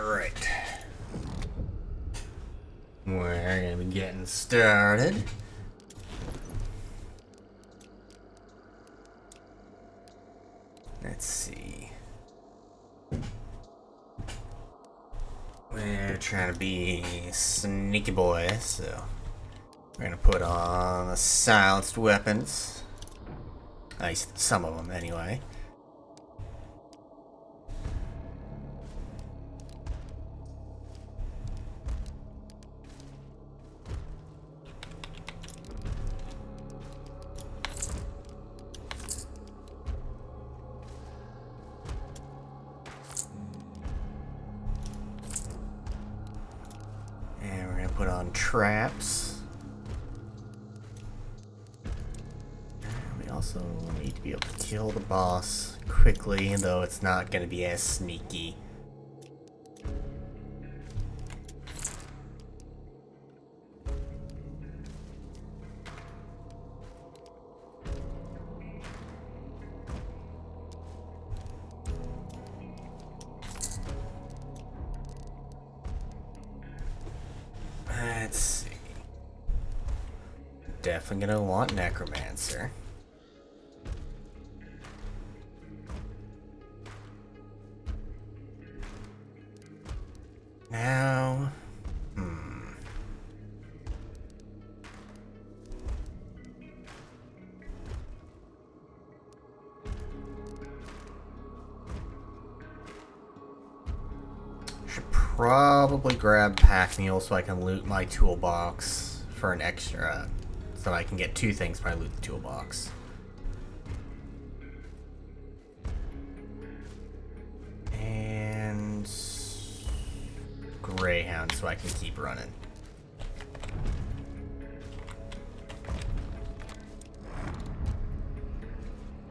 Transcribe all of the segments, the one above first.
Alright. We're gonna be getting started. Let's see. We're trying to be sneaky boys, so we're gonna put on the silenced weapons. At least some of them, anyway. And we're gonna put on traps. We also need to be able to kill the boss quickly, though it's not gonna be as sneaky. Let's see. Definitely gonna want Necromancer. Now, should probably grab Pack Mule so I can loot my toolbox for an extra, so I can get two things when I loot the toolbox. And Greyhound so I can keep running.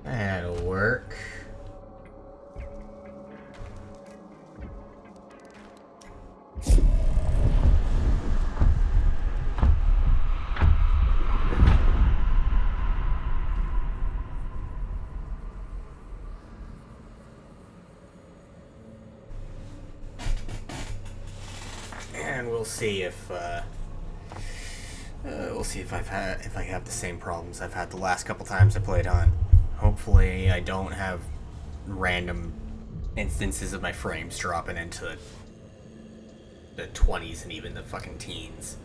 That'll work. And we'll see if if I have the same problems I've had the last couple times I played on. Hopefully, I don't have random instances of my frames dropping into the 20s and even the fucking teens.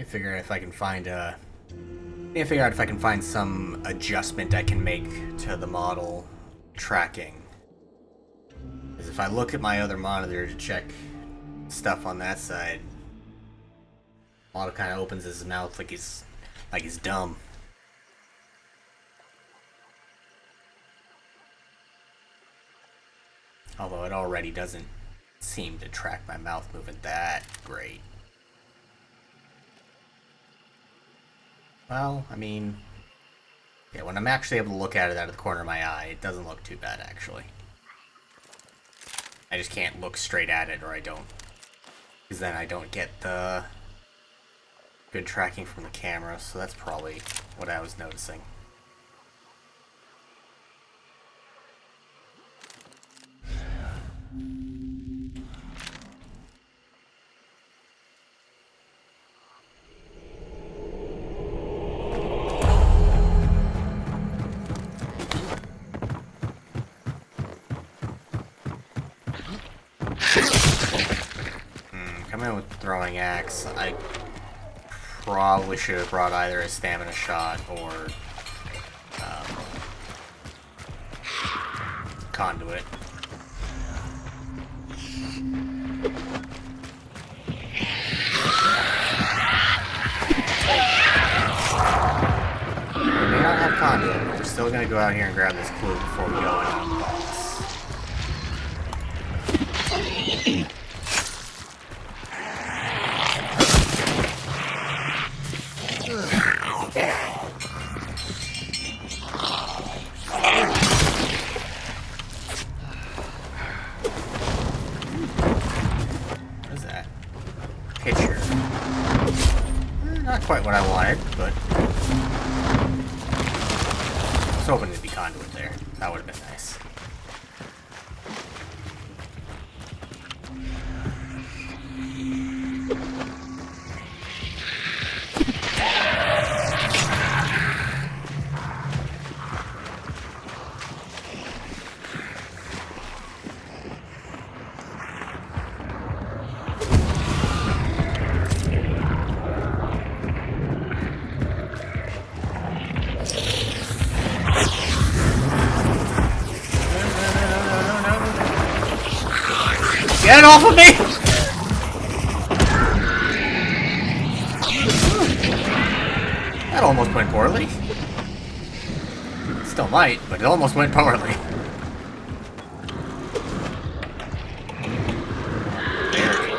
Figure out if I can find some adjustment I can make to the model tracking. Because if I look at my other monitor to check stuff on that side, model kind of opens his mouth like he's dumb. Although it already doesn't seem to track my mouth movement that great. Well, I mean, yeah, when I'm actually able to look at it out of the corner of my eye, it doesn't look too bad, actually. I just can't look straight at it, or I don't. Because then I don't get the good tracking from the camera, so that's probably what I was noticing. Coming in with throwing axe, I probably should have brought either a stamina shot or conduit. We may not have conduit, but we're still gonna go out here and grab this clue before we go in on the boss. What is that? Picture. Not quite what I wanted, but I was hoping it'd be conduit there. That would have been nice. Get off of me! That almost went poorly. Still might, but it almost went poorly. There we go.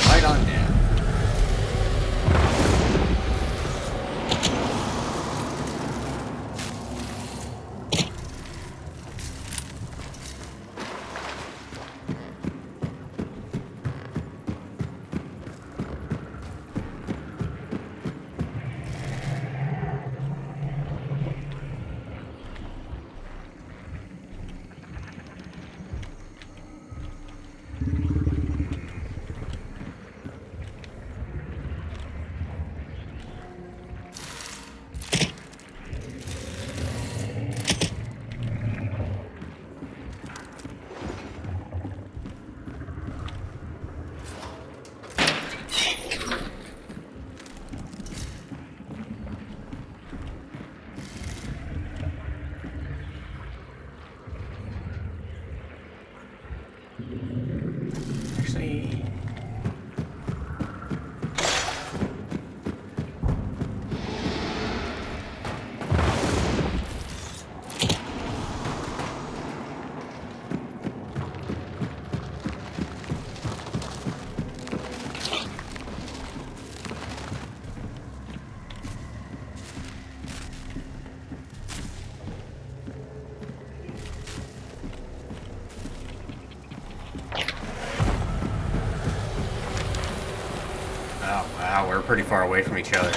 Right on down. Actually, oh wow, we're pretty far away from each other.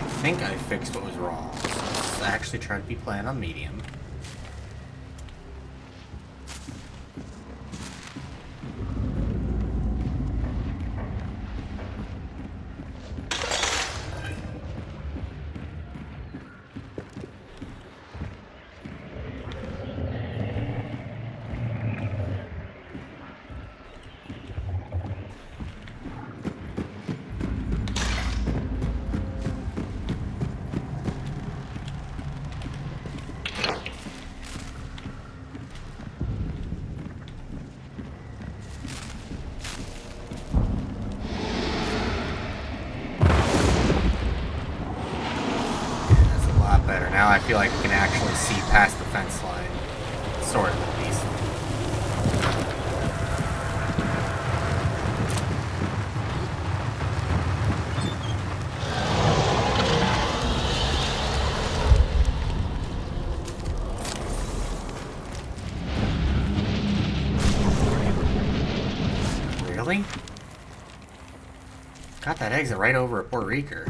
I think I fixed what was wrong. Let's actually try to be playing on medium. Now I feel like we can actually see past the fence line. Sort of, at least. Really? Got that exit right over at Puerto Rico.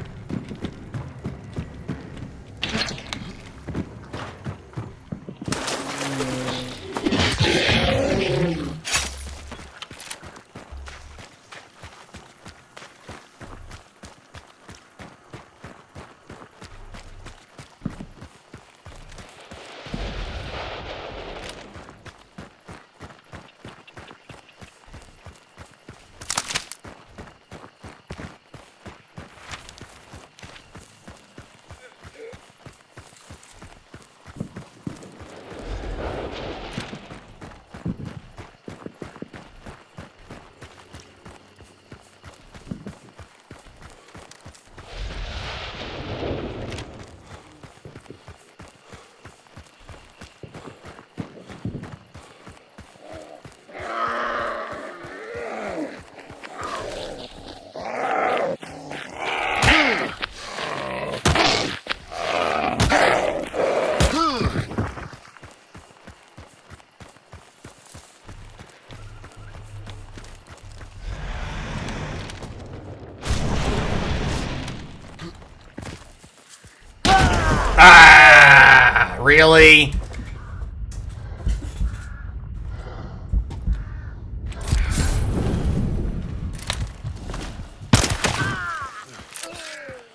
Ah, really?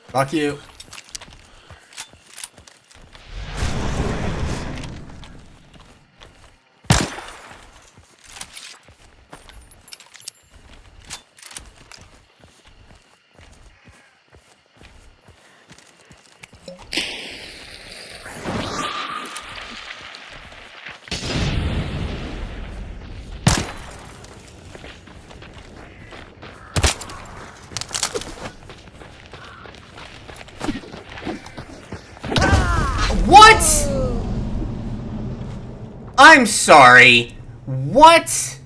Fuck you. What? I'm sorry. What?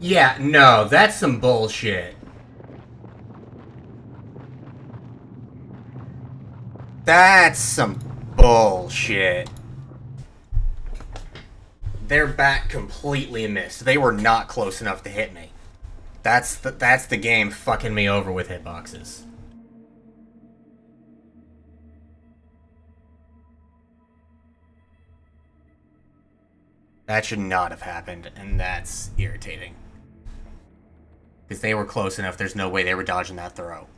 Yeah, no, that's some bullshit. That's some bullshit. Their bat completely missed. They were not close enough to hit me. That's the game fucking me over with hitboxes. That should not have happened, and that's irritating. Because they were close enough, there's no way they were dodging that throw.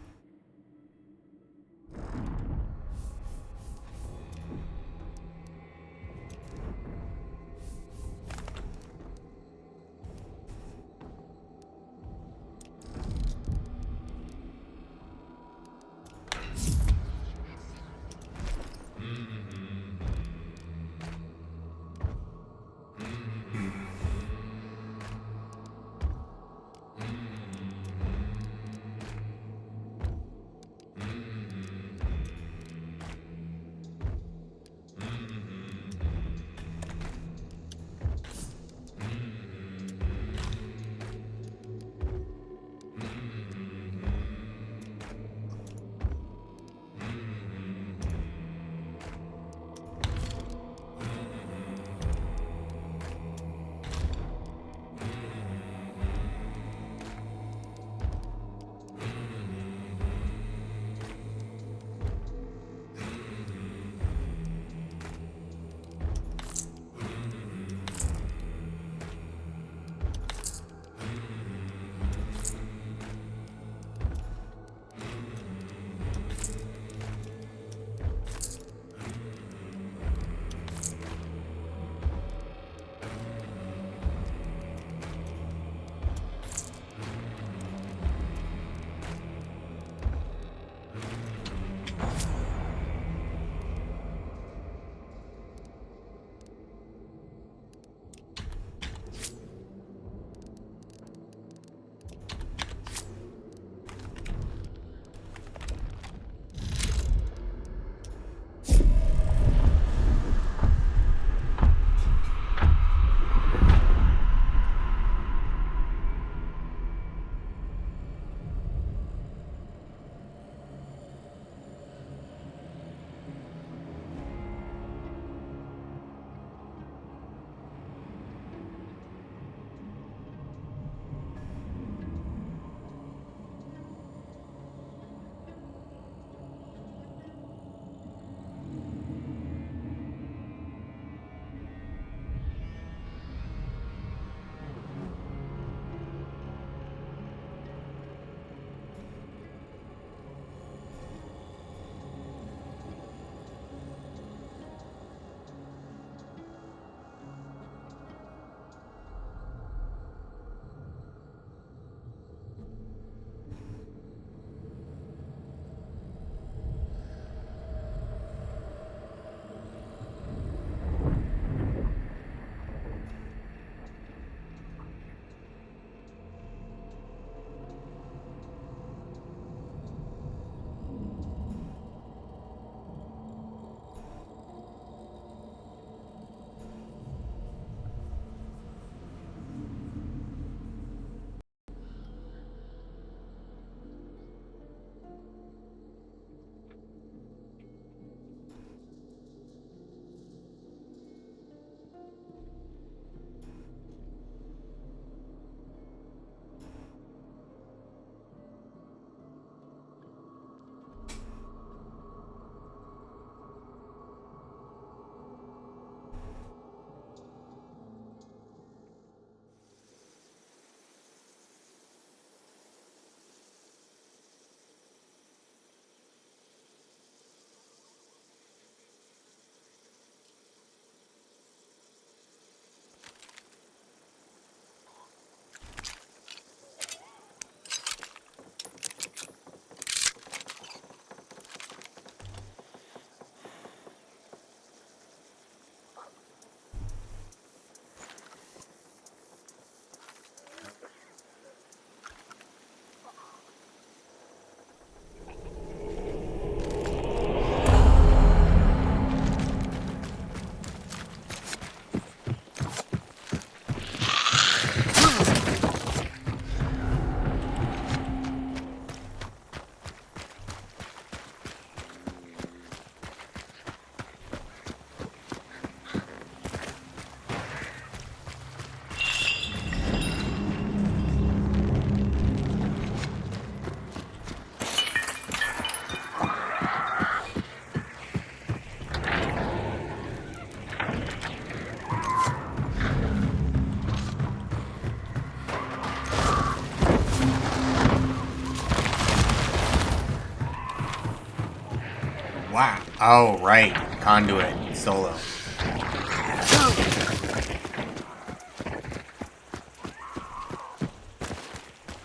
Wow. Oh, right. Conduit. Solo.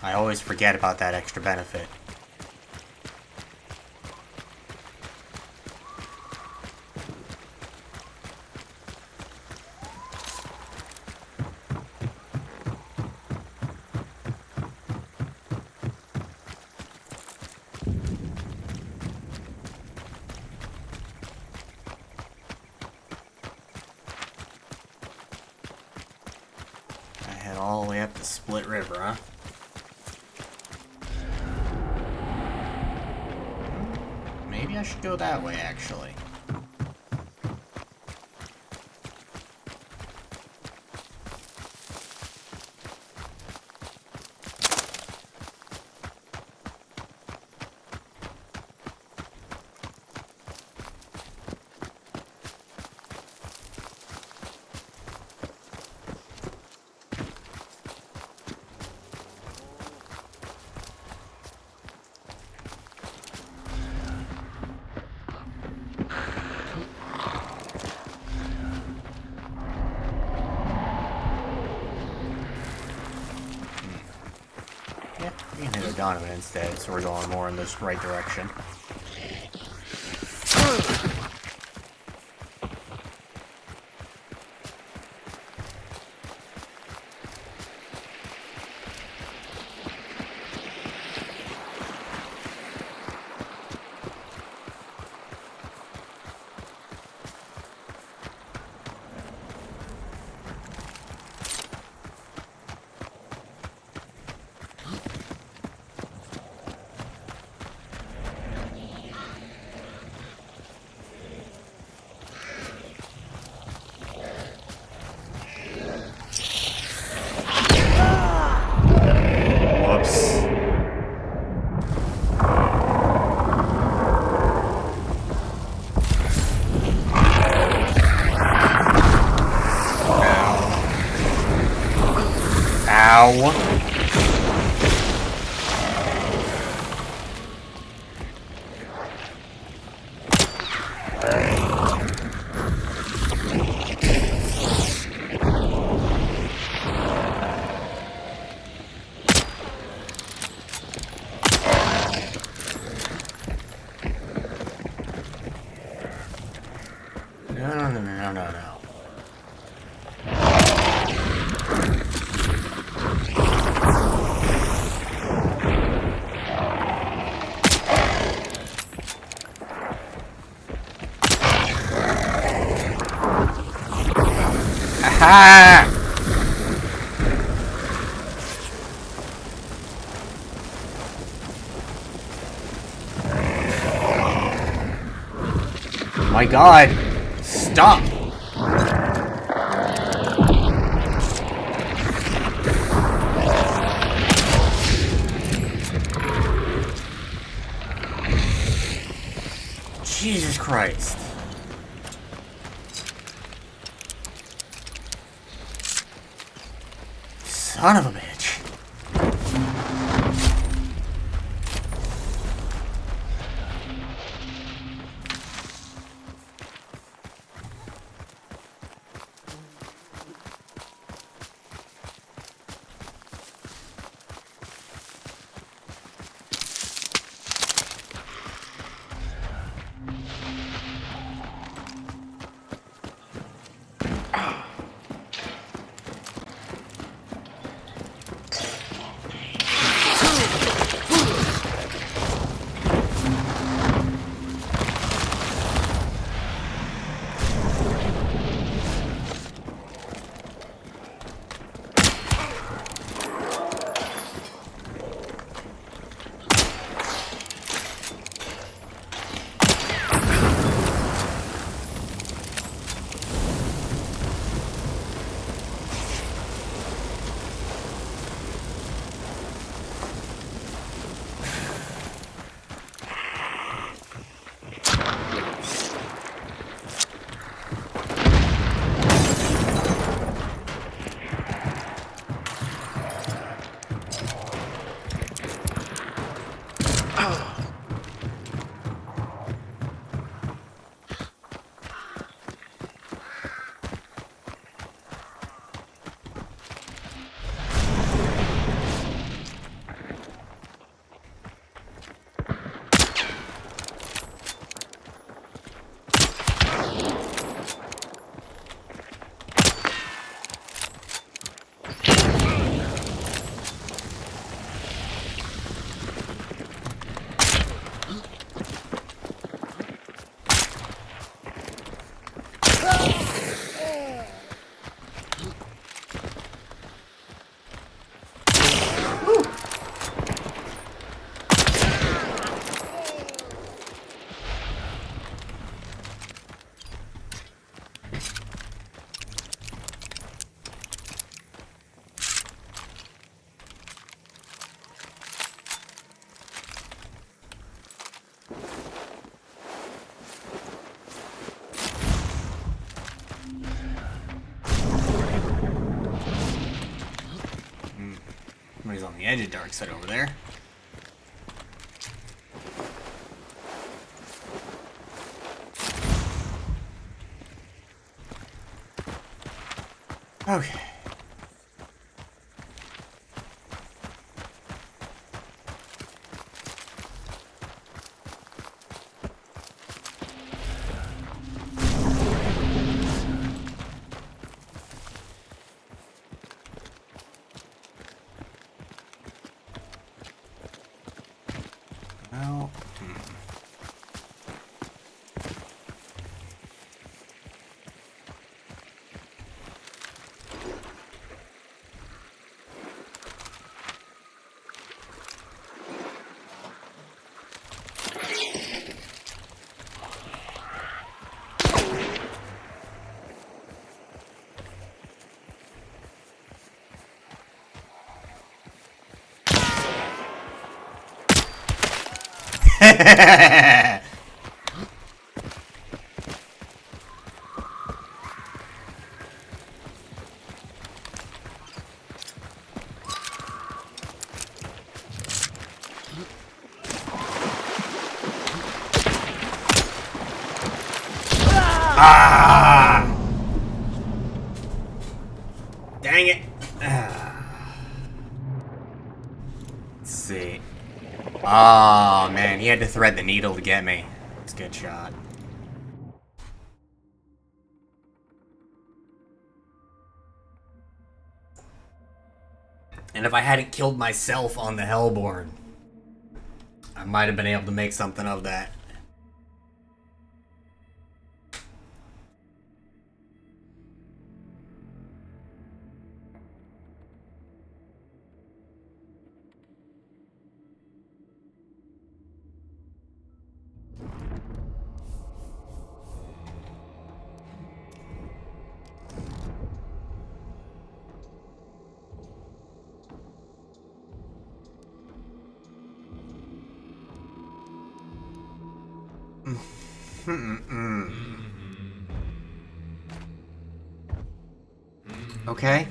I always forget about that extra benefit. I head all the way up the Split River, huh? Maybe I should go that way, actually. Yeah, we can hit O'Donovan instead, so we're going more in this right direction. Whoops. Ow. No. Aha! My God! Stop! Jesus Christ. Son of a bitch. edge of dark side over there. Okay. Well, ah! Dang it. Let's see. Oh, man, he had to thread the needle to get me. It's a good shot. And if I hadn't killed myself on the Hellborn, I might have been able to make something of that. Okay.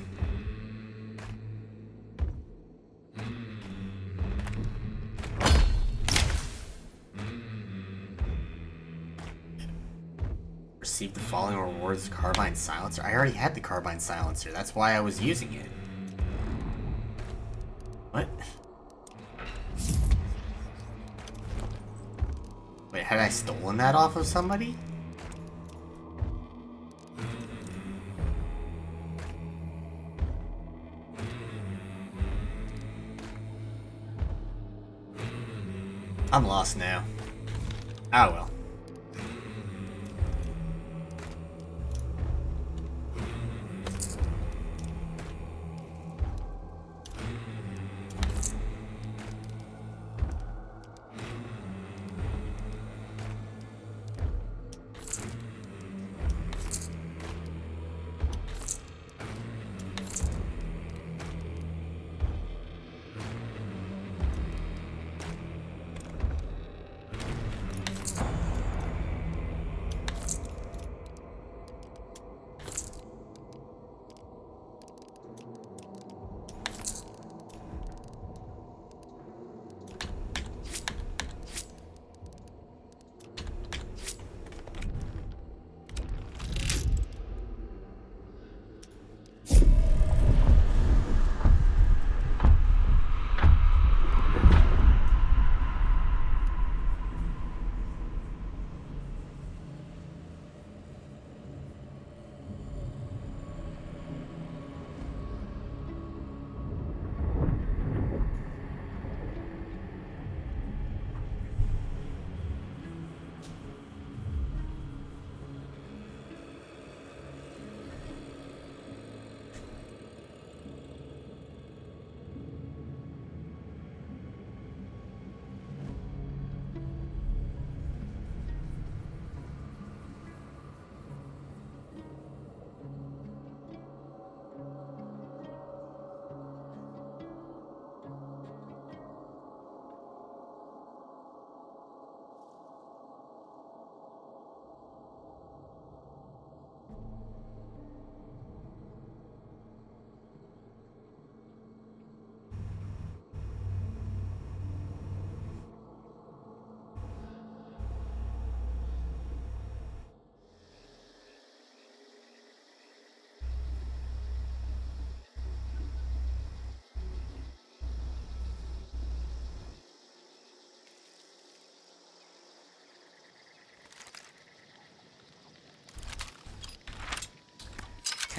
Receive the following rewards: carbine silencer. I already had the carbine silencer. That's why I was using it. What? Wait, had I stolen that off of somebody? I'm lost now. Oh well.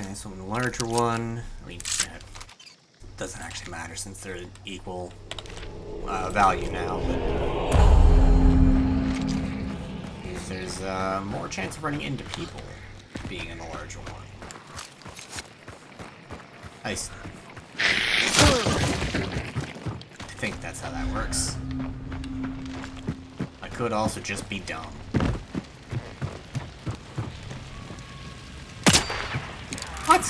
this one, the larger one. I mean, yeah, it doesn't actually matter since they're equal value now. But there's more chance of running into people being in the larger one. I think that's how that works. I could also just be dumb. What?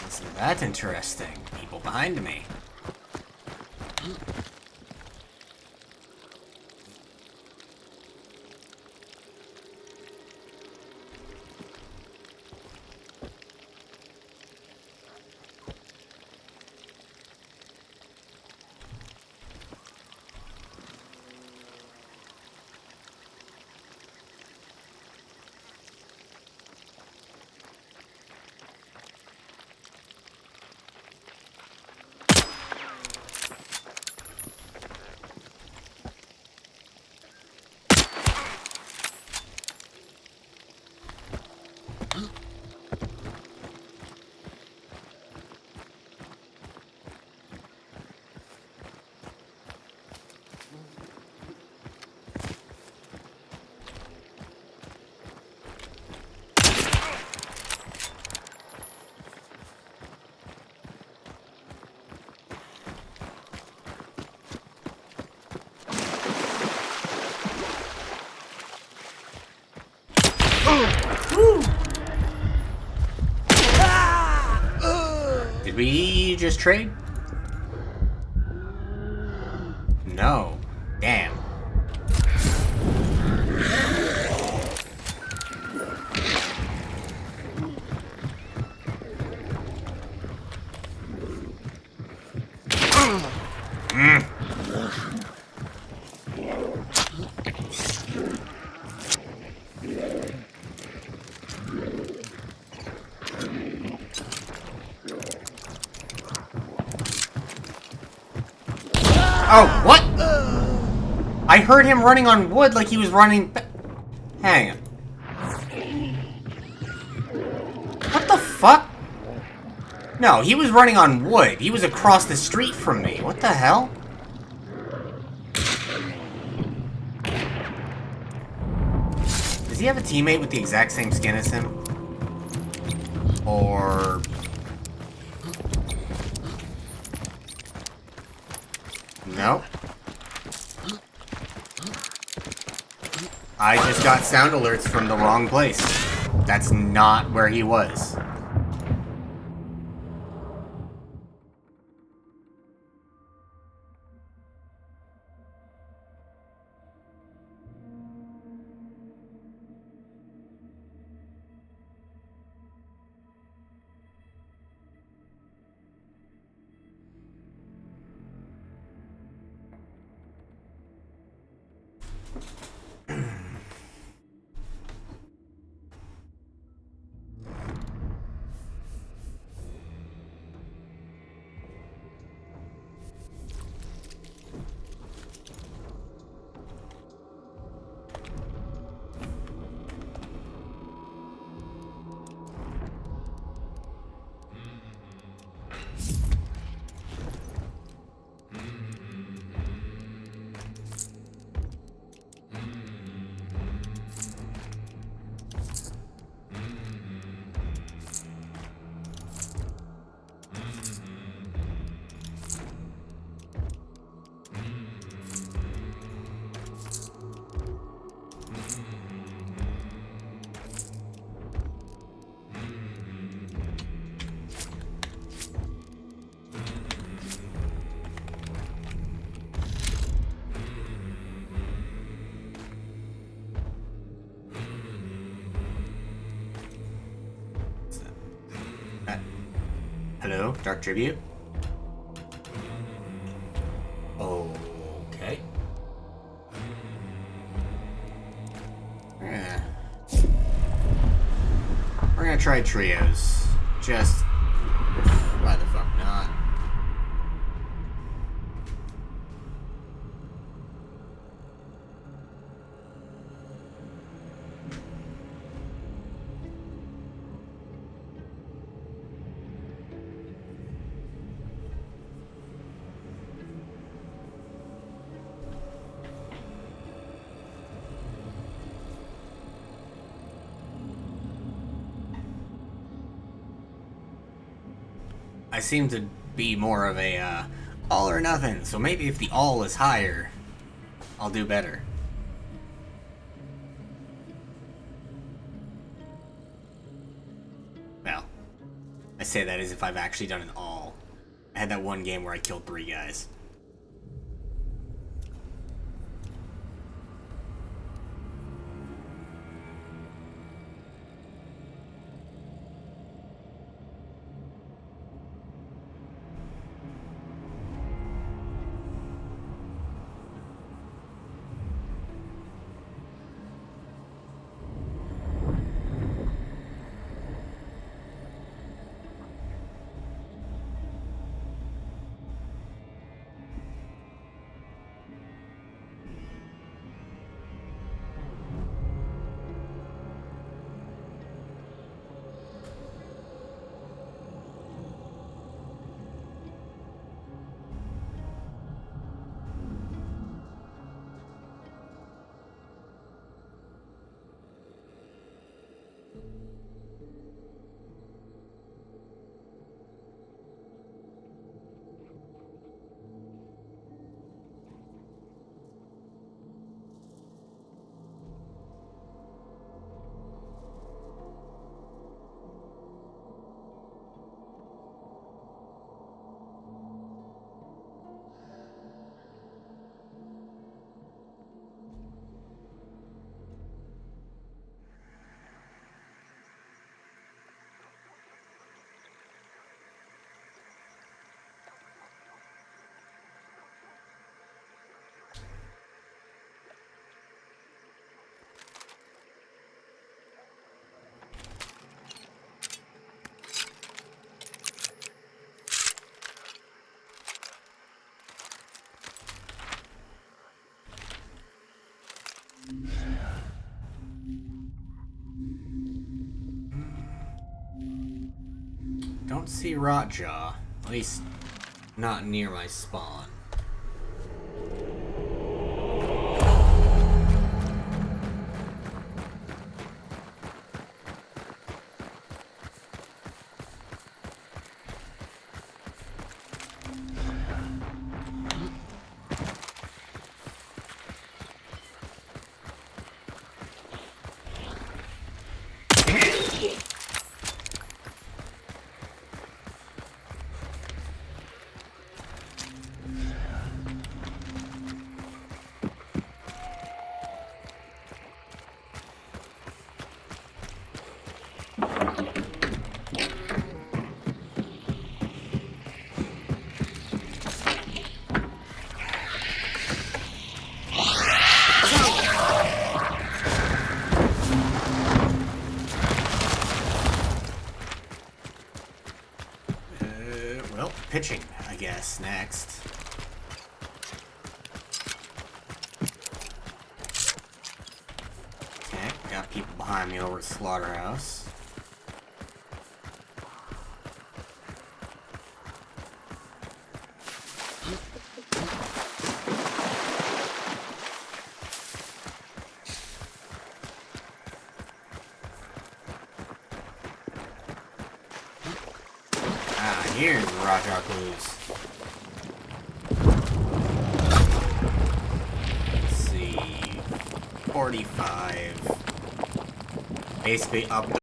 Isn't that interesting? People behind me. Did we just trade? No. Damn. Oh, what? I heard him running on wood like he was running... Hang on. What the fuck? No, he was running on wood. He was across the street from me. What the hell? Does he have a teammate with the exact same skin as him? Or... No. I just got sound alerts from the wrong place. That's not where he was. Hello, Dark Tribute. Okay. Yeah. We're gonna try trios. Just why the fuck not? I seem to be more of a all or nothing, so maybe if the all is higher, I'll do better. Well, I say that as if I've actually done an all. I had that one game where I killed 3 guys. Don't see Rotjaw. At least, not near my spawn. Pitching, I guess, next. Okay, got people behind me over at Slaughterhouse. Here's the Roger clues. Let's see. 45. Basically up the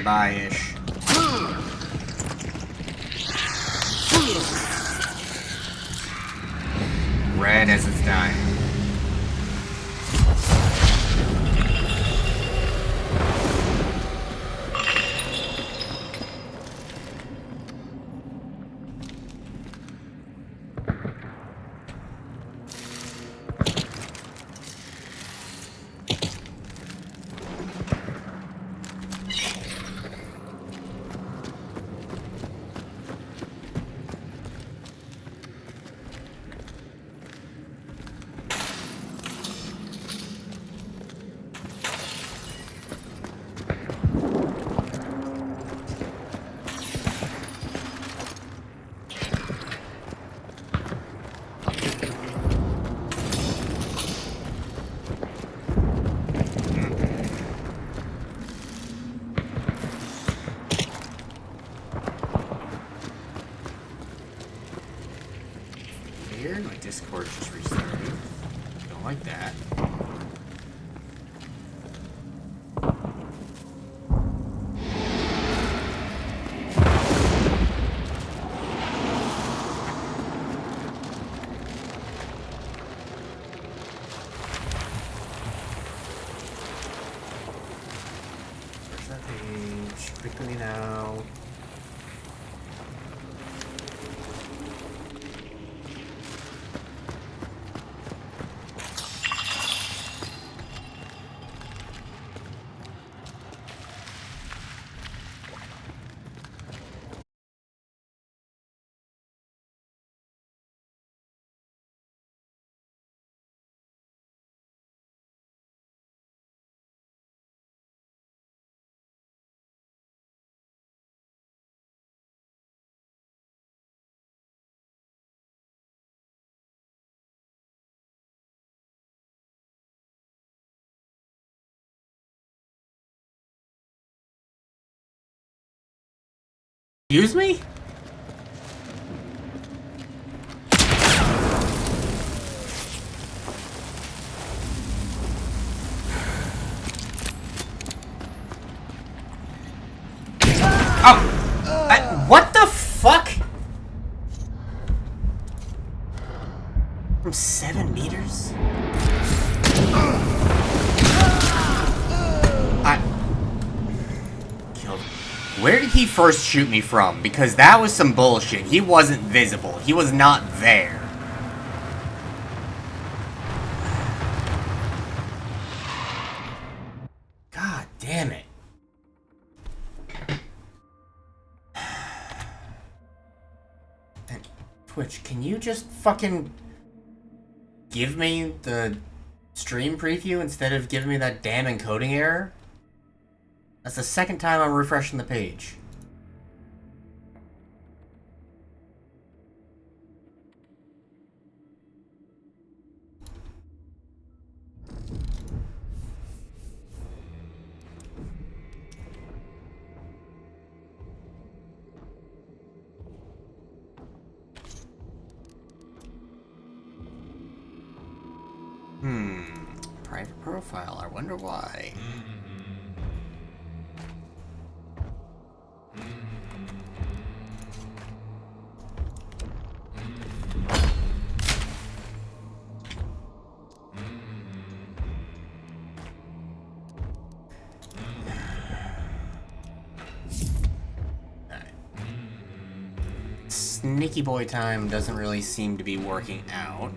nearby-ish. Red as it's dying. My Discord just restarted. Don't like that. Where's that page? Quickly now. Excuse me? Oh! What the fuck? From 7 meters? Where did he first shoot me from? Because that was some bullshit. He wasn't visible. He was not there. God damn it. Twitch, can you just fucking give me the stream preview instead of giving me that damn encoding error? That's the second time I'm refreshing the page. Private profile, I wonder why. Sneaky boy time doesn't really seem to be working out.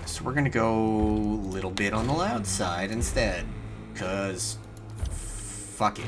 So we're gonna go a little bit on the loud side instead, 'cause fuck it.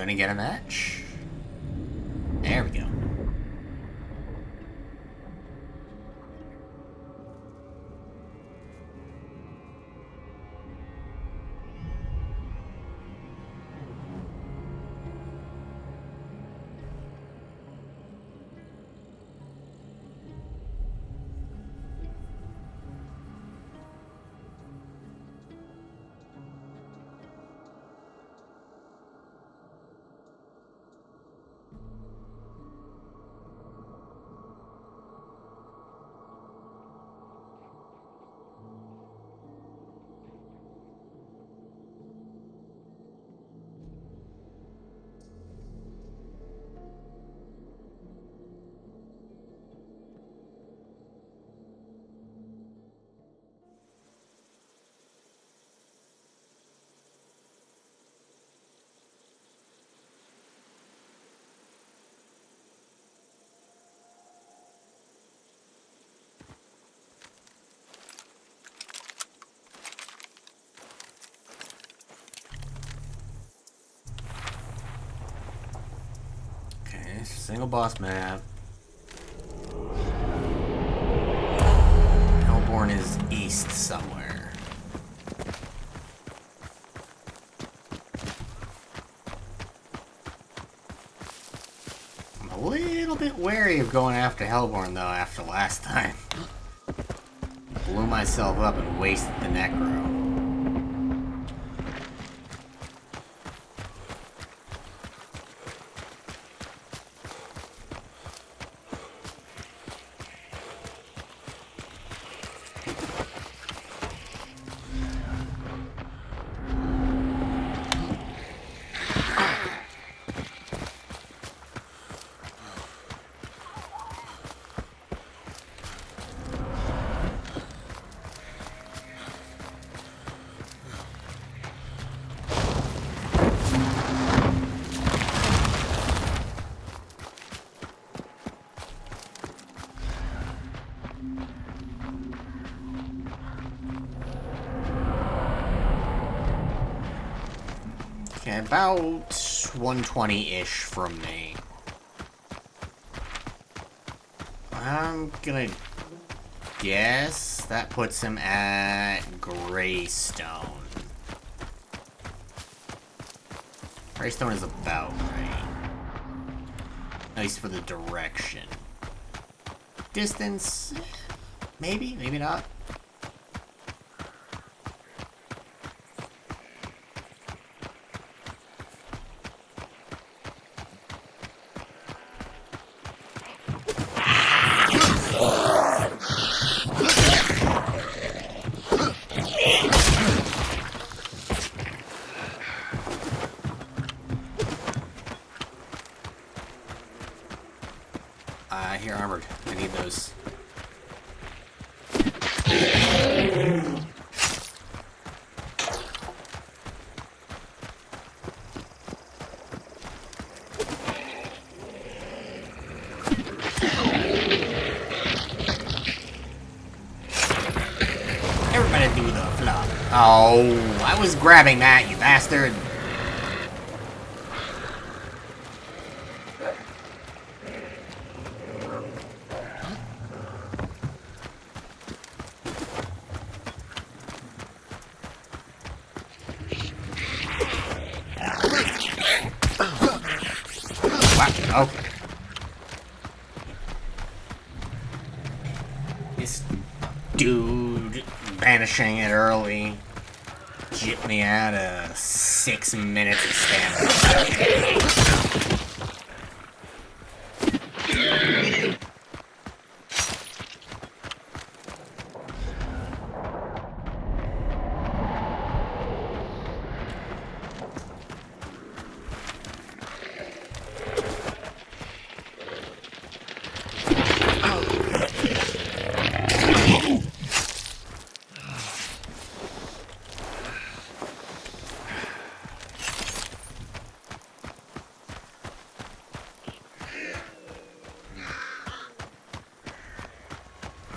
gonna get a match. There we go. Single boss map. Hellborn is east somewhere. I'm a little bit wary of going after Hellborn though after last time. Blew myself up and wasted the Necro. Okay, about 120-ish from me. I'm gonna guess that puts him at Greystone. Greystone is about right. At least for the direction. Distance? Maybe, maybe not. Here, armored. I need those. Everybody do the flop. Oh, I was grabbing that, you bastard. Okay. This dude banishing it early gypped me out of 6 minutes of stamina.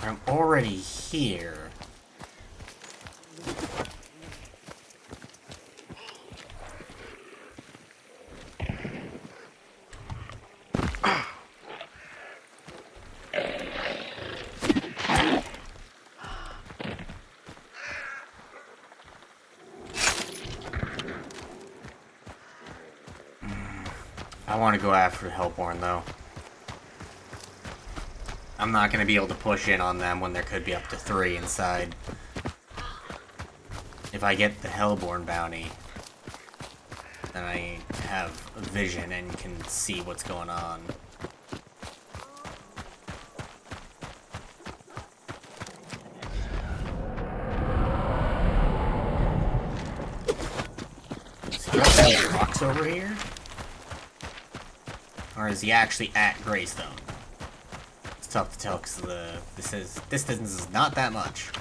I'm already here. I want to go after Hellborn, though. I'm not going to be able to push in on them when there could be up to 3 inside. If I get the Hellborn bounty, then I have vision and can see what's going on. Is he got any rocks over here? Or is he actually at Greystone? It's tough to tell because the distance is not that much.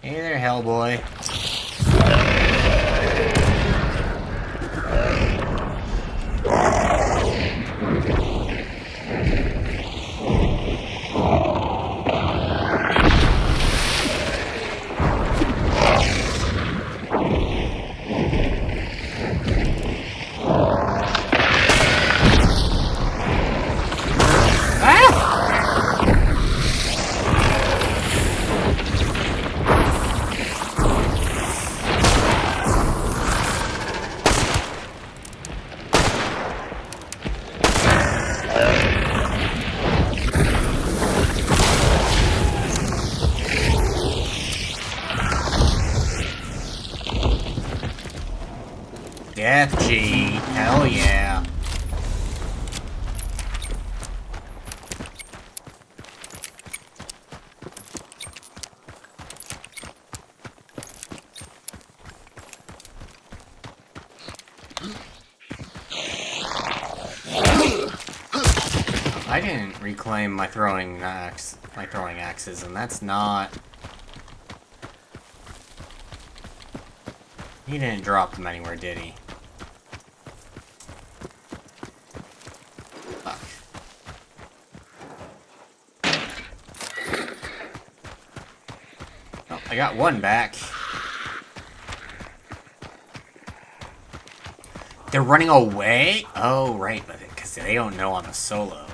Hey there, Hellboy. Death G, hell yeah. I didn't reclaim my throwing axes, and that's not. He didn't drop them anywhere, did he? Fuck. Oh, I got one back. They're running away? Oh, right, but because they don't know I'm a solo.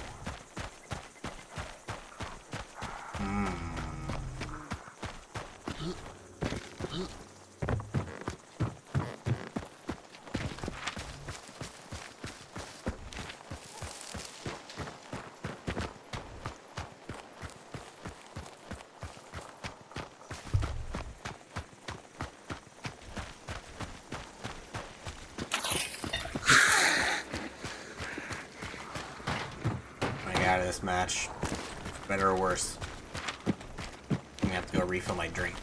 Out of this match, better or worse. I'm gonna have to go refill my drink.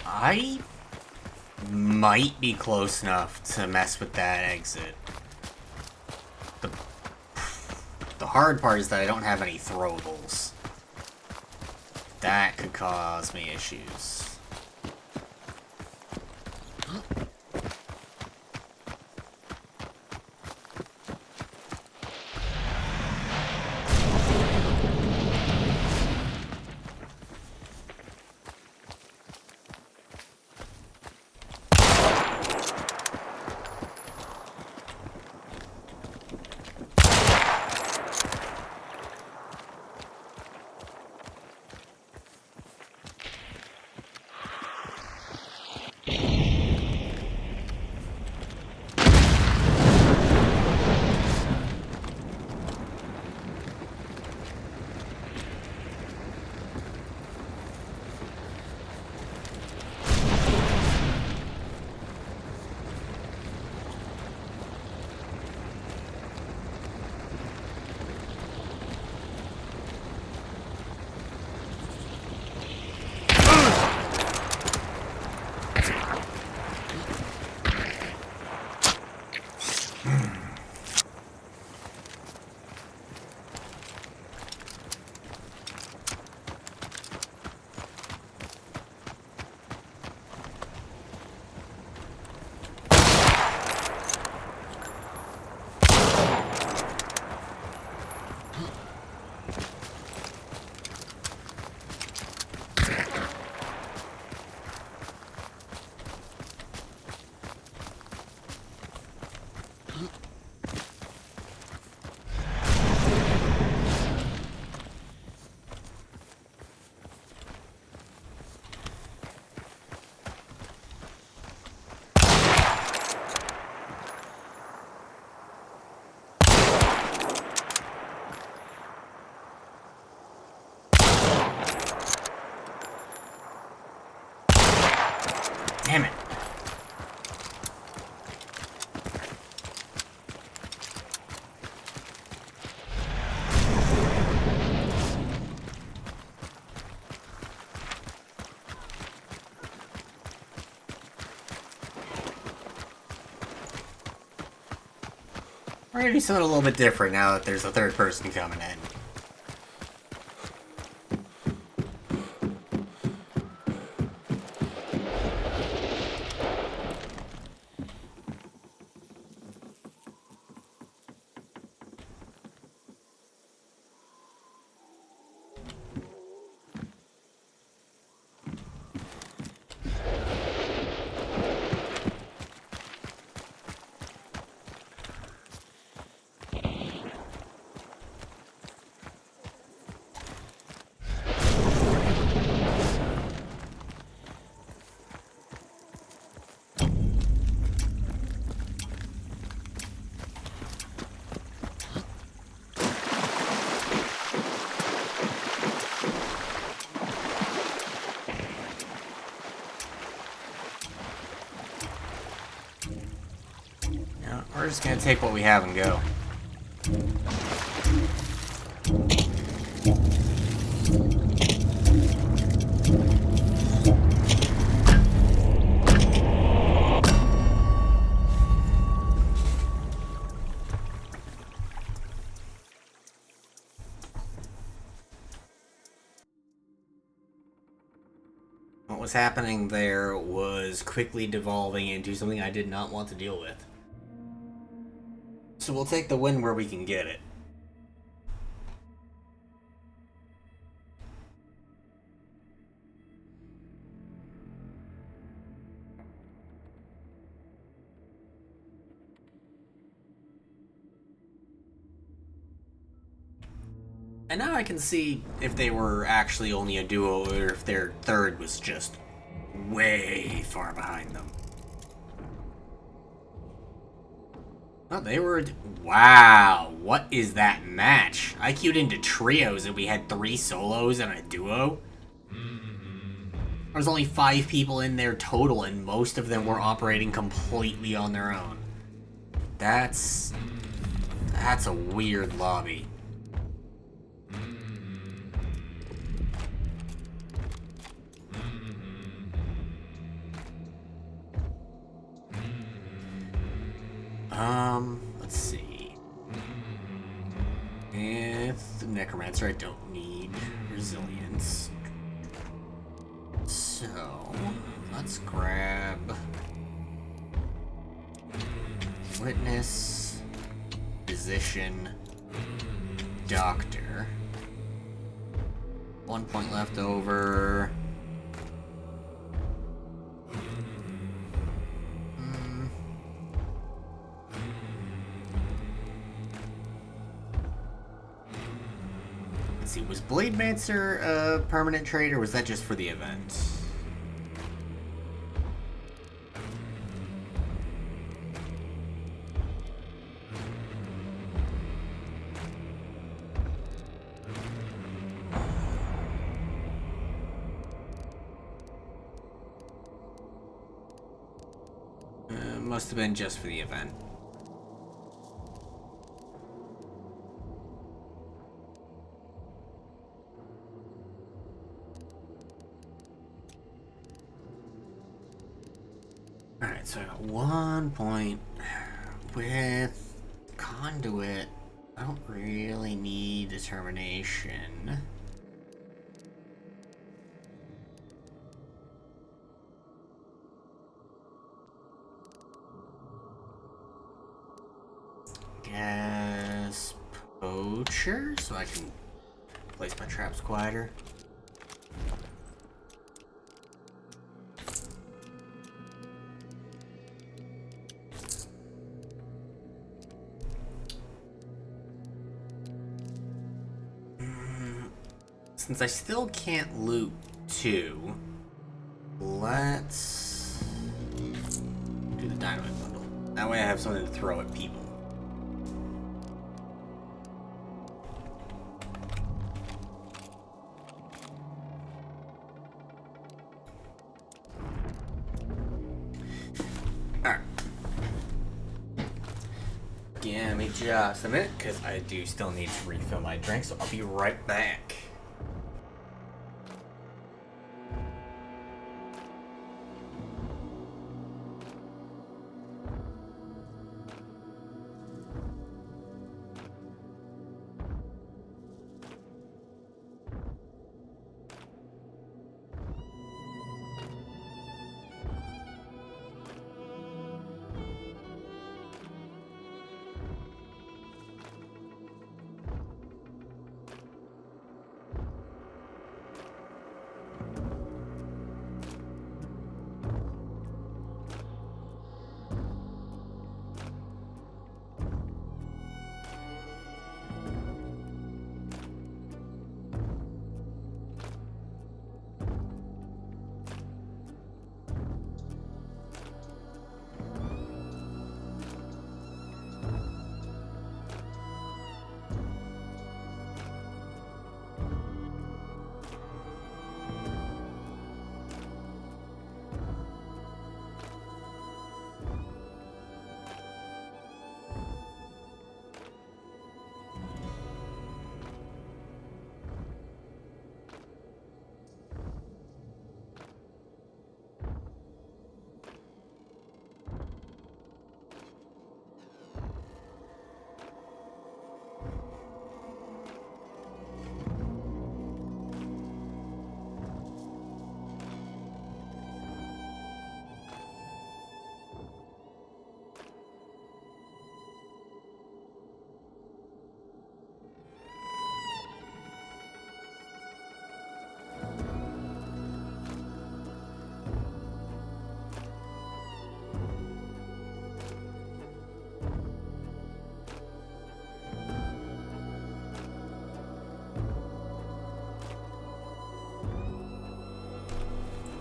I might be close enough to mess with that exit. The hard part is that I don't have any throwables. That could cause me issues. Damn it. We're gonna do something a little bit different now that there's a third person coming in. We're just gonna take what we have and go. What was happening there was quickly devolving into something I did not want to deal with. So we'll take the win where we can get it. And now I can see if they were actually only a duo or if their third was just way far behind them. Oh, they were... Wow, what is that match? I queued into trios and we had 3 solos and a duo? There was only 5 people in there total and most of them were operating completely on their own. That's a weird lobby. Let's see. With Necromancer, I don't need resilience. So, let's grab Witness, Physician, Doctor. 1 point left over. See, was Blademancer a permanent trade, or was that just for the event? Must have been just for the event. Alright, so I got 1 point with Conduit. I don't really need Determination. Guess Poacher, so I can place my traps quieter. Since I still can't loot 2, let's do the dynamite bundle. That way I have something to throw at people. Give me just a minute, because I do still need to refill my drink, so I'll be right back.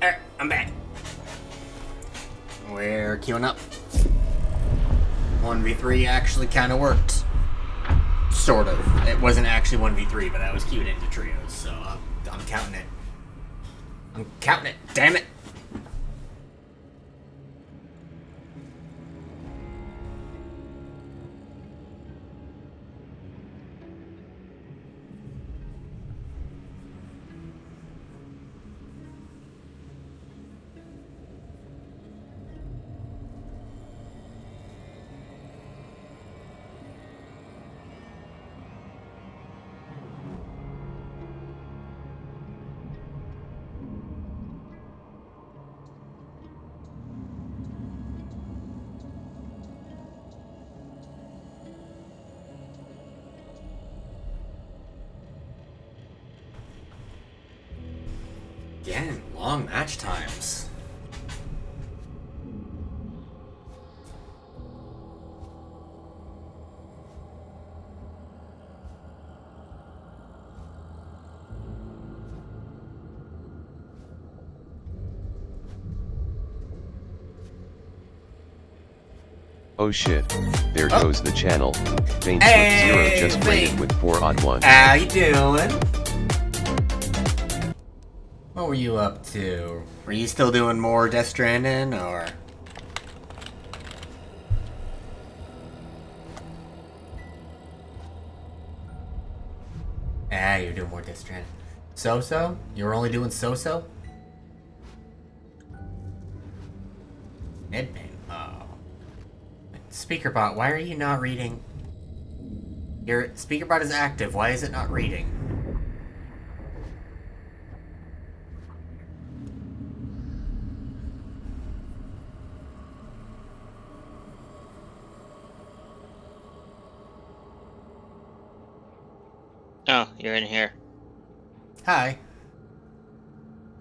Alright, I'm back. We're queuing up. 1v3 actually kind of worked. Sort of. It wasn't actually 1v3, but I was queued into trios, so I'm counting it. I'm counting it, damn it! Again, long match times. Oh shit, there goes the channel. Veins Hey, with 0 just rated with 4 on 1. How you doing? What were you up to? Were you still doing more Death Stranding, or? You're doing more Death Stranding. So-so? You were only doing so-so? Head pain. Oh. Speakerbot, why are you not reading? Your Speakerbot is active. Why is it not reading? Oh, you're in here. Hi.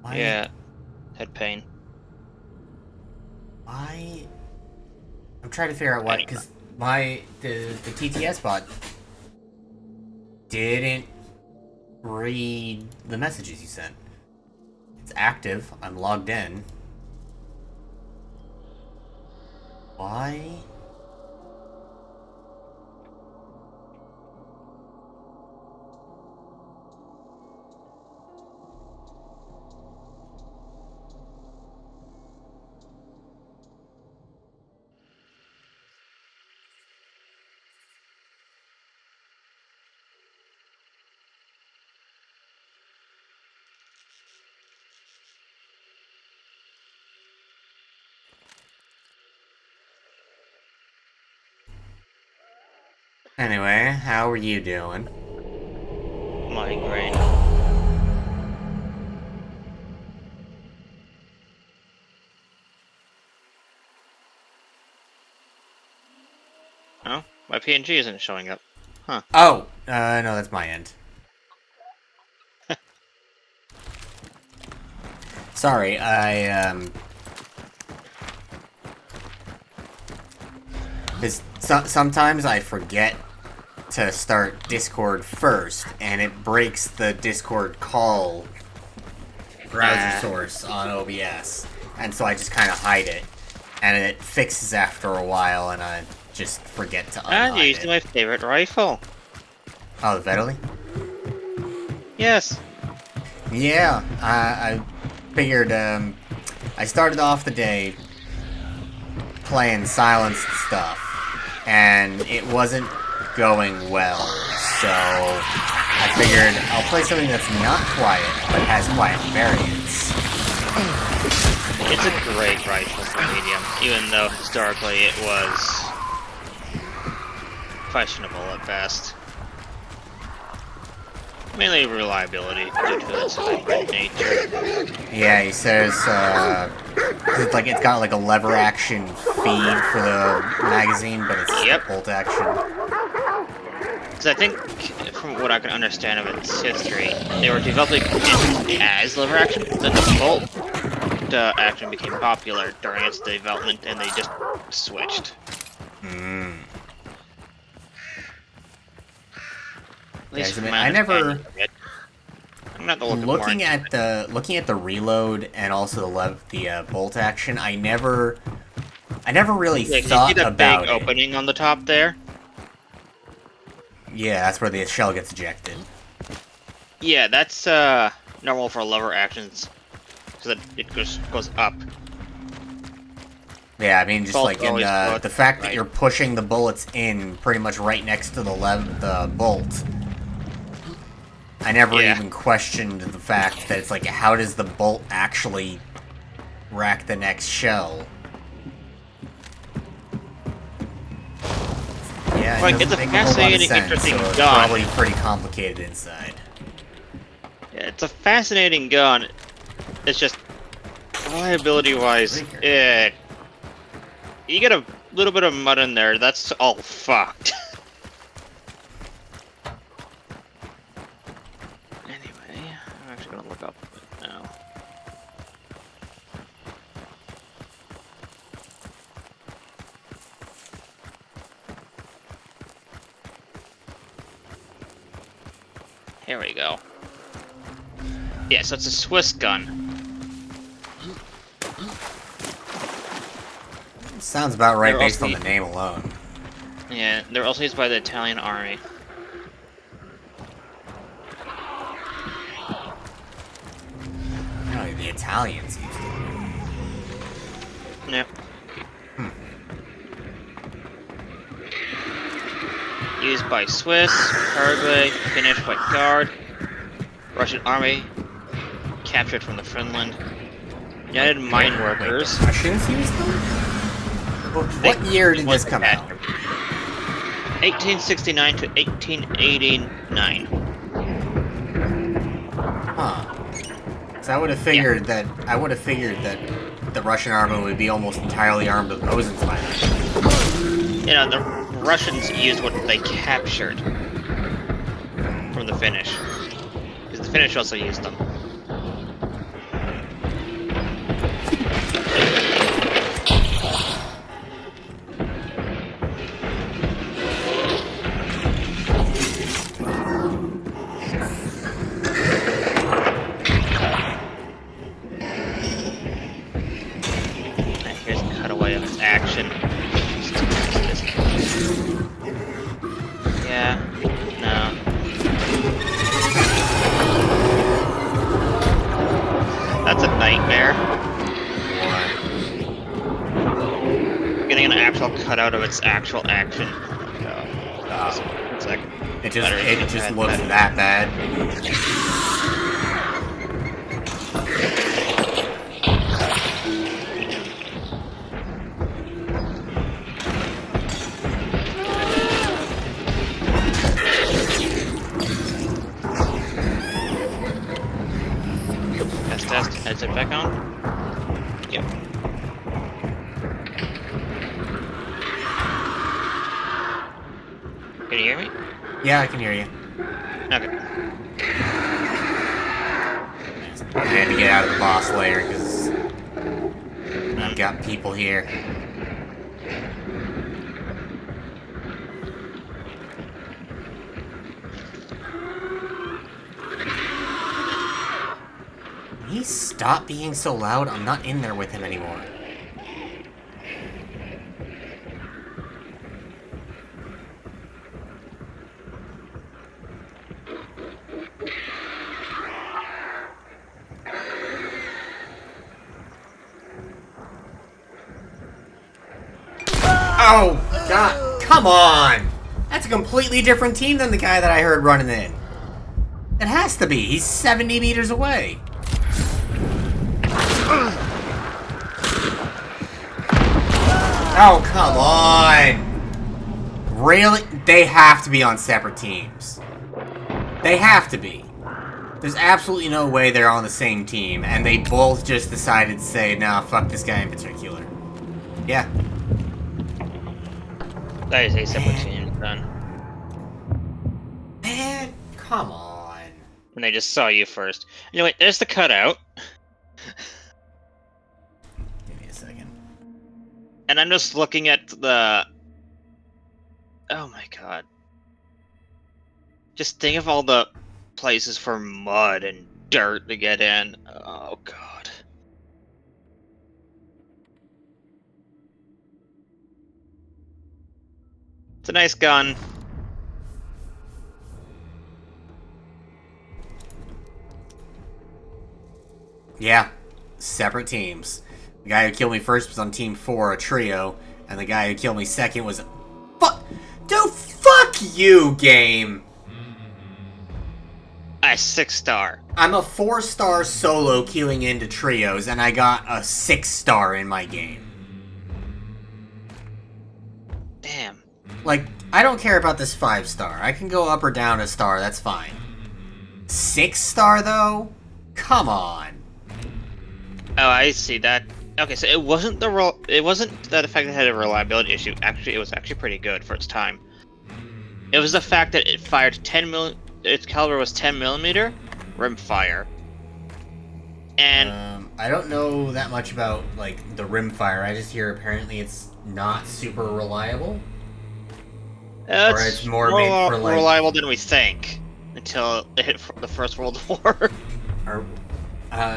Why? Yeah. Head pain. Why? I'm trying to figure out why, because the TTS bot didn't read the messages you sent. It's active. I'm logged in. Why? Anyway, how are you doing? Migraine. Oh, my PNG isn't showing up. Huh. Oh, no, that's my end. Sorry, sometimes I forget to start Discord first, and it breaks the Discord call browser source on OBS, and so I just kind of hide it, and it fixes after a while, and I just forget to Ah, unhide you're using it. my favorite rifle. Oh, the Vedley? Yes. Yeah, I figured, I started off the day playing silenced stuff, and it wasn't going well, so I figured I'll play something that's not quiet, but has quiet variants. It's a great rifle for medium, even though historically it was questionable at best. Mainly reliability due to its hybrid nature. Yeah, he says, it's got like a lever action feed for the magazine, but it's Yep. bolt action. Because I think, from what I can understand of its history, they were developing it as lever action, then the bolt action became popular during its development, and they just switched. Hmm. At least Yeah, from I my never. understanding of it. I'm gonna have to look Looking more at the reload and also the bolt action, I never really Yeah, 'cause thought you see that about big it. opening on the top there? Yeah, that's where the shell gets ejected. Yeah, that's normal for lever actions, because it goes up. Yeah, I mean, just Bolt like in always go the fact that right. you're pushing the bullets in pretty much right next to the bolt. I never Yeah. even questioned the fact that it's like, how does the bolt actually rack the next shell? Yeah, it Like, doesn't it's a make a whole lot of fascinating, sense, interesting so it's gun. probably pretty complicated inside. Yeah, it's a fascinating gun. It's just reliability-wise, you get a little bit of mud in there, that's all fucked. Anyway, I'm actually gonna look up it now. Here we go. Yeah, so it's a Swiss gun. Sounds about right They're based also on the name alone. Yeah, they're also used by the Italian army. No, the Italians used it. Yep. Used by Swiss, Paraguay, Finnish White Guard, Russian army, captured from the Finland, United Mine Workers. Wait, the Russians used them? What year did this come out? 1869 to 1889. Huh. So I would have figured that the Russian army would be almost entirely armed with Mosins by now. You know, the Russians used what they captured from the Finnish. Because the Finnish also used them. And here's a cutaway of its action. Yeah, no. That's a nightmare. Getting an actual cutout of its actual action. It's like It just looks that bad. on? Yep. Can you hear me? Yeah, I can hear you. Okay. I had to get out of the boss layer because I've got people here. Can he stop being so loud? I'm not in there with him anymore. Oh, God. Come on. That's a completely different team than the guy that I heard running in. It has to be. He's 70 meters away. Oh, come on. Really? They have to be on separate teams. They have to be. There's absolutely no way they're on the same team, and they both just decided to say, nah, fuck this guy in particular. Yeah. That is a separate team then. Man, come on. And they just saw you first. Anyway, there's the cutout. Give me a second. And I'm just looking at the... Oh my god. Just think of all the places for mud and dirt to get in. Oh god. It's a nice gun. Yeah. Separate teams. The guy who killed me first was on Team 4, a trio, and the guy who killed me second was... Fuck! Dude, fuck you, game! A 6-star. I'm a 4-star solo queuing into trios, and I got a 6-star in my game. Damn. Like, I don't care about this 5-star. I can go up or down a star, that's fine. 6-star, though? Come on. Oh, I see that. Okay, so it wasn't that the fact that it had a reliability issue. Actually, it was actually pretty good for its time. It was the fact that it fired 10 its caliber was 10 millimeter rimfire. And I don't know that much about, like, the rimfire. I just hear apparently it's not super reliable. Or it's more made for, like... reliable than we think. Until it hit the First World War. Or,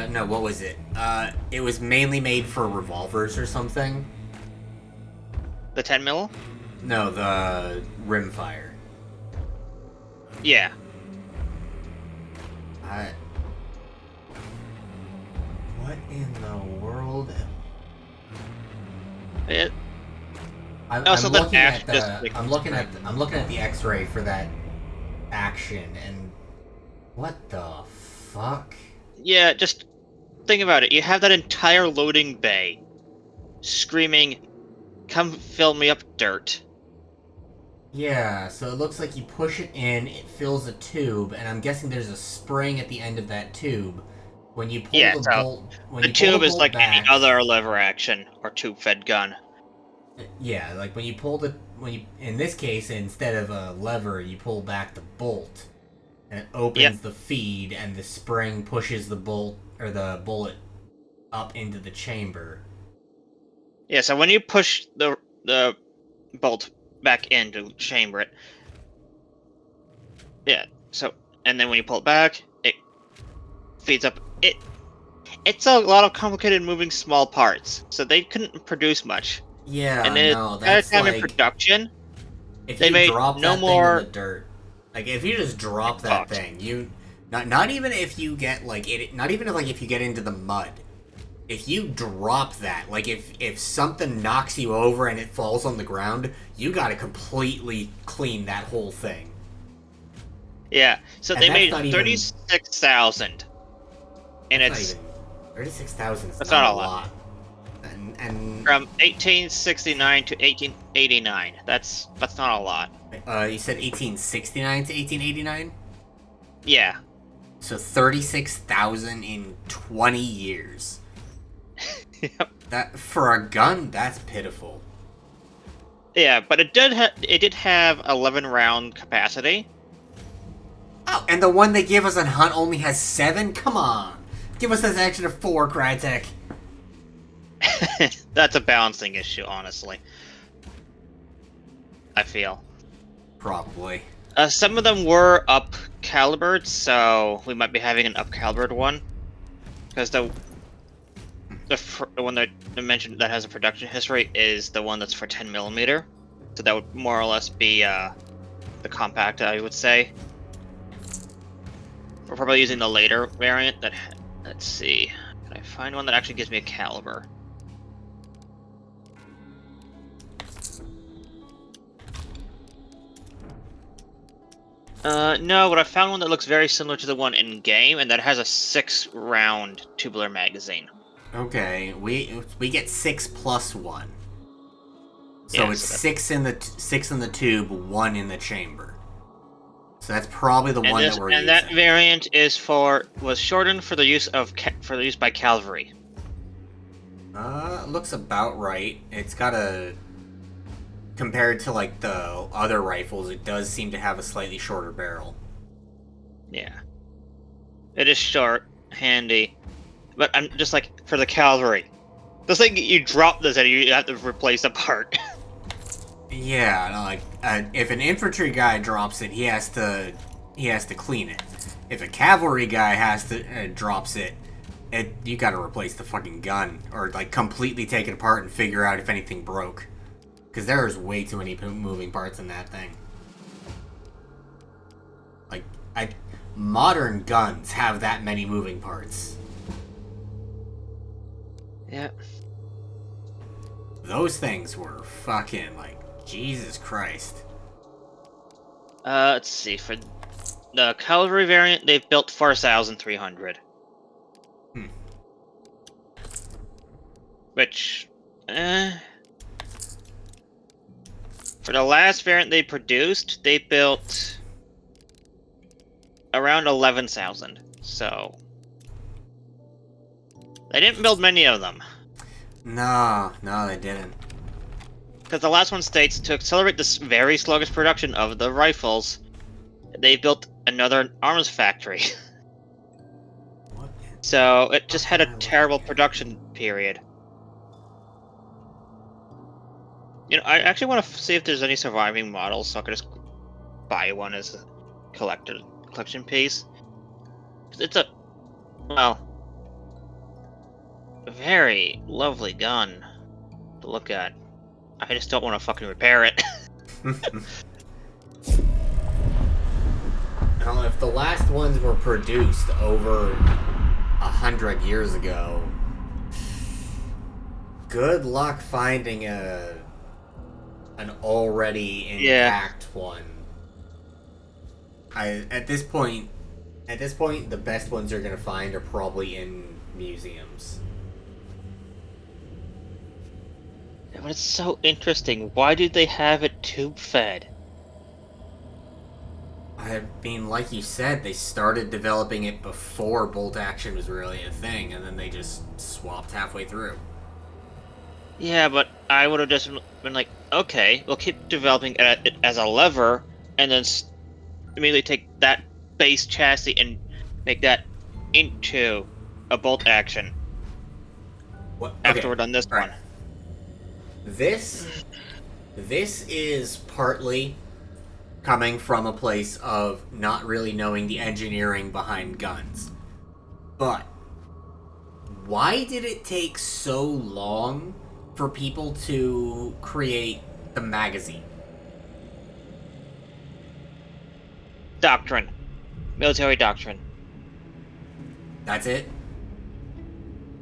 no, what was it? It was mainly made for revolvers or something. The 10 mil? No, the rimfire. Yeah. What in the world? I'm looking at the I'm looking at the X-ray for that action, and what the fuck? Yeah, just think about it. You have that entire loading bay screaming, "Come fill me up, dirt." Yeah, so it looks like you push it in, it fills a tube, and I'm guessing there's a spring at the end of that tube. When you pull the bolt, the tube is like any other lever action or tube-fed gun. Yeah, like when you pull in this case, instead of a lever, you pull back the bolt, and it opens the feed, and the spring pushes the bolt or the bullet up into the chamber. Yeah, so when you push the bolt back into chamber it. Yeah, so and then when you pull it back, it feeds up. It's a lot of complicated moving small parts, so they couldn't produce much. Yeah, and then no, that's time like in production. If they you made drop no that more thing in the dirt, like if you just drop that thing, you not even if you get like it, not even like if you get into the mud. If you drop that, like if something knocks you over and it falls on the ground, you gotta completely clean that whole thing. Yeah, so they made 36,000, and it's 36,000. That's not a lot. And from 1869 to 1889. That's not a lot. You said 1869 to 1889? Yeah. So 36,000 in 20 years. That for a gun, that's pitiful. Yeah, but it did have 11 round capacity. Oh, and the one they give us on Hunt only has 7? Come on. Give us an extra 4, Crytek. That's a balancing issue, honestly. I feel. Probably. Some of them were up calibered, so we might be having an up calibered one. Because the one that I mentioned that has a production history is the one that's for 10mm. So that would more or less be the compact, I would say. We're probably using the later variant that. Let's see. Can I find one that actually gives me a caliber? No, but I found one that looks very similar to the one in game, and that has a 6-round tubular magazine. Okay, we get 6 plus 1. So Yeah, it's so 6 in the tube, 1 in the chamber. So that's probably the one that we're using. And that variant was shortened for the use by cavalry. Looks about right. It's got a compared to like the other rifles, it does seem to have a slightly shorter barrel. Yeah. It is short, handy. But I'm just like, for the cavalry. This thing, you drop this and you have to replace a part. Yeah, no, like, if an infantry guy drops it, he has to clean it. If a cavalry guy drops it, you gotta replace the fucking gun. Or, like, completely take it apart and figure out if anything broke. Because there's way too many moving parts in that thing. Like, modern guns have that many moving parts. Yeah. Those things were fucking, like, Jesus Christ. Let's see. For the cavalry variant, they've built 4,300. Which, for the last variant they produced, they built around 11,000. So they didn't build many of them. No, they didn't. Because the last one states, to accelerate this very sluggish production of the rifles, they built another arms factory. What? So it just had a terrible production period. You know, I actually want to see if there's any surviving models, so I could just buy one as a collection piece. It's a, well, a very lovely gun to look at. I just don't want to fucking repair it. Now, if the last ones were produced over 100 years ago, good luck finding an already intact one. At this point, the best ones you're gonna find are probably in museums. But it's so interesting. Why did they have it tube fed? I mean, like you said, they started developing it before bolt action was really a thing, and then they just swapped halfway through. Yeah, but I would have just been like, okay, we'll keep developing it as a lever, and then immediately take that base chassis and make that into a bolt action. What? After we're done this one. This is partly coming from a place of not really knowing the engineering behind guns. But why did it take so long for people to create the magazine? Doctrine. Military doctrine. That's it?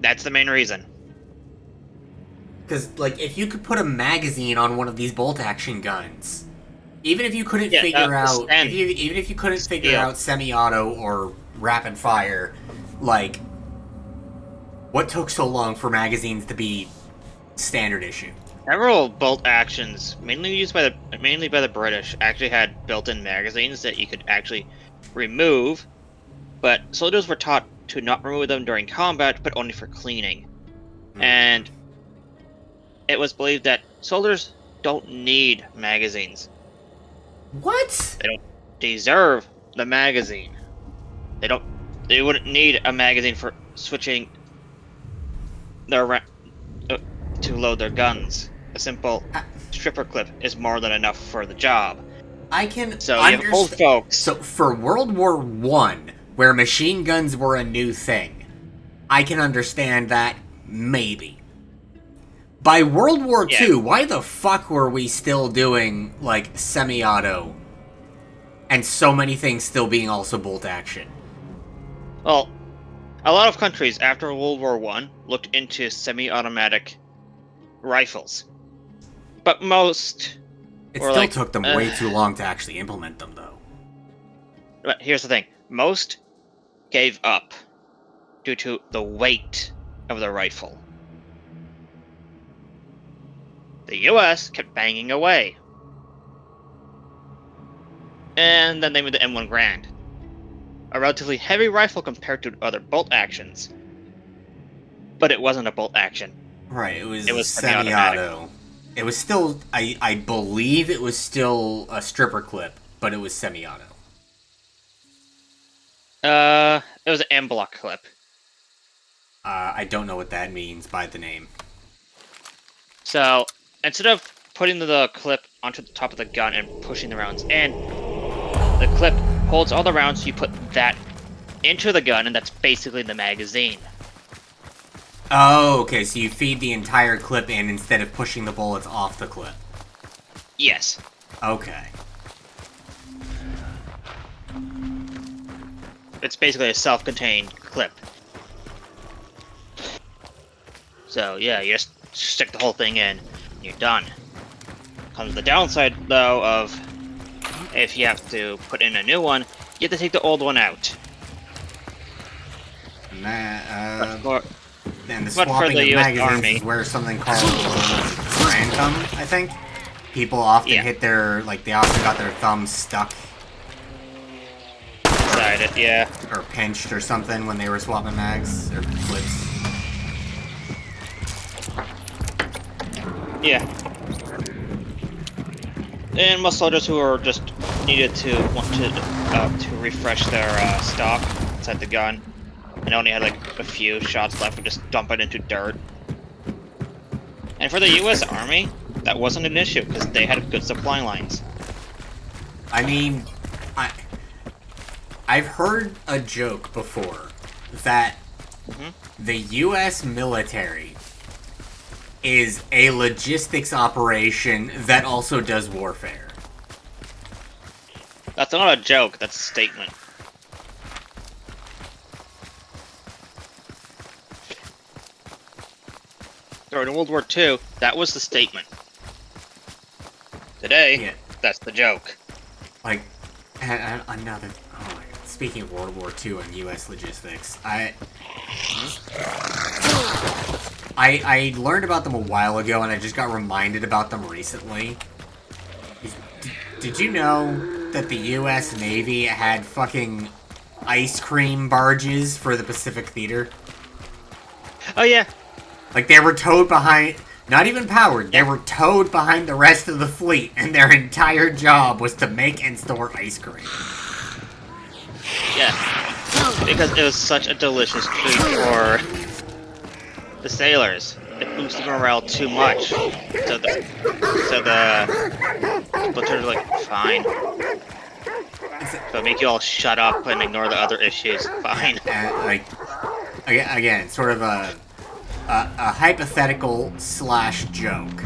That's the main reason. Because, like, if you could put a magazine on one of these bolt-action guns, even if you couldn't figure out, even if you couldn't figure out semi-auto or rapid fire, like, what took so long for magazines to be standard issue? Several bolt actions, mainly by the British, actually had built-in magazines that you could actually remove, but soldiers were taught to not remove them during combat, but only for cleaning. And it was believed that soldiers don't need magazines. What? They don't deserve the magazine. They wouldn't need a magazine for switching to load their guns. A simple I, stripper clip is more than enough for the job. I can So you have old folks. So for World War One, where machine guns were a new thing, I can understand that, maybe. By World War II, why the fuck were we still doing, like, semi-auto? And so many things still being also bolt action? Well, a lot of countries after World War One looked into semi-automatic rifles. But most It were still like, took them way too long to actually implement them, though. But here's the thing. Most gave up due to the weight of the rifle. The US kept banging away. And then they made the M1 Grand. A relatively heavy rifle compared to other bolt actions. But it wasn't a bolt action. Right, it was semi-automatic. semi-auto. It was still, I believe it was still a stripper clip, but it was semi-auto. It was an M block clip. I don't know what that means by the name. So, instead of putting the clip onto the top of the gun and pushing the rounds in, the clip holds all the rounds, you put that into the gun, and that's basically the magazine. Oh, okay, so you feed the entire clip in instead of pushing the bullets off the clip. Yes. Okay. It's basically a self-contained clip. So, yeah, you just stick the whole thing in, and you're done. Comes the downside, though, of if you have to put in a new one, you have to take the old one out. And the but for swapping the of US magazines Army, is where something called random, I think. People often hit their, like, they often got their thumbs stuck. Inside it, yeah. Or pinched or something when they were swapping mags, or clips. Yeah. And most soldiers who are just needed to to refresh their stock inside the gun, and only had like a few shots left, would just dump it into dirt. And for the U.S. Army, that wasn't an issue because they had good supply lines. I mean, I've heard a joke before that the U.S. military is a logistics operation that also does warfare. That's not a joke, that's a statement. During World War II, that was the statement. Today, that's the joke. Like, another... Oh my god. Speaking of World War II and U.S. logistics, I learned about them a while ago, and I just got reminded about them recently. Did you know that the U.S. Navy had fucking ice cream barges for the Pacific Theater? Oh, yeah. Like, they were towed behind... Not even powered. They were towed behind the rest of the fleet, and their entire job was to make and store ice cream. Yeah. Because it was such a delicious treat for the sailors. It boosted morale too much. So the platoon were like, fine. So make you all shut up and ignore the other issues. Fine. Like, again, sort of a hypothetical / joke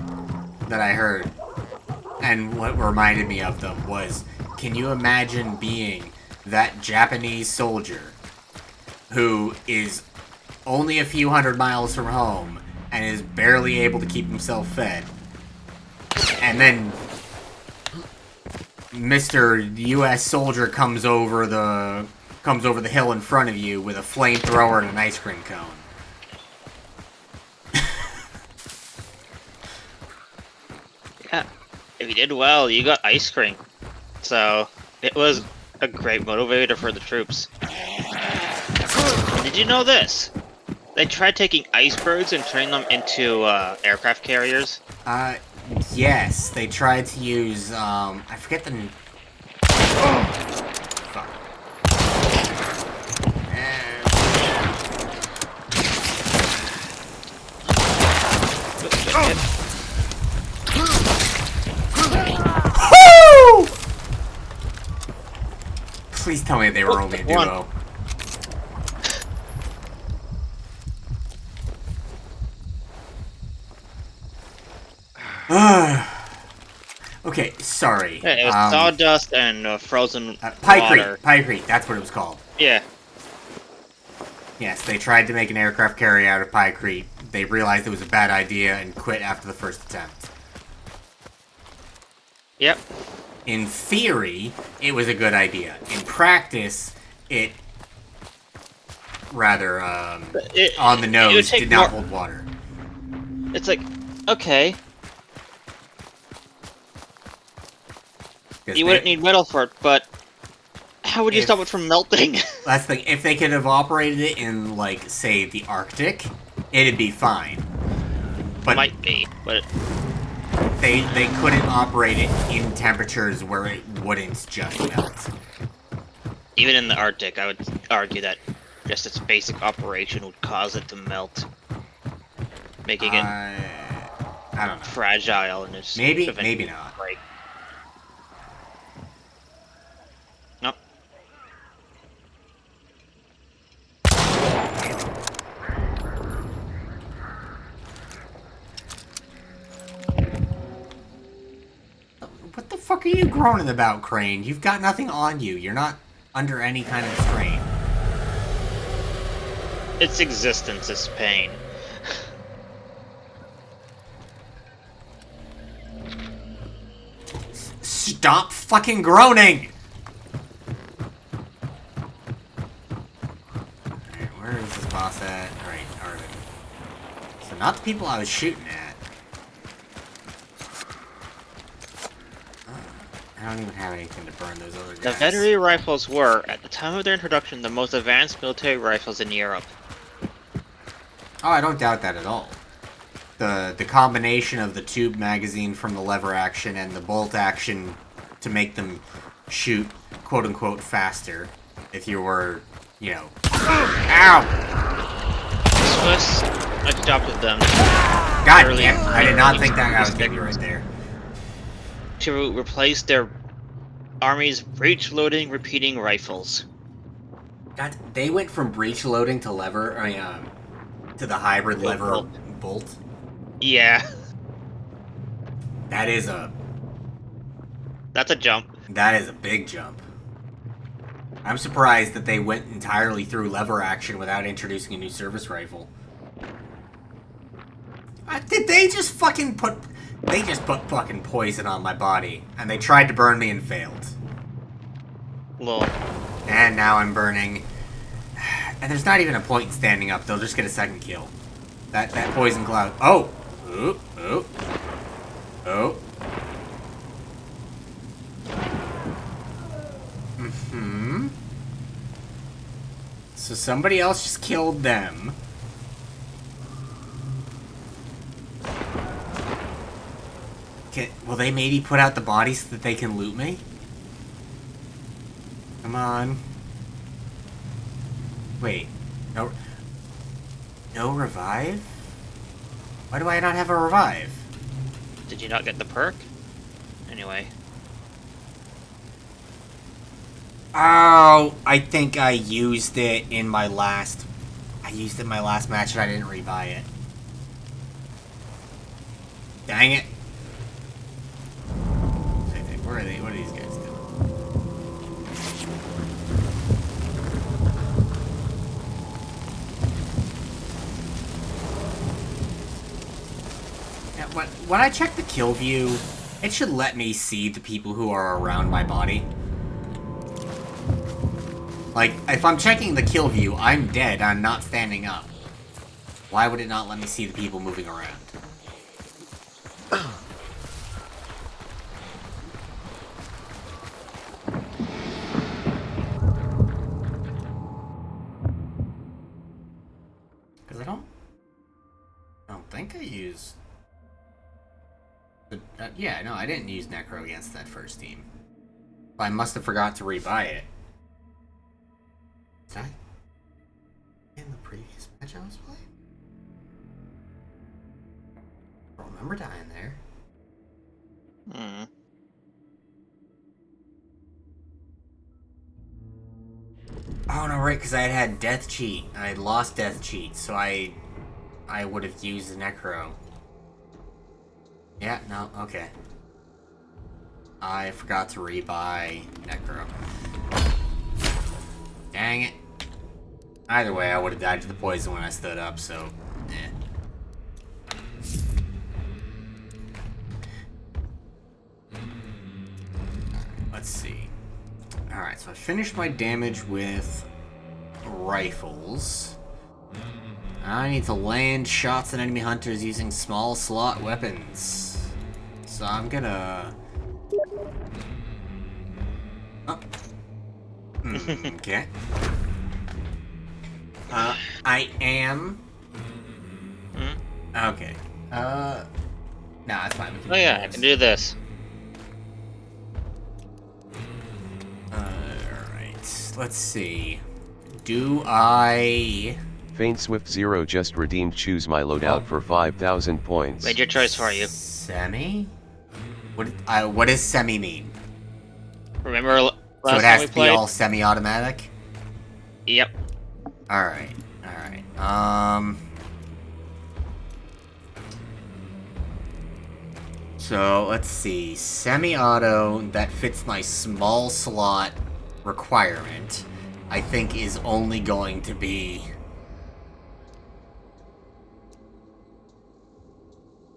that I heard, and what reminded me of them was, can you imagine being that Japanese soldier who is only a few hundred miles from home and is barely able to keep himself fed, and then Mr. U.S. soldier comes over the hill in front of you with a flamethrower and an ice cream cone? Yeah. If you did well, you got ice cream. So it was a great motivator for the troops. And did you know this? They tried taking icebergs and turning them into aircraft carriers. Yes, they tried to use, I forget the... Fuck. Woo! Please tell me they were only a duo. Okay, sorry. Yeah, it was sawdust and frozen water. Pykrete, that's what it was called. Yeah. Yes, they tried to make an aircraft carrier out of Pykrete. They realized it was a bad idea and quit after the first attempt. Yep. In theory, it was a good idea. In practice, it rather, on the nose, did not hold water. It's like, okay. You wouldn't need metal for it, but how would you stop it from melting? That's the thing. If they could have operated it in, like, say, the Arctic, it'd be fine. But might be, but they couldn't operate it in temperatures where it wouldn't just melt. even in the Arctic, I would argue that just its basic operation would cause it to melt, making it I don't know. fragile and just Maybe not. break. Nope. What the fuck are you groaning about, Crane? You've got nothing on you. You're not under any kind of strain. Its existence is pain. Stop fucking groaning! Alright, where is this boss at? Alright, Arvin. So not the people I was shooting at. I don't even have anything to burn those other guys. The veterinary rifles were, at the time of their introduction, the most advanced military rifles in Europe. Oh, I don't doubt that at all. The combination of the tube magazine from the lever action and the bolt action to make them shoot, quote-unquote, faster, if you were, you know... Ow! Swiss adopted them. God damn, I did not think that guy was getting right there. To replace their army's breech-loading repeating rifles. God, they went from breech loading to lever, to the hybrid lever bolt. Yeah. That is a... That's a jump. That is a big jump. I'm surprised that they went entirely through lever action without introducing a new service rifle. Did they just fucking put... They just put fucking poison on my body, and they tried to burn me and failed. Lol. And now I'm burning. And there's not even a point in standing up, they'll just get a second kill. That poison cloud... Oh! Oh! Oh! Oh! Mm-hmm. So somebody else just killed them. Will they maybe put out the bodies so that they can loot me? Come on. Wait. No... No revive? Why do I not have a revive? Did you not get the perk? Anyway. Oh, I think I used it in my last... I used it in my last match and I didn't rebuy it. Dang it. Where are they? What are these guys doing? Yeah, when I check the kill view, it should let me see the people who are around my body. Like, if I'm checking the kill view, I'm dead, I'm not standing up. Why would it not let me see the people moving around? Because But, yeah, no, I didn't use Necro against that first team. I must have forgot to rebuy it. Did I? In the previous match I was playing? I don't remember dying there. Hmm. Oh, no, right, because I had Death Cheat. I had lost Death Cheat, so I would have used the Necro. Yeah, no, okay. I forgot to rebuy Necro. Dang it. Either way, I would have died to the poison when I stood up, so... eh. Let's see. Alright, so I finished my damage with rifles. I need to land shots at enemy hunters using small slot weapons. So I'm gonna... Oh. Okay. I am... Okay. Nah, that's fine. We can Oh yeah, I can do this. Alright, let's see. Do I... Faint Swift Zero just redeemed choose my loadout for 5,000 points. Made your choice for you. Semi? What does semi mean? Remember last So it time has we to be played? all semi-automatic? Yep. Alright, alright. So, let's see. Semi-auto that fits my small slot requirement, I think is only going to be...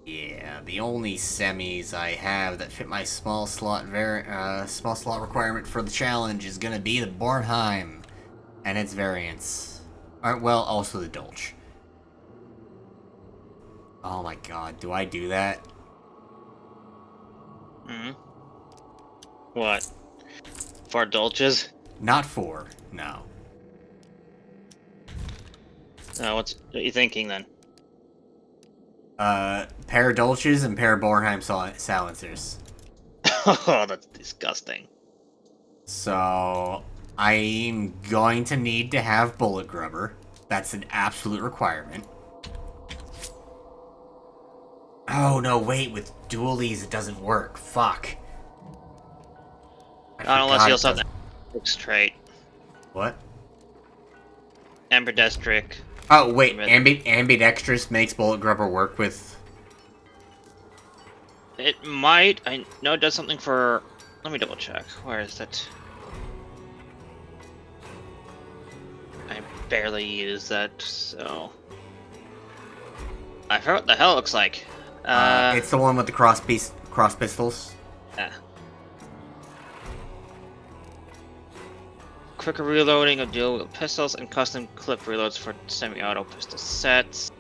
Yeah, the only semis I have that fit my small slot requirement for the challenge is gonna be the Bornheim and its variants. Well, also the Dolch. Oh my god, do I do that? Hmm. What? For Dolches? Not 4, no. What are you thinking then? Pair Dolches and pair Bornheim silencers. Oh, that's disgusting. So, I'm going to need to have Bullet Grubber. That's an absolute requirement. Oh, no, wait, with dualies it doesn't work. Fuck. Not unless you also have the Amberdestric trait. What? Amberdestric. Oh, wait, ambidextrous makes Bullet Grubber work with... It might. I know it does something for... Let me double check. Where is it? I barely use that, so... I forgot what the hell it looks like. it's the one with the cross pistols. Yeah. Quicker reloading of dual wield pistols and custom clip reloads for semi-auto pistol sets.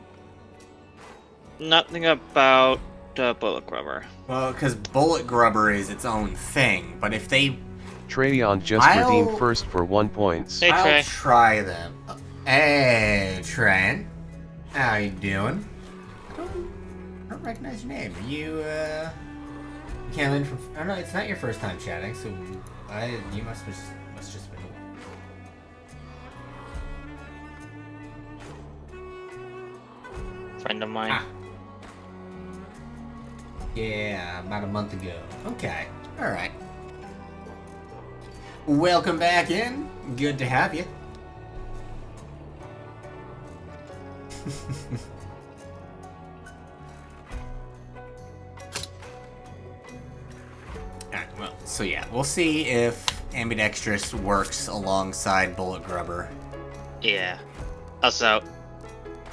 Nothing about Bullet Grubber. Well, because Bullet Grubber is its own thing, but if they... Trayon just redeemed first for 1 points. Hey, Trey. I'll try them. Hey, Trent. How you doing? I don't recognize your name. Are you, you came in from... Oh, no, it's not your first time chatting, so you must just been... Friend of mine. Ah. Yeah, about a month ago. Okay, alright. Welcome back in. Good to have you. Alright, well, so yeah, we'll see if ambidextrous works alongside Bullet Grubber. Yeah. Also,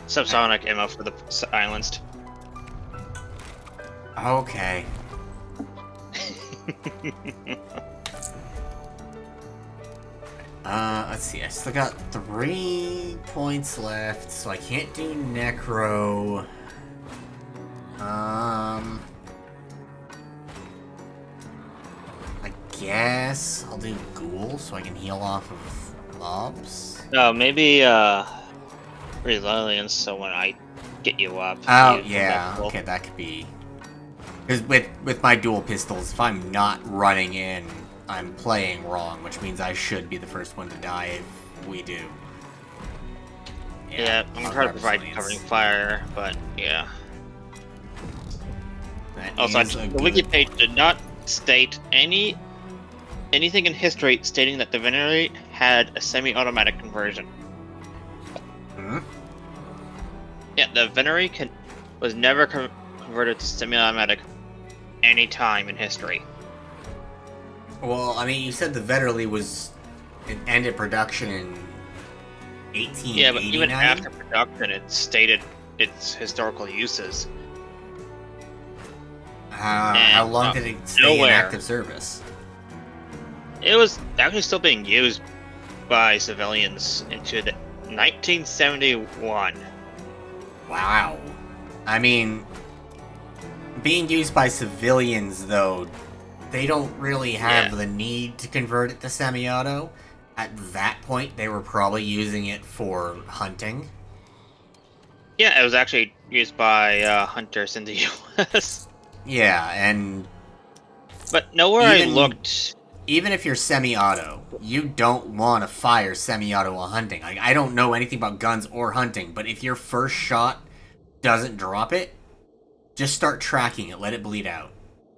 subsonic ammo for the silenced. Okay. Let's see, I still got 3 points left, so I can't do Necro. I guess I'll do Ghoul so I can heal off of mobs. Oh, maybe, Resilience, so when I get you up. Oh, you come yeah, back full. okay, that could be Because with my dual pistols, if I'm not running in, I'm playing wrong, which means I should be the first one to die if we do. Yeah, I'm I'll trying to grab provide resilience. covering fire, but yeah. That Also, is a the good- wiki page did not state anything in history stating that the Venerate had a semi-automatic conversion. Hmm? Yeah, the Venerate was never converted to semi-automatic any time in history. Well, I mean, you said the Vetterli it ended production in 1889? Yeah, but even after production, it stated its historical uses. How And, long did it stay in nowhere. active service? It was actually still being used by civilians into the 1971. Wow. I mean, being used by civilians, though, they don't really have the need to convert it to semi-auto. At that point, they were probably using it for hunting. Yeah, it was actually used by hunters in the U.S. Yeah, and But nowhere I Even- looked. even if you're semi-auto, you don't want to fire semi-auto while hunting. Like, I don't know anything about guns or hunting, but if your first shot doesn't drop it, just start tracking it, let it bleed out.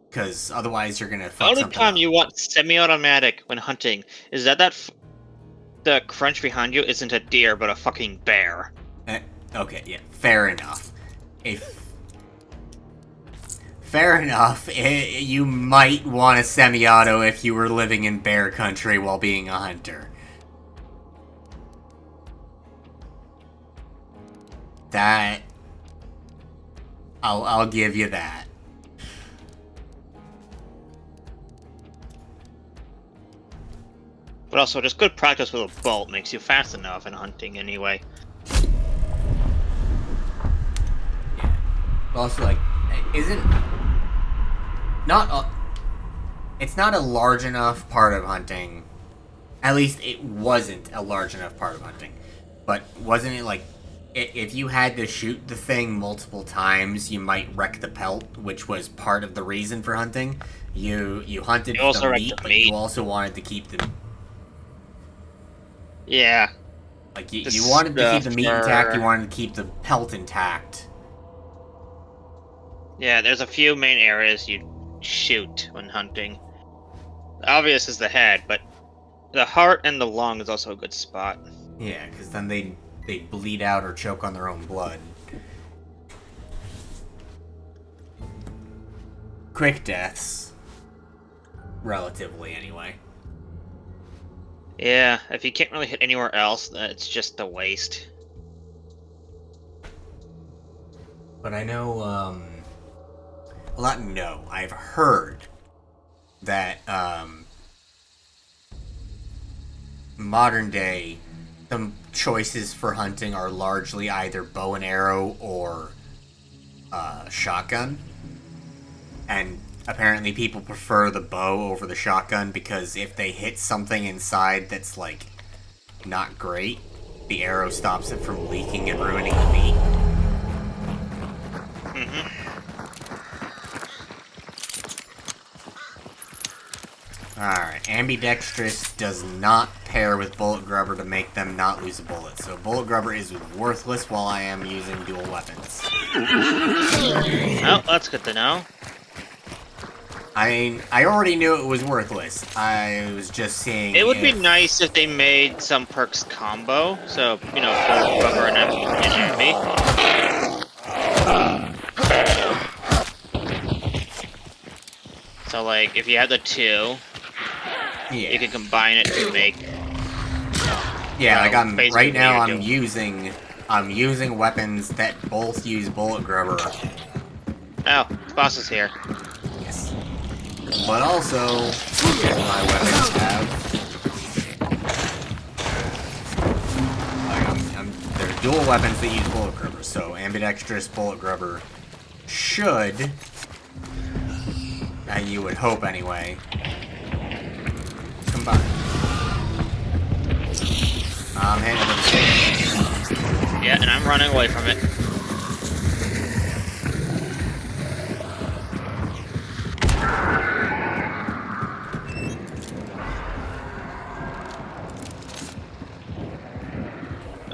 Because otherwise you're gonna The fuck only something time up. you want semi-automatic when hunting is that the crunch behind you isn't a deer but a fucking bear. Okay, yeah, fair enough. Fair enough. You might want a semi-auto if you were living in bear country while being a hunter. That... I'll give you that. But also, just good practice with a bolt makes you fast enough in hunting anyway. Also, like, isn't... Not a... It's not a large enough part of hunting. At least it wasn't a large enough part of hunting. But wasn't it like... If you had to shoot the thing multiple times, you might wreck the pelt, which was part of the reason for hunting. You hunted You also the wrecked meat, the but meat. you also wanted to keep the... Yeah. Like, you Just, wanted to keep the meat intact, you for- wanted to keep the pelt intact. Yeah, there's a few main areas you shoot when hunting. The obvious is the head, but the heart and the lung is also a good spot. Yeah, because then they bleed out or choke on their own blood. Quick deaths. Relatively, anyway. Yeah, if you can't really hit anywhere else, it's just a waste. But I know, no, I've heard that, modern day, the choices for hunting are largely either bow and arrow or, shotgun. And apparently people prefer the bow over the shotgun because if they hit something inside that's, like, not great, the arrow stops it from leaking and ruining the meat. Alright, ambidextrous does not pair with bullet grubber to make them not lose a bullet, so bullet grubber is worthless while I am using dual weapons. Oh, that's good to know. I mean, I already knew it was worthless. I was just seeing It would be if- nice if they made some perks combo, so, you know, bullet rubber and enemy. So, like, if you had the two, Yeah, you could combine it to make. yeah. Like I'm basically right now. you're I'm using weapons that both use bullet grubber. Oh, the boss is here. Yes, but also my weapons have. Like they're dual weapons that use bullet grubber. So ambidextrous bullet grubber should. You would hope anyway. Combine. I'm heading to the stage. Yeah, and I'm running away from it.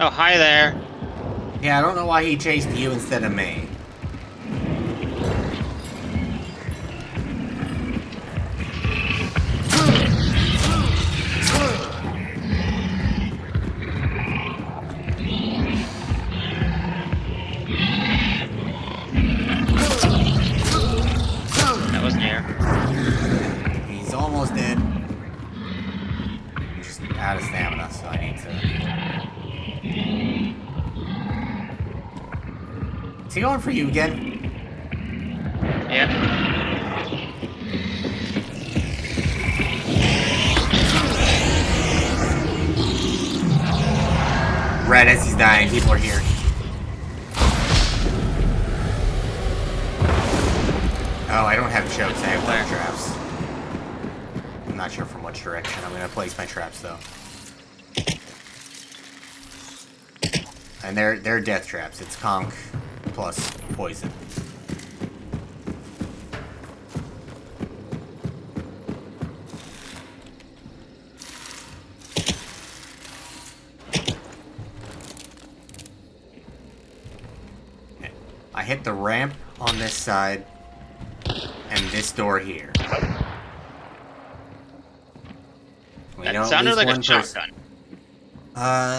Oh, hi there. Yeah, I don't know why he chased you instead of me. That was near. He's almost dead. I'm just out of stamina, so I need to... Is he going for you again? Yeah. Right as he's dying, people are here. Oh, I don't have chokes, I have death traps. I'm not sure from which direction. I'm gonna place my traps though. And they're death traps. It's conch plus poison. I hit the ramp on this side and this door here. That sounded like a shotgun.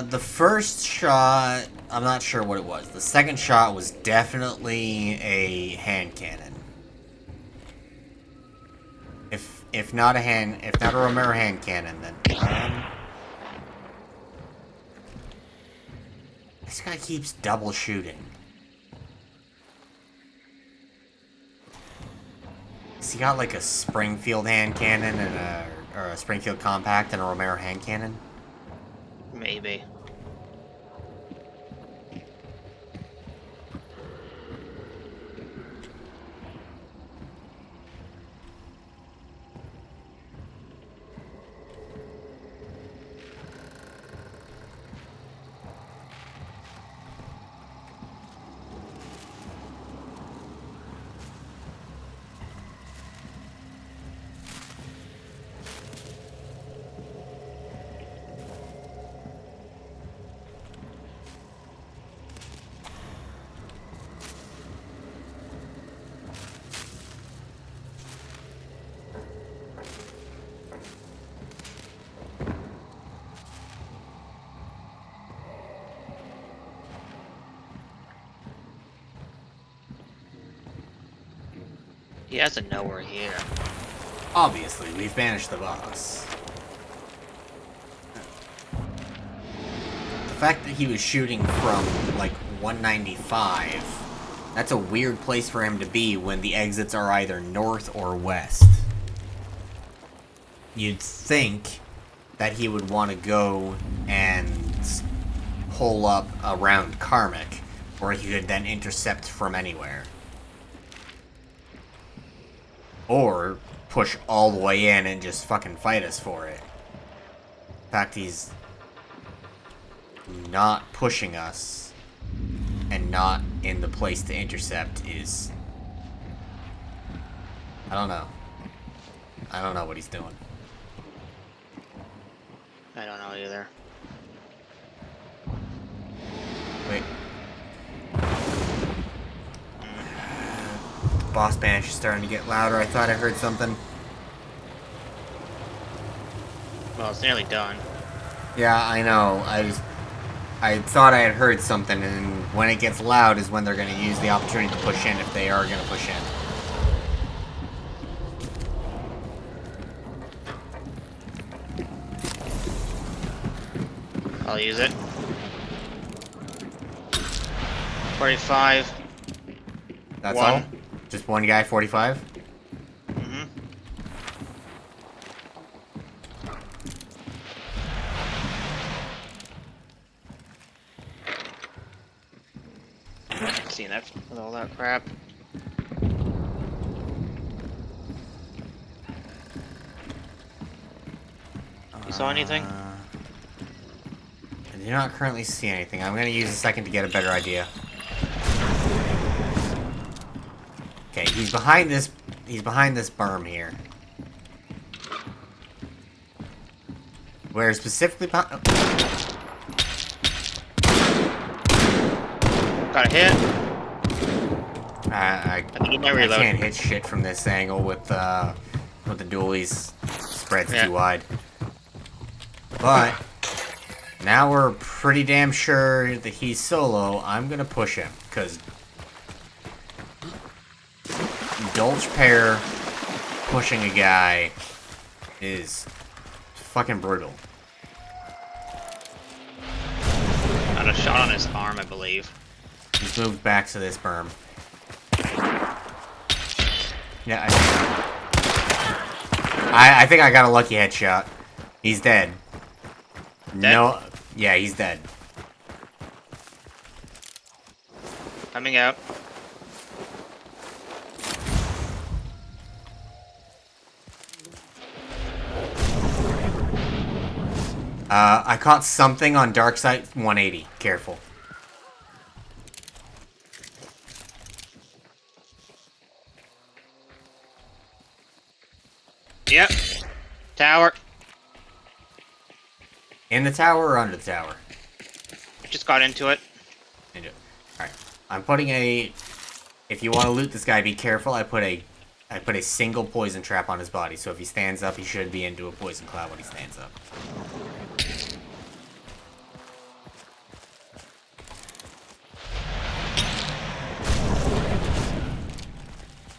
The first shot, I'm not sure what it was. The second shot was definitely a hand cannon. If not a Romero hand cannon, then this guy keeps double shooting. Has he got like a Springfield hand cannon and or a Springfield compact and a Romero hand cannon? Maybe. He has to know we're here. Obviously, we've banished the boss. The fact that he was shooting from, like, 195, that's a weird place for him to be when the exits are either north or west. You'd think that he would want to go and pull up around Karmic, where he could then intercept from anywhere. Or push all the way in and just fucking fight us for it. In fact, he's not pushing us and not in the place to intercept is... I don't know. I don't know what he's doing. I don't know either. Wait. Boss banish is starting to get louder. I thought I heard something. Well, it's nearly done. Yeah, I know. I thought I had heard something, and when it gets loud is when they're going to use the opportunity to push in if they are going to push in. I'll use it. 45. That's One. all? Just one guy, 45? Mm-hmm. Seen that with all that crap. You saw anything? I do not currently see anything. I'm going to use a second to get a better idea. Okay, he's behind this berm here. Where specifically behind... Got a hit. I I did my I reload. can't hit shit from this angle with the dualies. Spread's Yeah. too wide. But now we're pretty damn sure that he's solo. I'm gonna push him because Dolch pair pushing a guy is fucking brutal. Got a shot on his arm, I believe. He's moved back to this berm. Yeah, I think I got a lucky headshot. He's dead. No, yeah, he's dead. Coming out. I caught something on dark side 180. Careful. Yep. Tower. In the tower or under the tower? Just got into it. Into it. Alright. I'm putting a... If you want to loot this guy, be careful. I put a single poison trap on his body, so if he stands up, he should be into a poison cloud when he stands up.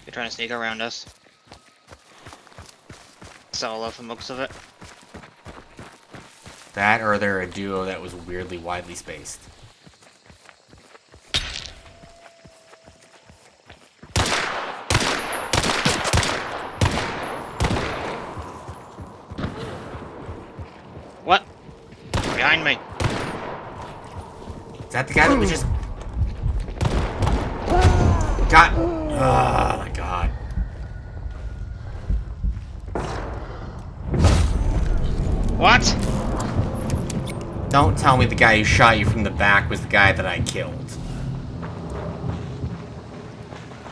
They're trying to sneak around us. Solo for most of it. That, or they're a duo that was weirdly widely spaced. What? Behind me. Is that the guy that we just... got... Oh my god. What? Don't tell me the guy who shot you from the back was the guy that I killed.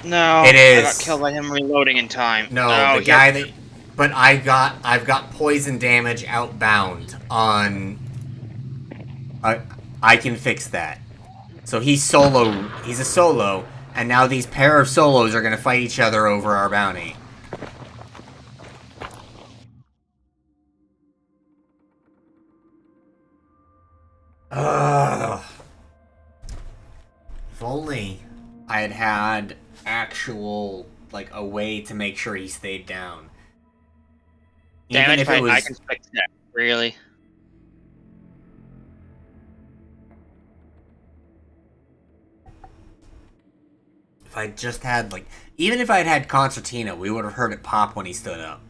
No. It is. I got killed by him reloading in time. No, Oh, the guy that... But I've got poison damage outbound on... I can fix that. So he's solo. He's a solo, and now these pair of solos are gonna fight each other over our bounty. Ugh. If only I had had actual, like, a way to make sure he stayed down. Damn Even it, if it was... I can fix that. Really? If I just had, like... Even if I'd had Concertina, we would have heard it pop when he stood up.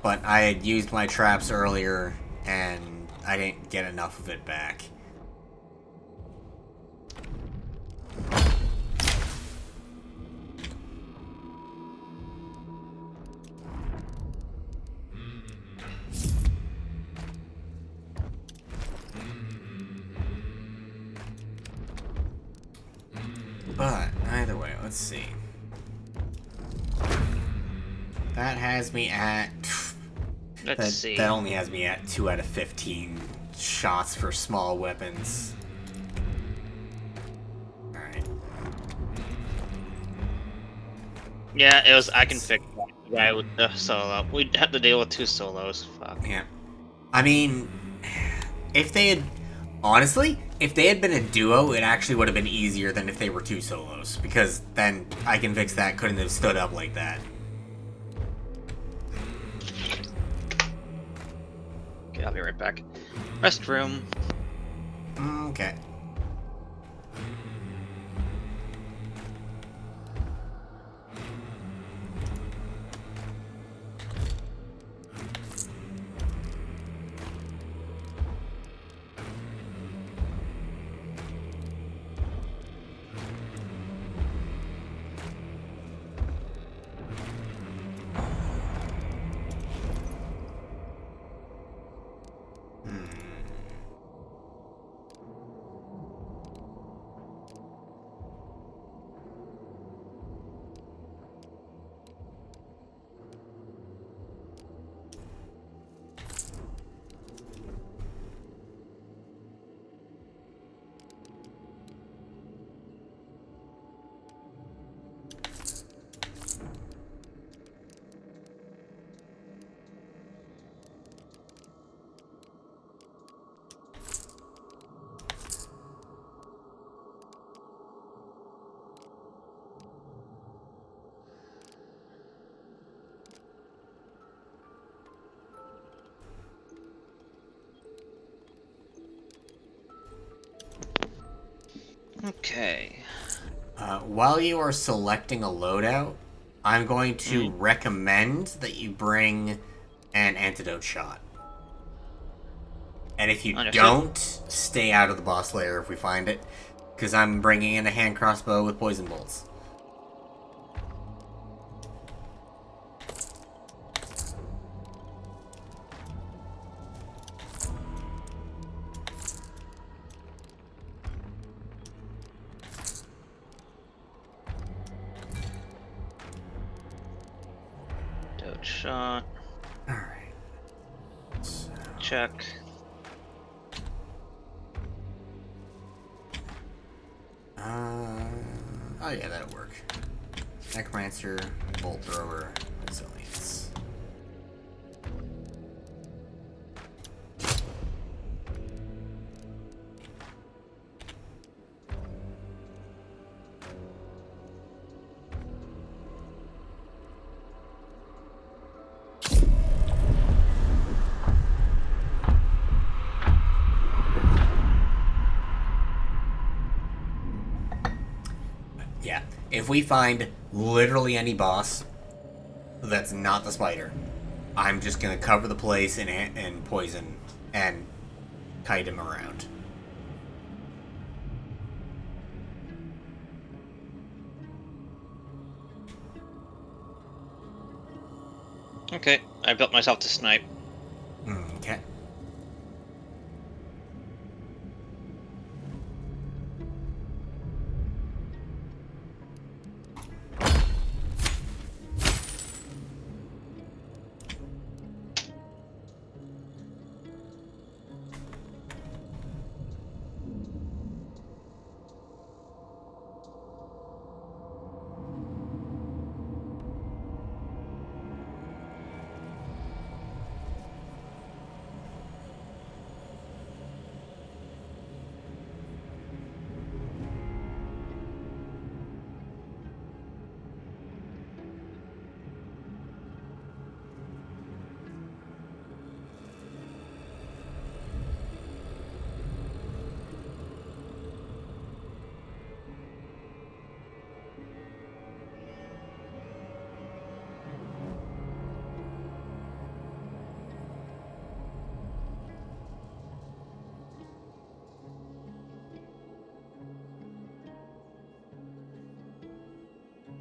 But I had used my traps earlier, and I didn't get enough of it back. But, either way, let's see. That has me at... Let's see. That only has me at 2 out of 15 shots for small weapons. Alright. Yeah, it was. I can fix that. The guy with the solo. We'd have to deal with two solos. Fuck. Yeah. I mean, if they had... Honestly, if they had been a duo, it actually would have been easier than if they were two solos. Because then I can fix that couldn't have stood up like that. Okay, I'll be right back. Restroom. Okay. Okay. While you are selecting a loadout, I'm going to recommend that you bring an antidote shot. And if you Understood. don't, stay out of the boss lair if we find it. Because I'm bringing in a hand crossbow with poison bolts. Antidote shot. Alright. So, Check. oh yeah, that'll work. Necromancer, bolt thrower, resilience. Yeah, if we find literally any boss that's not the spider, I'm just gonna cover the place in poison and kite him around. Okay, I built myself to snipe. Okay.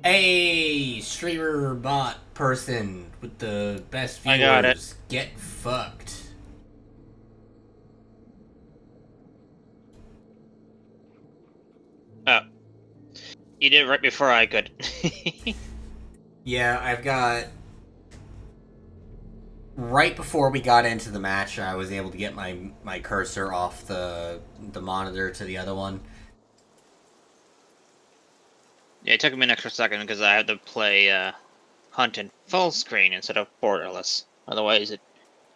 Hey, streamer bot person with the best viewers. I got it. Get fucked. Oh. You did it right before I could. Yeah, I've got... Right before we got into the match, I was able to get my cursor off the monitor to the other one. Yeah, it took me an extra second because I had to play Hunt in full screen instead of borderless. Otherwise, it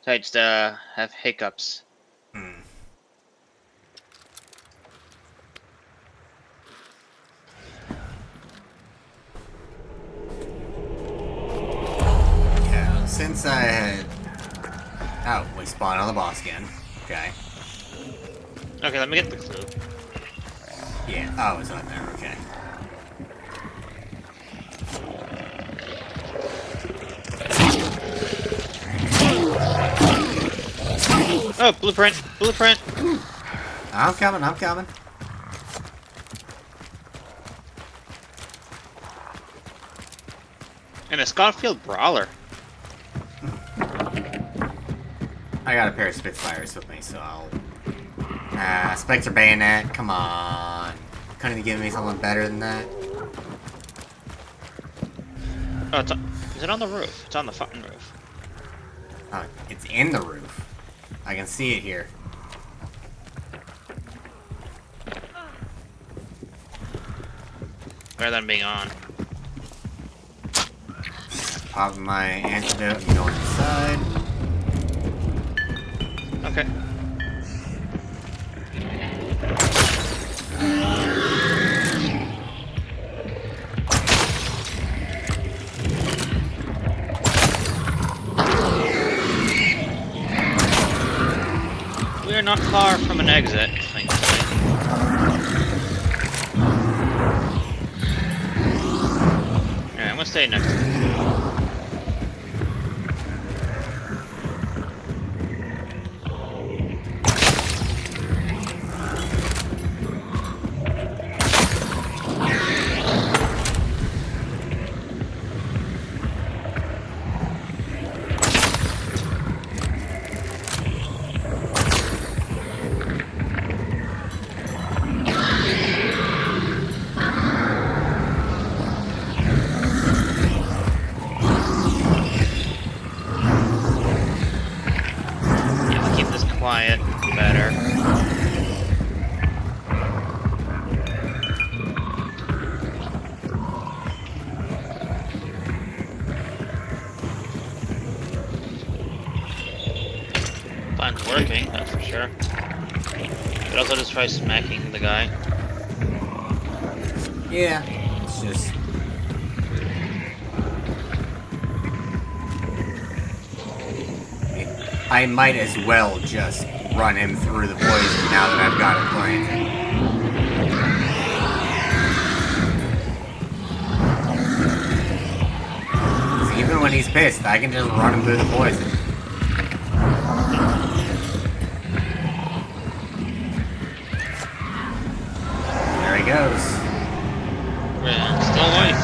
starts to have hiccups. Yeah, since I had... Oh, we spawned on the boss again. Okay. Okay, let me get the clue. Yeah, oh, it's on there, okay. Oh, blueprint! Blueprint! I'm coming, I'm coming. And a Scottfield Brawler. I got a pair of Spitfires with me, so I'll... Spectre Bayonet, come on. Couldn't you give me something better than that? Oh, is it on the roof? It's on the fucking roof. Oh, it's in the roof. I can see it here. Better than being on. Pop my antidote and go inside. Okay. We are not far from an exit, thankfully. gonna stay next to you. Quiet, better. Plan's working, that's for sure. But also just try smacking the guy. Yeah, it's just... I might as well just run him through the poison now that I've got it planted. Even when he's pissed, I can just run him through the poison. There he goes. Yeah, still alive.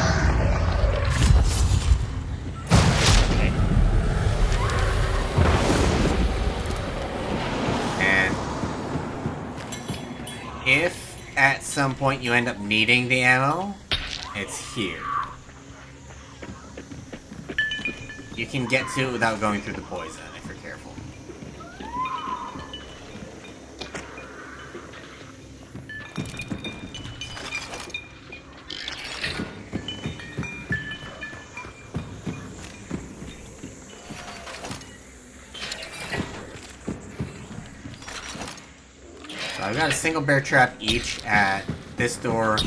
If at some point you end up needing the ammo, it's here. You can get to it without going through the poison if you're careful. So I've got a single bear trap each at this door,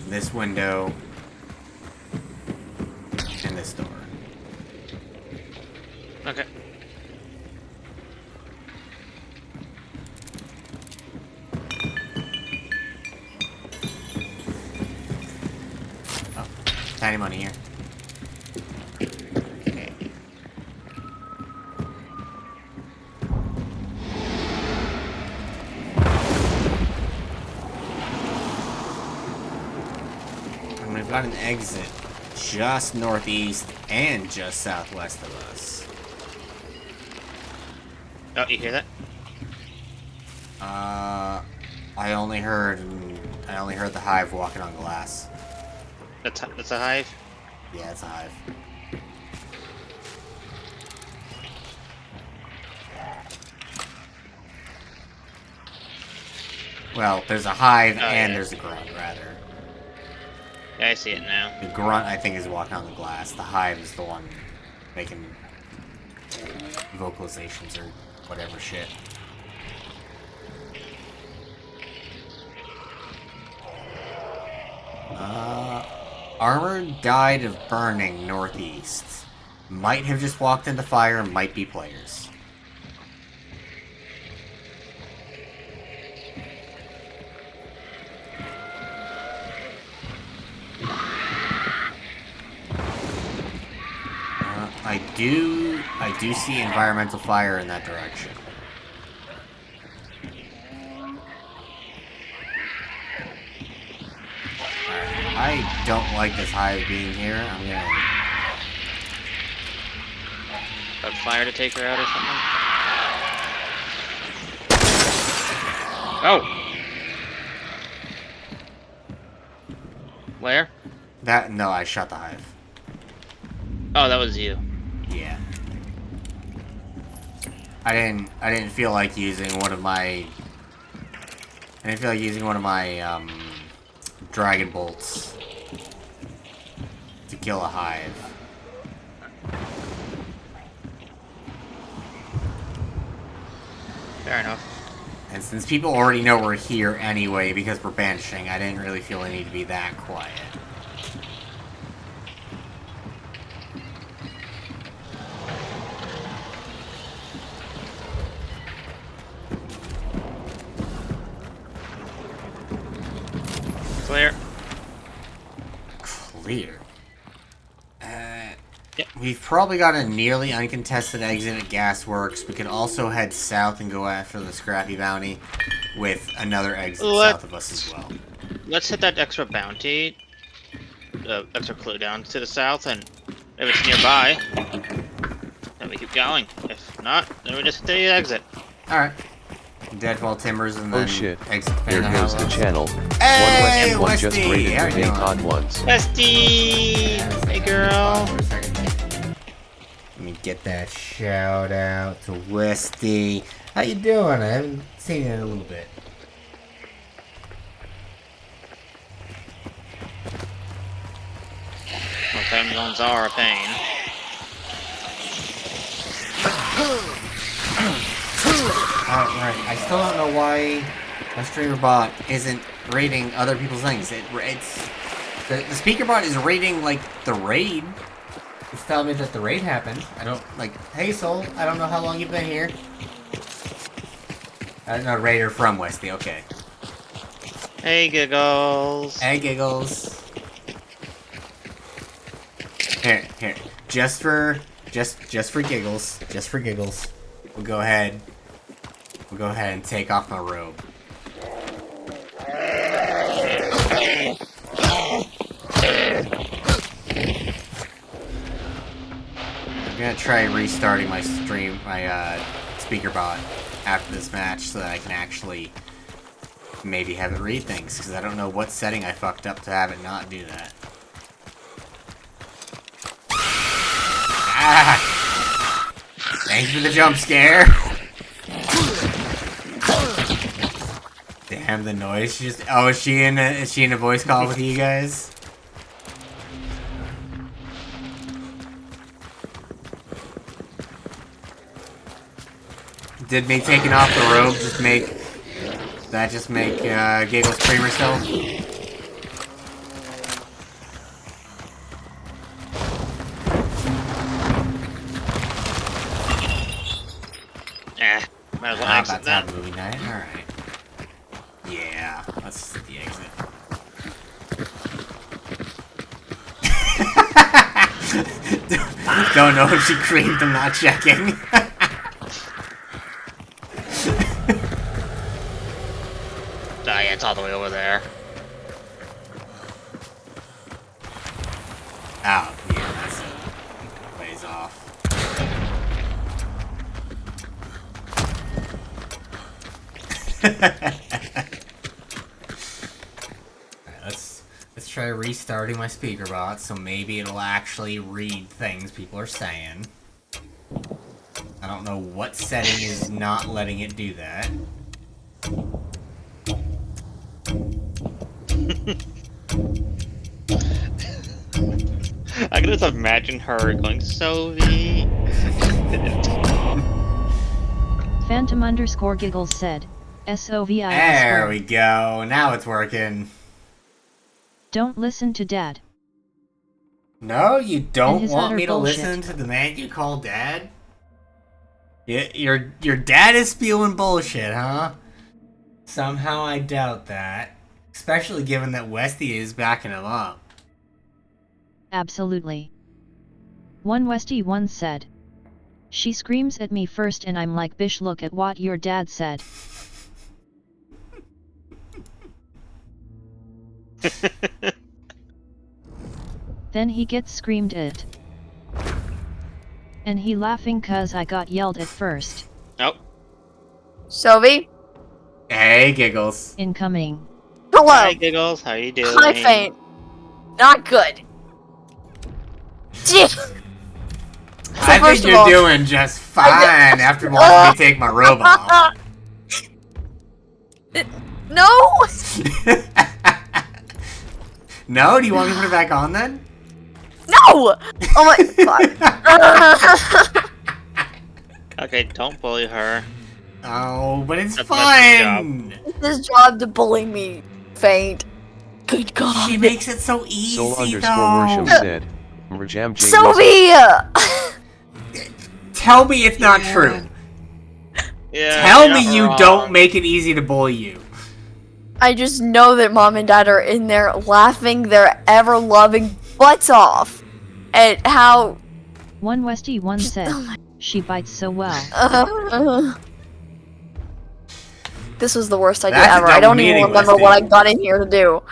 this window, and this door. Okay. Oh, tiny money here. We've got an exit just northeast and just southwest of us. Oh, you hear that? I only heard the hive walking on glass. That's a hive? Yeah, it's a hive. Well, there's a hive and yeah. there's a grunt, rather. Yeah, I see it now. The grunt, I think, is walking on the glass. The hive is the one making vocalizations or whatever shit. Armor died of burning northeast. Might have just walked into fire, might be players. I do see environmental fire in that direction. Alright, I don't like this hive being here. I'm gonna... Got fire to take her out or something? Oh! Where? No, I shot the hive. Oh, that was you. Yeah. I didn't feel like using one of my... Dragon Bolts to kill a hive. Fair enough. And since people already know we're here anyway because we're banishing, I didn't really feel the need to be that quiet. Clear. Clear. Yep. We've probably got a nearly uncontested exit at Gasworks. We could also head south and go after the Scrappy Bounty with another exit south of us as well. Let's hit that extra bounty, extra clue down to the south, and if it's nearby, then we keep going. If not, then we just hit the exit. Alright. Deadfall Timbers and then Oh shit. exit Here goes the channel. Hey, One West just Westy! rated How the you Day doing? Cod once. Bestie! Hey girl! Let me get that shout out to Westy. How you doing? I haven't seen you in a little bit. Well, time zones are a pain. Right. I still don't know why a streamer bot isn't rating other people's things. It's the speaker bot is rating like the raid. It's telling me that the raid happened. I don't like. Hey Soul, I don't know how long you've been here. No, Raider from Westy. Okay. Hey Giggles! Hey Giggles. Here. Just for giggles. Just for giggles. We'll go ahead and take off my robe. I'm gonna try restarting my stream, my speaker bot after this match so that I can actually maybe have it read things, because I don't know what setting I fucked up to have it not do that. Ah! Thanks for the jump scare! Damn, the noise. She just... Oh, is she in a voice call with you guys? Did me taking off the robe just make... That just make, Giggles scream herself? Might as well Ah, exit about to have that. a movie night? Alright. Yeah, let's hit the exit. Don't know if she creamed, I'm not checking. Ah, yeah, it's all the way over there. Oh, yeah, that's a ways off. Alright, let's try restarting my speaker bot, so maybe it'll actually read things people are saying. I don't know what setting is not letting it do that. I can just imagine her going, Sophie. Phantom_Giggles said, SOVI. There we go. Now it's working. Don't listen to Dad. No, you don't his want utter me to bullshit. listen to the man you call Dad? Yeah, your dad is spewing bullshit, huh? Somehow I doubt that. Especially given that Westy is backing him up. Absolutely. One Westie once said. She screams at me first and I'm like, bish, look at what your dad said. Then he gets screamed at. And he laughing cause I got yelled at first. Oh, Sylvie? Hey, Giggles. Incoming. Hello. hi Giggles, how you doing? Hi, Faint. Not good. I think first of you're all- doing just fine after watching me take my robe off. No! No? Do you want me to put it back on then? No! Oh my god. Okay, don't bully her. Oh, but it's That's my fun! It's his job to bully me, Faint. Good god. She makes it so easy, Soul_worship though! said. Mrjam J. Sylvie! Tell me it's not true. Yeah. Tell you're me not you wrong. don't make it easy to bully you. I just know that Mom and Dad are in there laughing their ever-loving butts off. at how One Westy one said, oh she bites so well. this was the worst idea That's a ever. I double don't even meaning, remember Westy. what I got in here to do.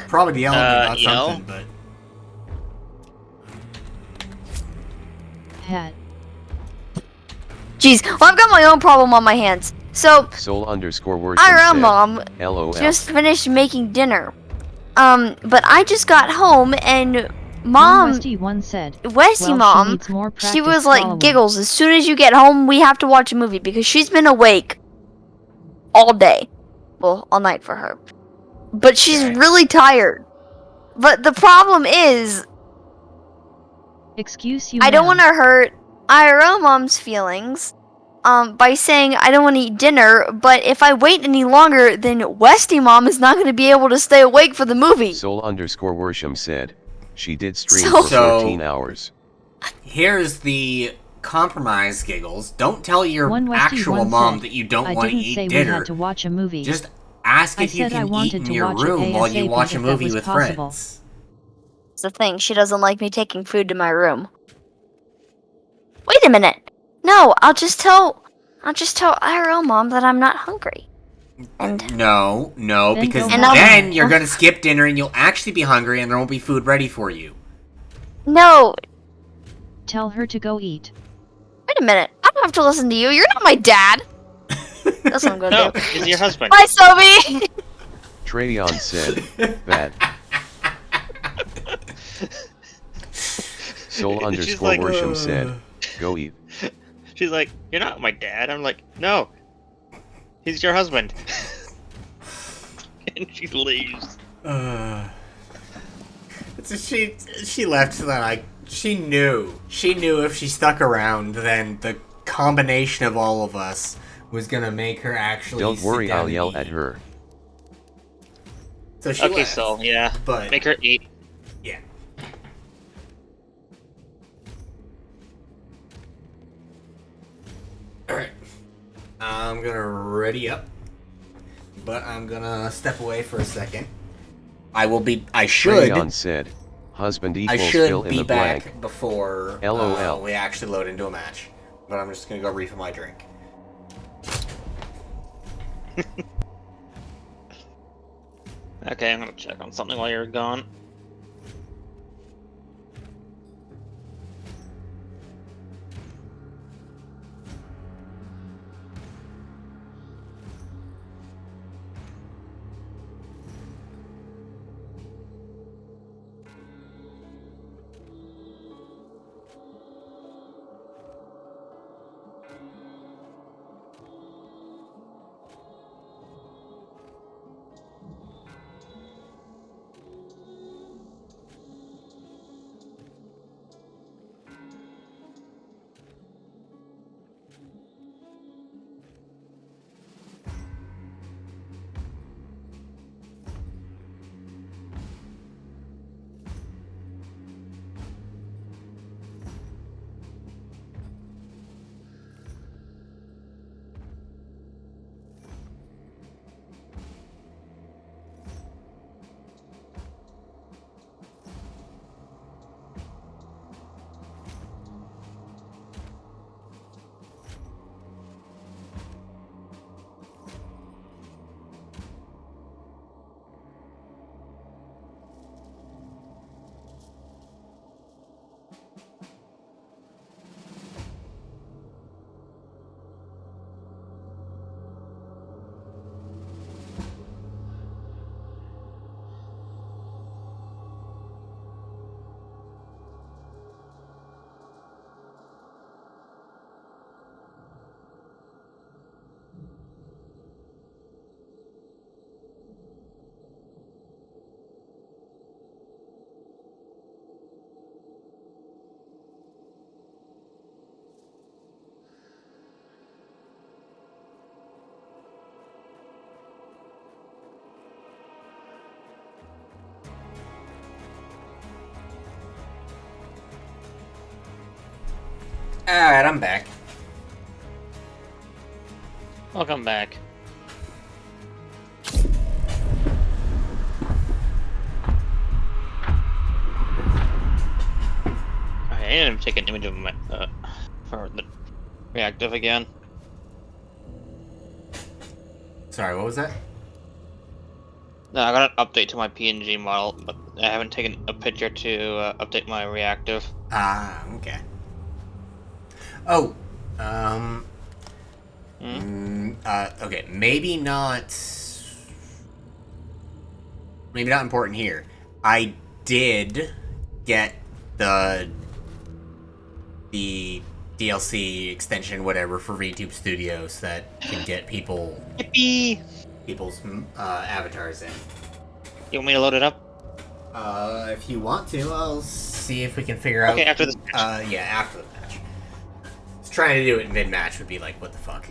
Probably yelling about yell? something, but Hat. Jeez, well, I've got my own problem on my hands. So, Soul_worship IRL said, mom LOL. just finished making dinner. But I just got home and One mom, Westy one said, Westy well, mom, she needs more she practice was like, swallowing. Giggles, as soon as you get home, we have to watch a movie because she's been awake all day. Well, all night for her. But she's Okay. really tired. But the problem is, Excuse you, I don't ma'am. want to hurt IRL mom's feelings by saying I don't want to eat dinner, but if I wait any longer, then Westy mom is not going to be able to stay awake for the movie. Soul_worship said, she did stream So- for So- 14 hours. here's the compromise, Giggles. Don't tell your One Westy actual one mom said, that you don't I want to didn't eat say we dinner. had to watch a movie. Just ask I if you said I can eat wanted in to your watch it room while you ASAP watch a if that movie was with possible. friends. It's the thing, she doesn't like me taking food to my room. Wait a minute. No, I'll just tell IRL mom that I'm not hungry. And No, Then because go And I'll- then you're gonna skip dinner and you'll actually be hungry and there won't be food ready for you. no, Tell her to go eat. wait a minute. I don't have to listen to you. You're not my dad. That's what I'm gonna No, do. he's your husband. Bye, Sophie. Trayon said, bad. She's like, Soul_worship said, go eat. She's like, you're not my dad. I'm like, no, he's your husband. And she leaves. She left so that she knew if she stuck around, then the combination of all of us was gonna make her actually. Don't sit worry, down I'll and yell eat. at her. So she Okay, left, so yeah, but make her eat. yeah. Alright. I'm gonna ready up. But I'm gonna step away for a second. I should Trayon said, husband I equals should fill in be the back blank. before LOL. we actually load into a match. But I'm just gonna go refill my drink. Okay, I'm gonna check on something while you're gone. Alright, I'm back. Welcome back. Okay, I'm taking an image of my for the reactive again. Sorry, what was that? No, I got an update to my PNG model, but I haven't taken a picture to update my reactive. Ah, okay. Oh, okay, maybe not important here. I did get the DLC extension, whatever, for VTube Studios that can get people's avatars in. You want me to load it up? If you want to, I'll see if we can figure out. Okay, after this match. Yeah, after the match. Just trying to do it mid-match would be like, what the fuck?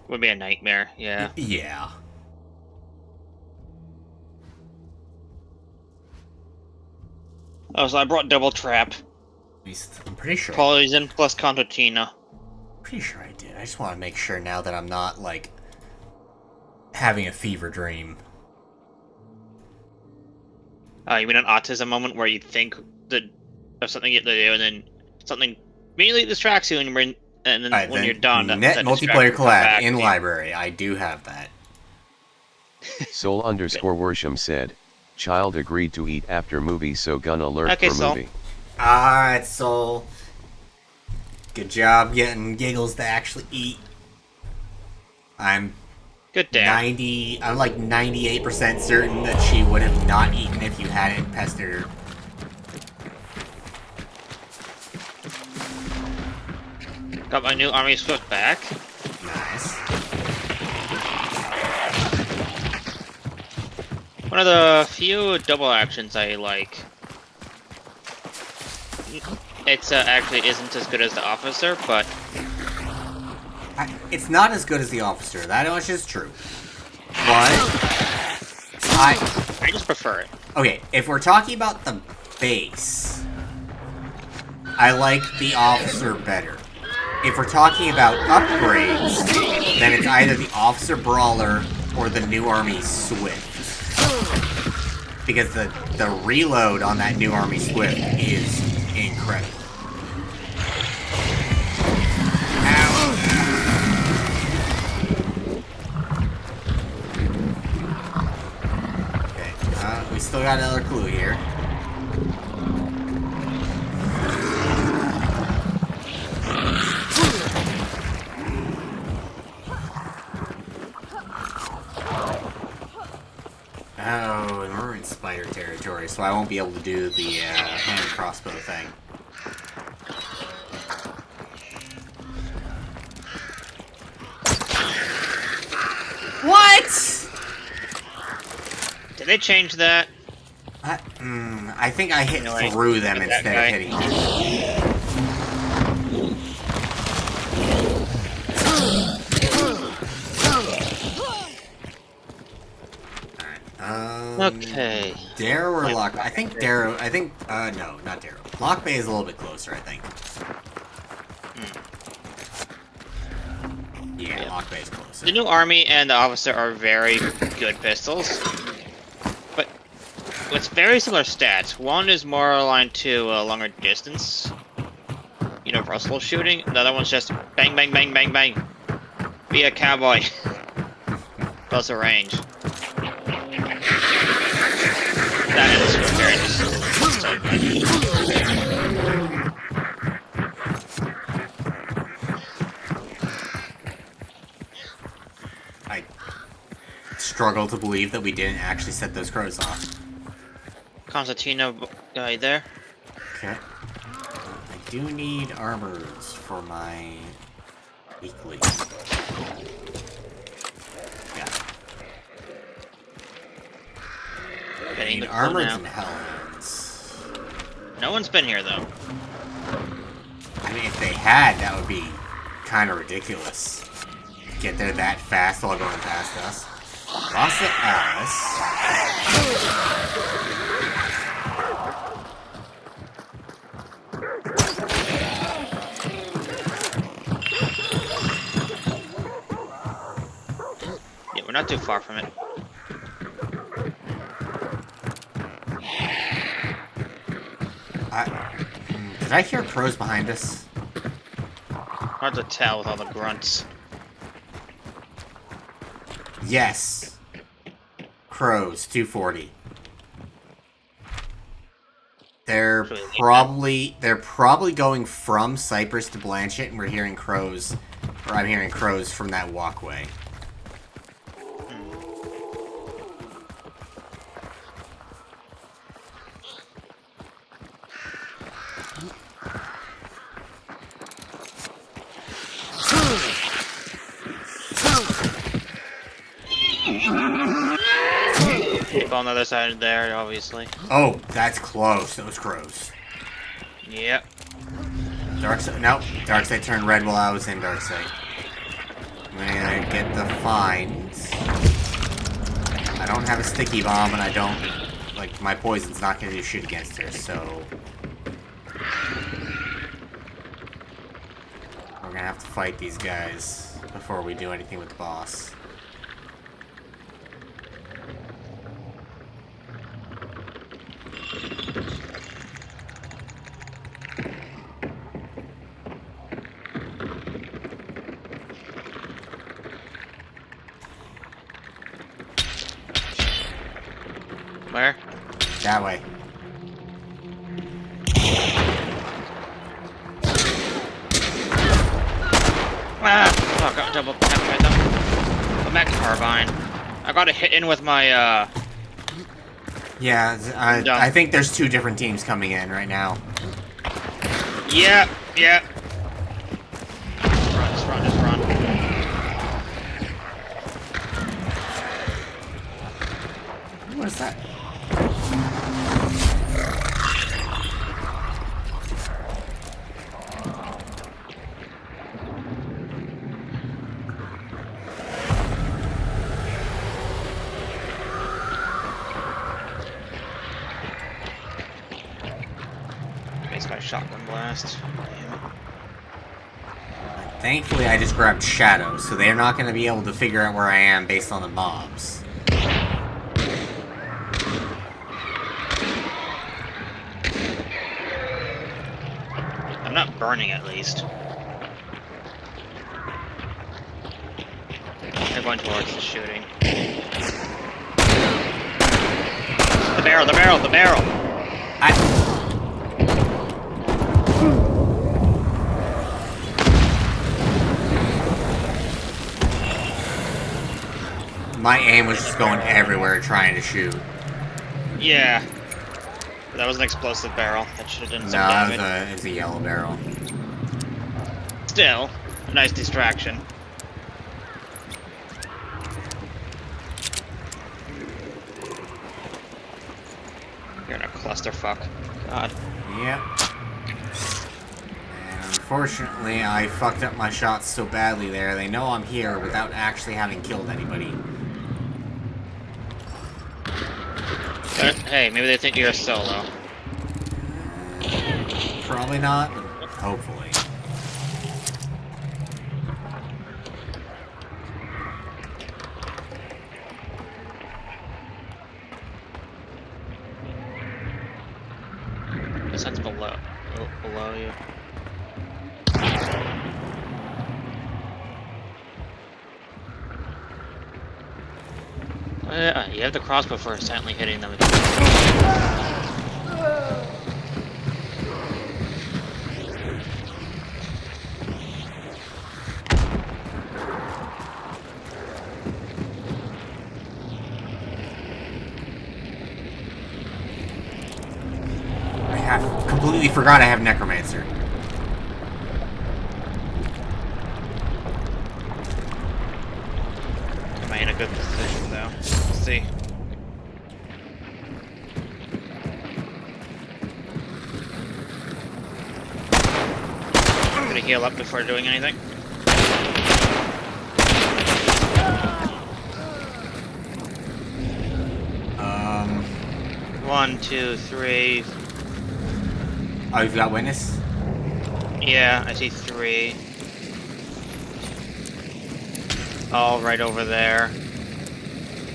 Would be a nightmare, yeah. Yeah. Oh, so I brought double trap. At least I'm pretty sure. Poison plus concertina. Pretty sure I did. I just want to make sure now that I'm not like having a fever dream. You mean an autism moment where you think that of something you have to do, and then something immediately distracts you, and then Right, when then you're done, net that multiplayer distraction comes back collab in to you. library. I do have that. Soul_Worsham said, child agreed to eat after movie, so gun alert Okay, for Soul. movie. Alright, Soul. Good job getting Giggles to actually eat. I'm Good damn. I'm like 98% certain that she would have not eaten if you hadn't pestered her. Got my new army swift back. Nice. One of the few double actions I like. It's actually isn't as good as the officer, but It's not as good as the officer. That much is true. But I just prefer it. okay, if we're talking about the base, I like the officer better. If we're talking about upgrades, then it's either the officer brawler or the new army swift. Because the reload on that new army swift is incredible. Okay, we still got another clue here. Oh, and we're in spider territory, so I won't be able to do the hand crossbow thing. What? Did they change that? I think I hit Anyway, through them that instead guy. of hitting them. Okay. Darrow or Lock? I think Darrow. No, not Darrow. Lock Bay is a little bit closer, I think. Yeah, Lock Bay is closer. The new army and the officer are very good pistols, but with very similar stats. One is more aligned to longer distance, universal shooting. The other one's just bang, bang, bang, bang, bang. Be a cowboy. Closer range. That is very I struggle to believe that we didn't actually set those crows off. Constantino guy there. Okay. I do need armors for my weekly. Yeah. I Getting need the clue armors now. and helmets. No one's been here though. I mean, if they had, that would be kind of ridiculous. Get there that fast while going past us. Lost at Yeah, we're not too far from it. Did I hear crows behind us? Hard to tell with all the grunts. Yes. Crows, 240. They're probably going from Cypress to Blanchett, and we're hearing crows, or I'm hearing crows from that walkway. People on the other side there, obviously. Oh, that's close. Those crows. Yep. Darkside. Nope. Darkside turned red while I was in Darkside. May I get the fines? I don't have a sticky bomb, and I don't. Like, my poison's not gonna do shit against her, so. We're gonna have to fight these guys before we do anything with the boss. Where? That way. Ah! Oh, I got double tap right there. I'm at carbine. I got a hit in with my, Yeah, I think there's two different teams coming in right now. Yeah, yeah. Just run, just run. What is that? Makes my shotgun blast. Thankfully, I just grabbed Shadow, so they're not going to be able to figure out where I am based on the mobs. I'm not burning, at least. They're going towards the shooting. The barrel, the barrel, the barrel! My aim was just going everywhere trying to shoot. Yeah. That was an explosive barrel. That should have done No, some damage. it was a yellow barrel. Still, a nice distraction. You're in a clusterfuck. God. Yep. And unfortunately, I fucked up my shots so badly there. They know I'm here without actually having killed anybody. But, hey, maybe they think you're a solo. Probably not, but hopefully. This one's below you. You have the crossbow for silently hitting them. I completely forgot I have Necromancer. Am I in a good position though? Let's see. I'm gonna heal up before doing anything. One, two, three. Oh, you've got witness? Yeah, I see three. All right over there.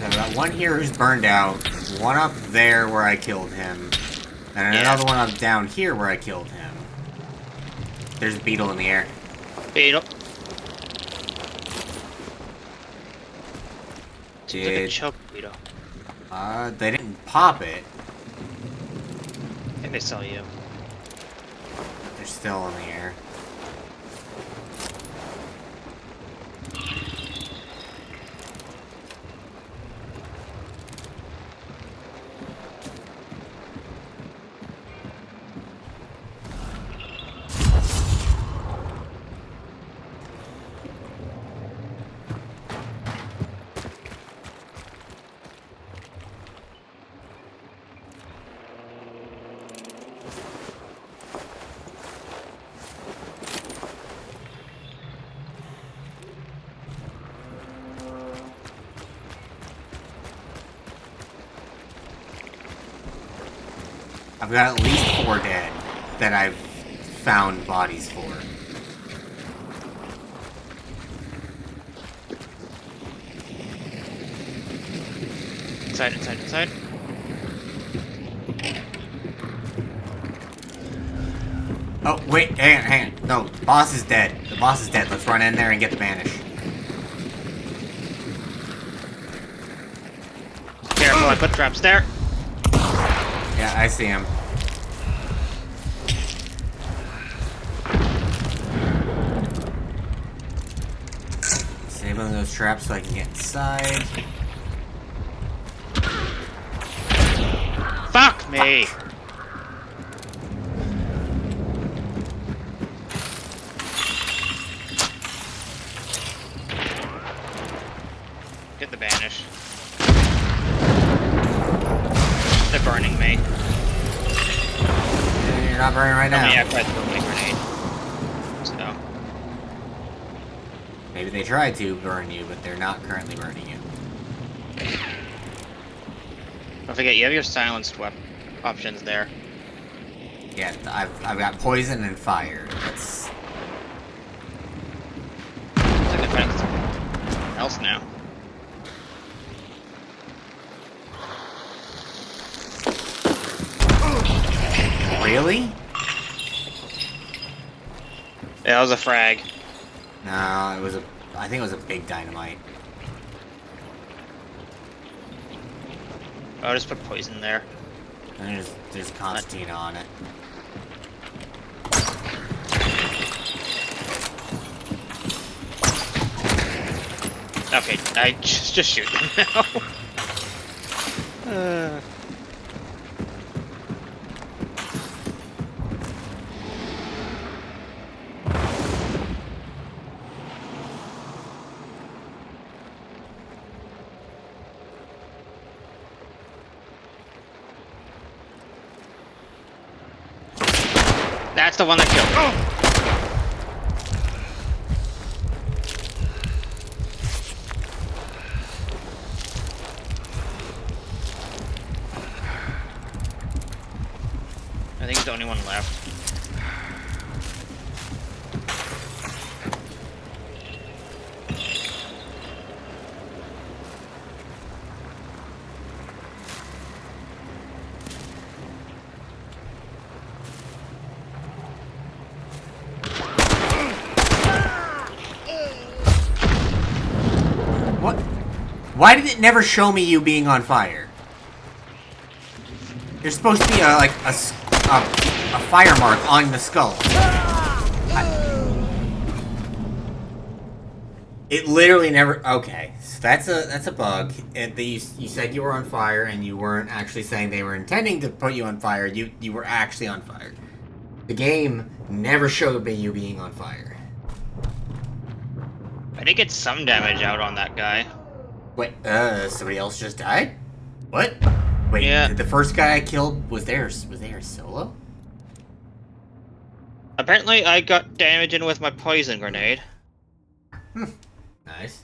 I've got one here who's burned out, one up there where I killed him, and Yeah. another one up down here where I killed him. There's a beetle in the air. Beetle. Seems like a Did choke beetle. they didn't pop it? I think they saw you. They're still in the air. I've got at least 4 dead that I've found bodies for. Inside, inside, inside. Oh, wait, hang on. No, the boss is dead. The boss is dead. Let's run in there and get the banish. Careful, I put traps there. Yeah, I see him. Disabling those traps so I can get inside. Fuck me! Get the banish. They're burning me. You're not burning right now. I mean, I tried throwing a grenade. So. Maybe they tried to burn you, but they're not currently burning you. Don't forget, you have your silenced options there. Yeah, I've got poison and fire. That's... Looks like they're fighting something else now. Really? Yeah, that was a frag. No, it was a... I think it was a big dynamite. I'll just put poison there. And there's a concertina on it. Okay, I just shoot them now. That's the one that killed me. I think he's the only one left. What? Why did it never show me you being on fire? There's supposed to be a fire mark on the skull. It literally never. Okay, so that's a bug. And you said you were on fire, and you weren't actually saying they were intending to put you on fire. You were actually on fire. The game never showed me you being on fire. I did get some damage out on that guy. Wait, somebody else just died? What? Wait, Yeah. the first guy I killed was there solo? Apparently, I got damage in with my poison grenade. Nice.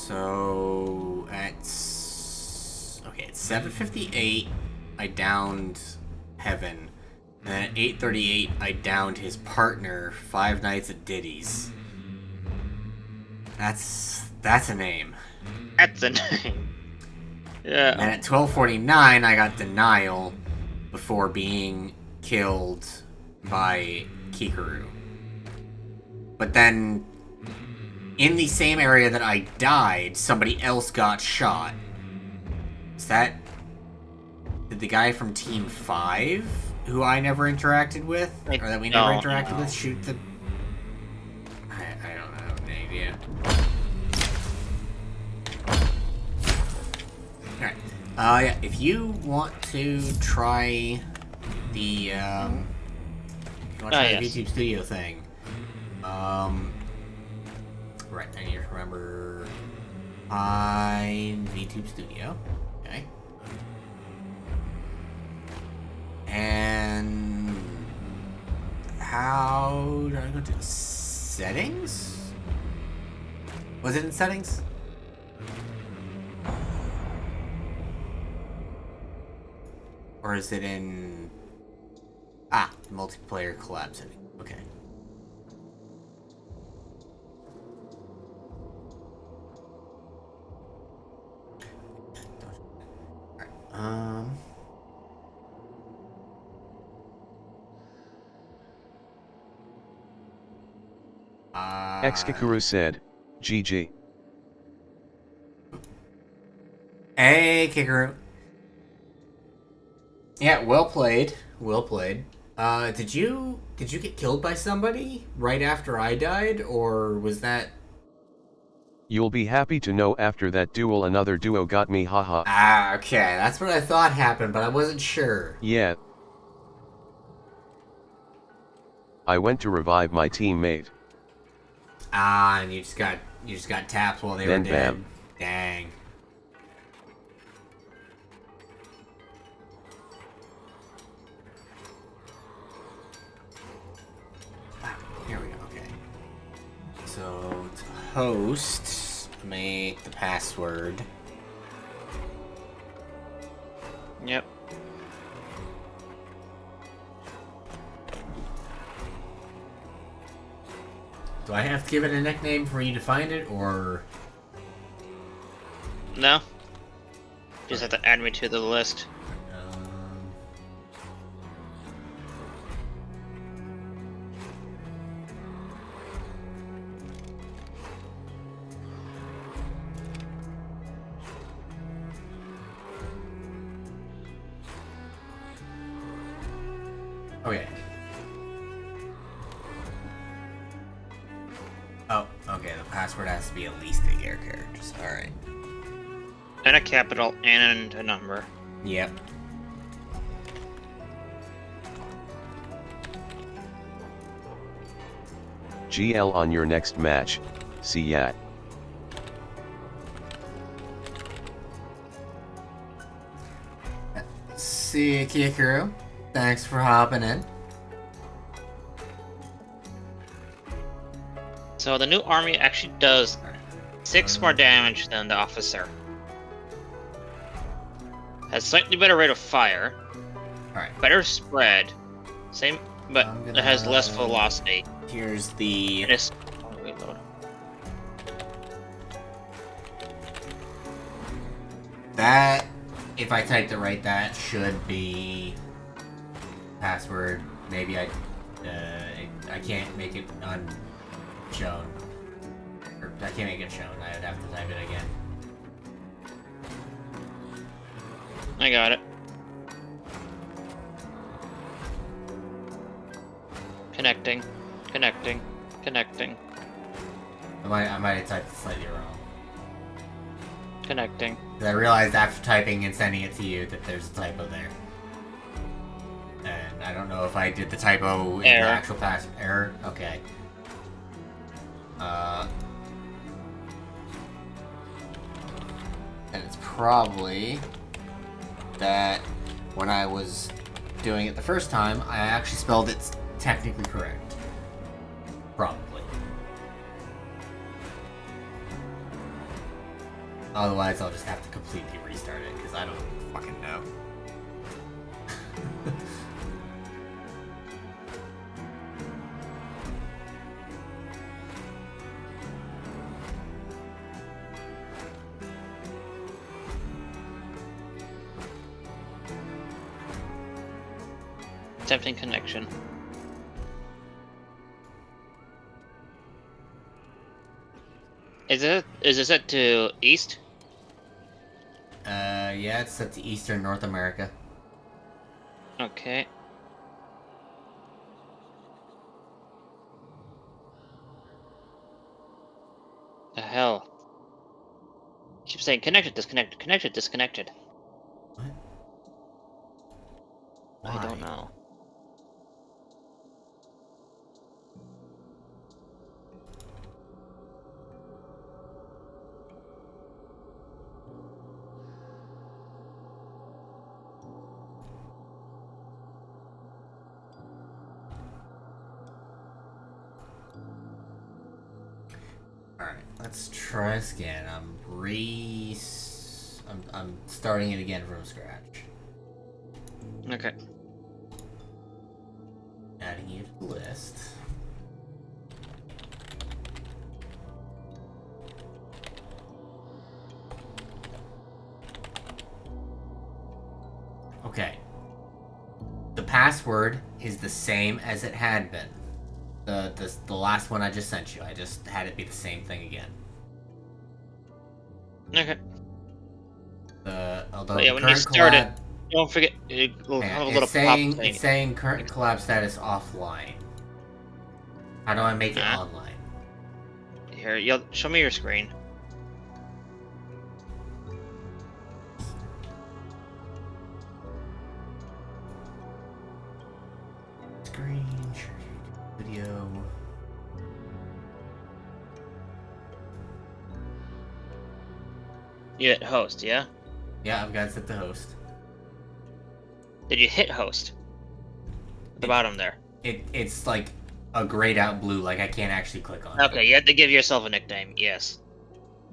So at 7:58, I downed Heaven, and then at 8:38, I downed his partner, Five Nights at Diddy's. That's a name. That's a name. Yeah. And at 12:49, I got Denial before being killed by Kikaru. But then, in the same area that I died, somebody else got shot. Is that... Did the guy from Team 5, who I never interacted with, or that we never interacted with, shoot the... I don't know, I have no idea. Alright. Yeah, if you want to try the, yes. VTube Studio thing, right, I need to remember, VTube Studio, okay, and how do I go to settings? Was it in settings? Or is it in... multiplayer collab setting. Okay. Alright, Xkikuru said, GG. Hey, Kikaru. Yeah, well played. Well played. Did you get killed by somebody right after I died, or was that... You'll be happy to know after that duel another duo got me, haha. Okay, that's what I thought happened, but I wasn't sure. Yeah. I went to revive my teammate. And you just got tapped while they were Then dead. bam. Dang. Here we go, okay. So, to host, make the password. Yep. Do I have to give it a nickname for you to find it, or... No. Just have to add me to the list. Okay. Oh, okay, the password has to be at least 8 characters. Alright. And a capital and a number. Yep. GL on your next match, see ya. See you, Kikaru. Thanks for hopping in. So the new army actually does 6 more damage than the officer. Has slightly better rate of fire. Alright. Better spread. Same, but it has less velocity. Here's the... And it's... oh, reload. That, if I typed it right, that should be password. Maybe I can't make it unshown. Or I can't make it shown. I would have to type it again. I got it. Connecting. Connecting. Connecting. I might have typed it slightly wrong. Connecting. 'Cause I realized after typing and sending it to you that there's a typo there. And I don't know if I did the typo in the Error. actual pass error. Okay. And it's probably that when I was doing it the first time, I actually spelled it technically correct. Probably. Otherwise, I'll just have to completely restart it, because I don't fucking know. Attempting connection. Is it set to east? Yeah, it's set to Eastern North America. Okay. The hell? Keep saying connected, disconnected, connected, disconnected. What? I don't Why? know. Alright, let's try this again. I'm starting it again from scratch. Okay. Adding you to the list. Okay. The password is the same as it had been. The last one I just sent you. I just had it be the same thing again. Okay. Although But yeah, the when you current start it, collab, don't forget it'll hang have on, a little pop it's thing. saying current collab status offline. How do I make it Huh? online? Here, show me your screen. Screen, share video. You hit host, yeah? Yeah, I've got it set to host. Did you hit host? At the bottom there. It's like a grayed out blue, like I can't actually click on it. Okay, you had to give yourself a nickname, yes.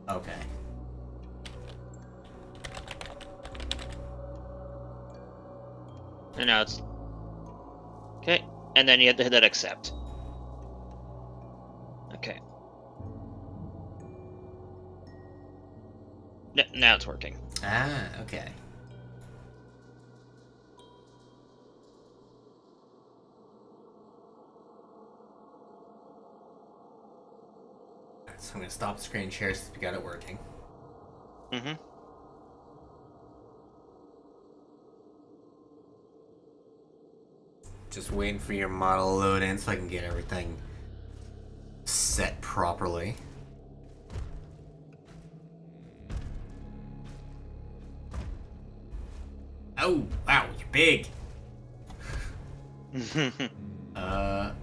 Okay. And now it's... Okay, and then you have to hit that accept. Okay. Now it's working. Ah, okay. So I'm gonna stop screen share since we got it working. Mm-hmm. Just waiting for your model to load in so I can get everything set properly. Oh, wow, you're big. Oh,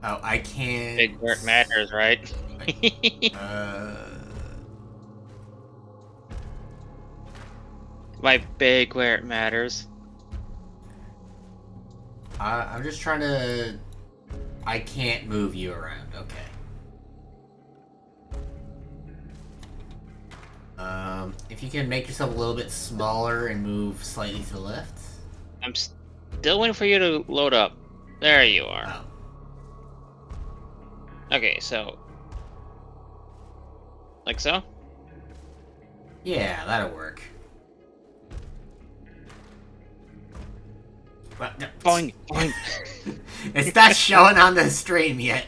I can't. Big where it matters, right? Uh, My big where it matters. I'm just trying to. I can't move you around. Okay. If you can make yourself a little bit smaller and move slightly to the left. I'm still waiting for you to load up. There you are. Oh. Okay, so... Like so? Yeah, that'll work. But no, Boing, boing. it's not showing on the stream yet.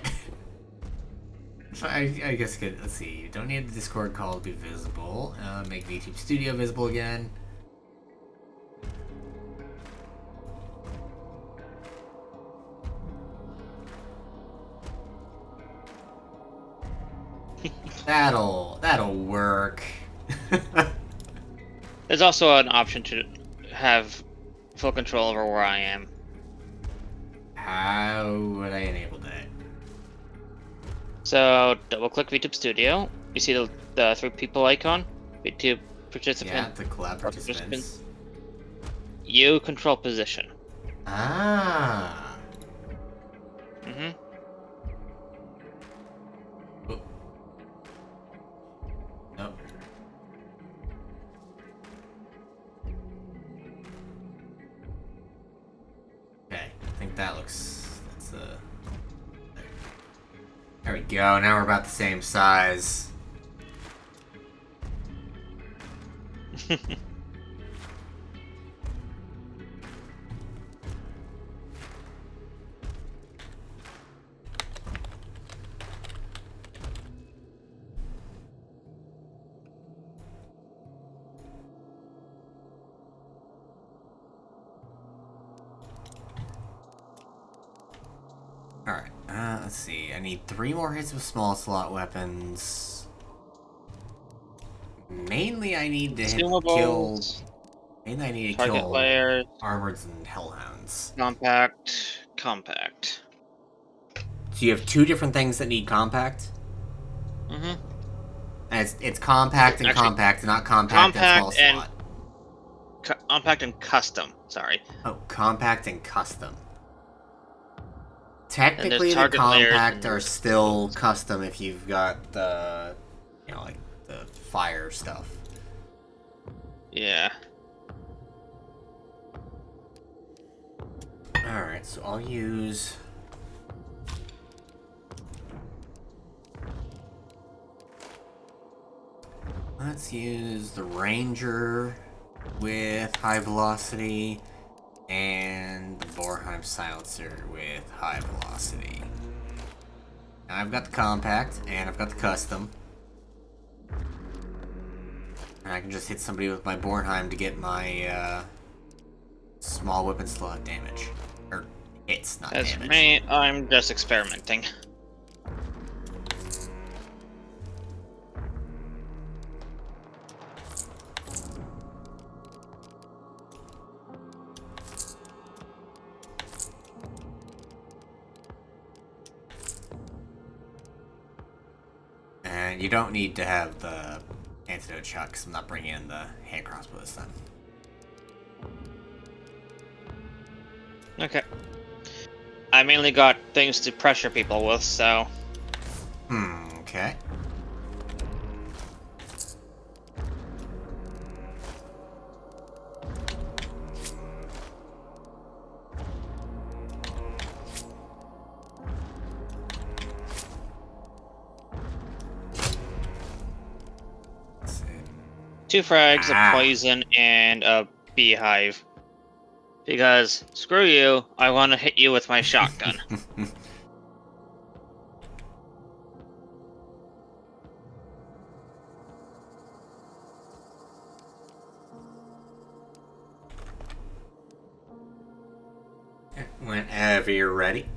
So I guess good. Let's see. You don't need the Discord call to be visible. Make VTube Studio visible again. That'll work. There's also an option to have full control over where I am. How would I enable that? So, double click VTube Studio. You see the 3 people icon? VTube Yeah, participant. the collab participants. You control position. Ah. Mm-hmm. Oh. Nope. that looks... There we go, now we're about the same size. Alright, let's see. I need 3 more hits with small slot weapons. Mainly I need to kill... Consumables, Mainly I need to target kill layers, armoreds and hellhounds. compact. So you have 2 different things that need compact? Mm-hmm. And it's compact and Actually, compact, not compact and small compact and- slot. Compact and custom, sorry. Oh, compact and custom. Technically, the target layers compact and are still custom if you've got the, you know, like the fire stuff. Yeah. Alright, so I'll use... Let's use the Ranger with high velocity and the Borheim Silencer with high velocity. Now I've got the compact and I've got the custom. And I can just hit somebody with my Bornheim to get my small weapon slot damage. Or hits, not As damage. me, I'm just experimenting. And you don't need to have the antidote shot because I'm not bringing in the hand crossbow this time. Okay. I mainly got things to pressure people with, so... Okay. Let's see. 2 frags, a poison, and a beehive. Because, screw you, I want to hit you with my shotgun. Whenever you're ready.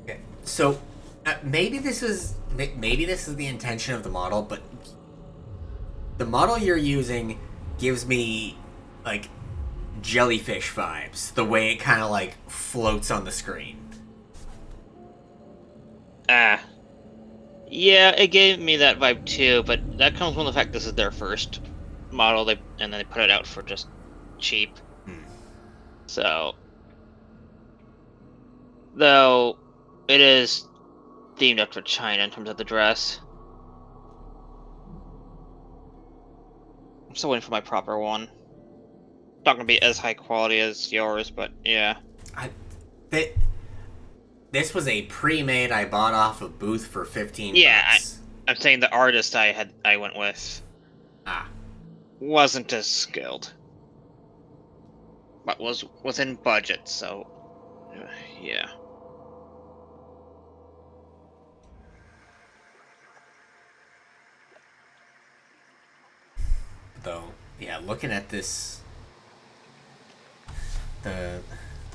Okay, so maybe this is the intention of the model, but the model you're using gives me like jellyfish vibes. The way it kind of like floats on the screen. Yeah, it gave me that vibe too, but that comes from the fact this is their first model, and then they put it out for just cheap. So... Though, it is themed after China in terms of the dress. I'm still waiting for my proper one. Not gonna be as high quality as yours, but yeah. This was a pre-made I bought off a booth for 15 Yeah, bucks. I'm saying the artist I went with wasn't as skilled, but was within budget. So, yeah. Though, yeah, looking at this, the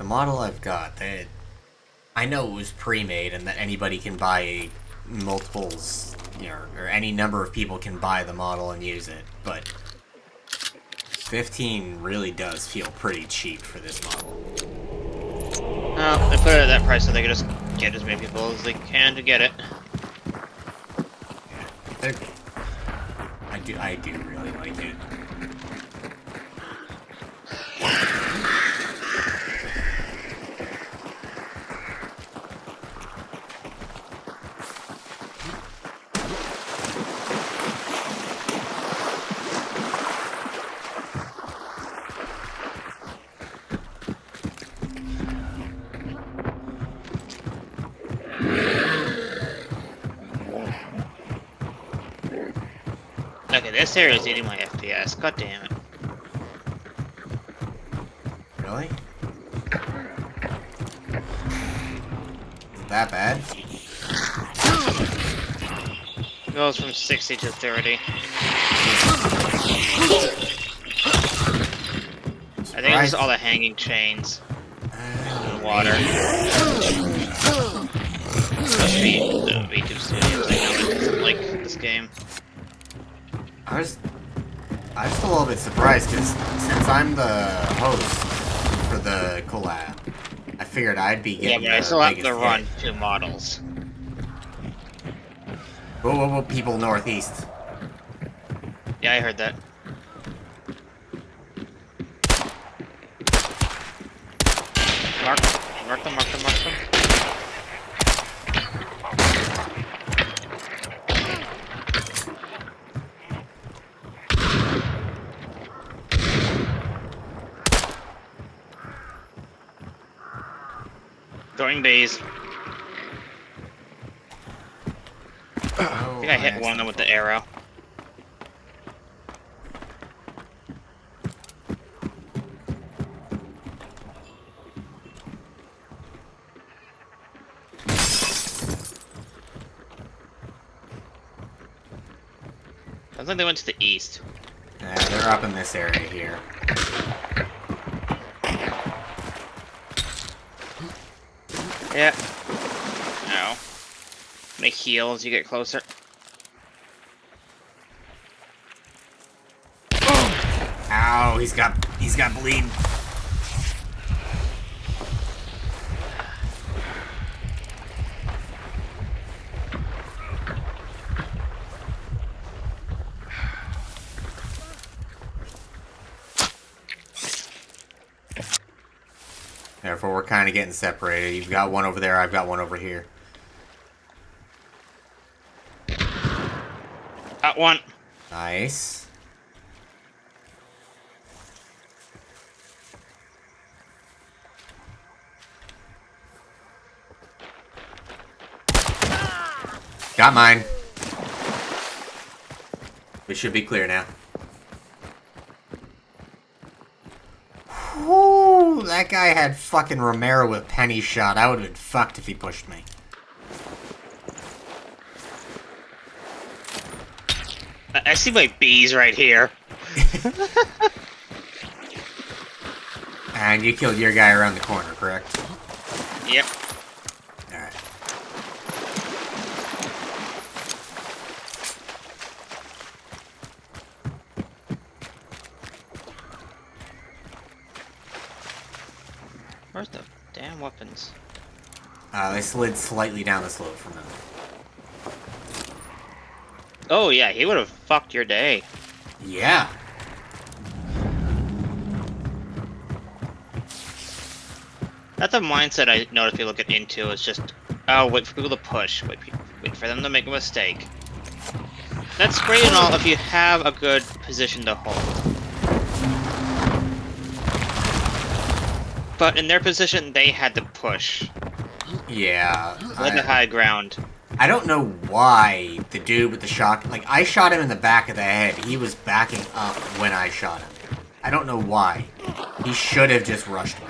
model I've got, I know it was pre-made and that anybody can buy multiples, you know, or any number of people can buy the model and use it, but 15 really does feel pretty cheap for this model. Well, they put it at that price so they can just get as many people as they can to get it. Yeah, I do really like it. Okay, this area is eating my FPS. God damn it. Really? That bad? It goes from 60 to 30. I think it's just all the hanging chains and water. Must be the VTube Studios. I know it doesn't like this game. I'm just a little bit surprised because since I'm the host for the collab, I figured I'd be Yeah, getting but I the still have biggest to run hit. 2 models. Whoa, whoa, whoa, people northeast. Yeah, I heard that. Mark them. Throwing bays. I think I hit one of them with the arrow. Sounds like they went to the east. Yeah, they're up in this area here. Yeah. Ow. May heal as you get closer. Ow, he's got bleed. Therefore, we're kind of getting separated. You've got one over there, I've got one over here. Got one. Nice. Got mine. We should be clear now. Whew, that guy had fucking Romero with penny shot. I would have been fucked if he pushed me. I see my bees right here. And you killed your guy around the corner, correct? Yep. Alright. Where's the damn weapons? They slid slightly down the slope from him. Oh yeah, he would have fucked your day. Yeah. That's a mindset I notice people get into. It's just, oh, wait for people to push, wait for them to make a mistake. That's great and all if you have a good position to hold. But in their position, they had to push. Yeah. Let the high ground. I don't know why the dude with the shot... Like, I shot him in the back of the head. He was backing up when I shot him. I don't know why. He should have just rushed me.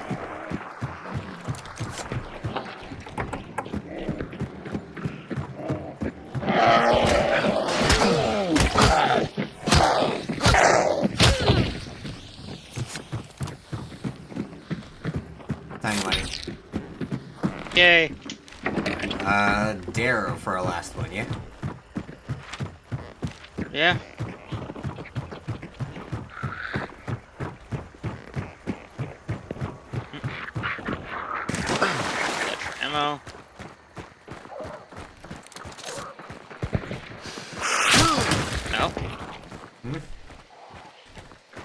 Tiny money. Yay. Darrow for our last one, yeah? Yeah. Extra ammo. No. Hmm?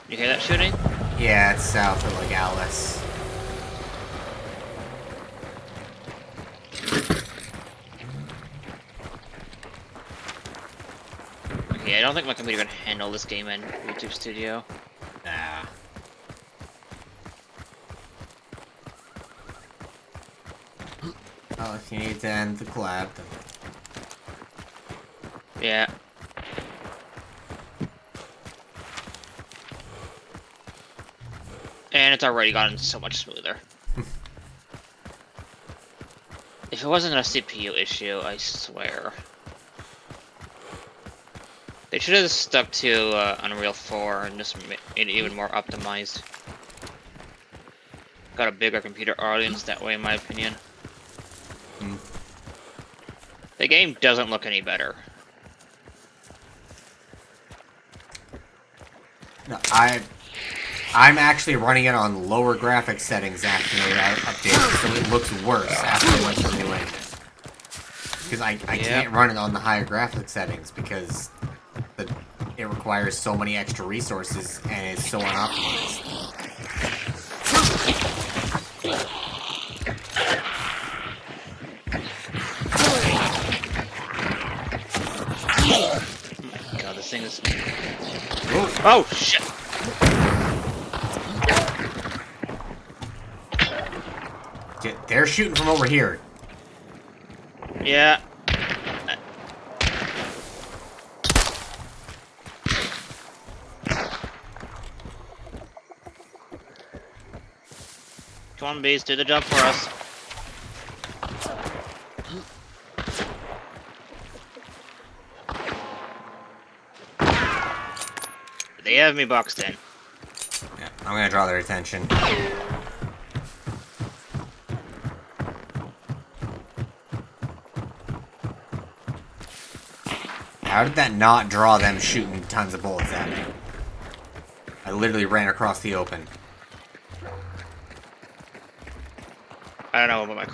You hear that shooting? Yeah, it's south of, like, Alice. Okay, I don't think my computer can handle this game in YouTube Studio. Nah. Oh, if you need to end the collab, then... Yeah. and it's already gotten so much smoother. If it wasn't a CPU issue, I swear. They should have stuck to Unreal 4 and just made it even more optimized. Got a bigger computer audience that way, in my opinion. The game doesn't look any better. No, I'm actually running it on lower graphics settings after they updated, so it looks worse after they went to the new engine. Because I can't run it on the higher graphics settings because it requires so many extra resources and it's so unoptimized. God, this thing is... Oh, shit! They're shooting from over here. Yeah. Come on, bees, do the job for us. They have me boxed in. Yeah, I'm gonna draw their attention. How did that not draw them shooting tons of bullets at me? I literally ran across the open. I don't know, but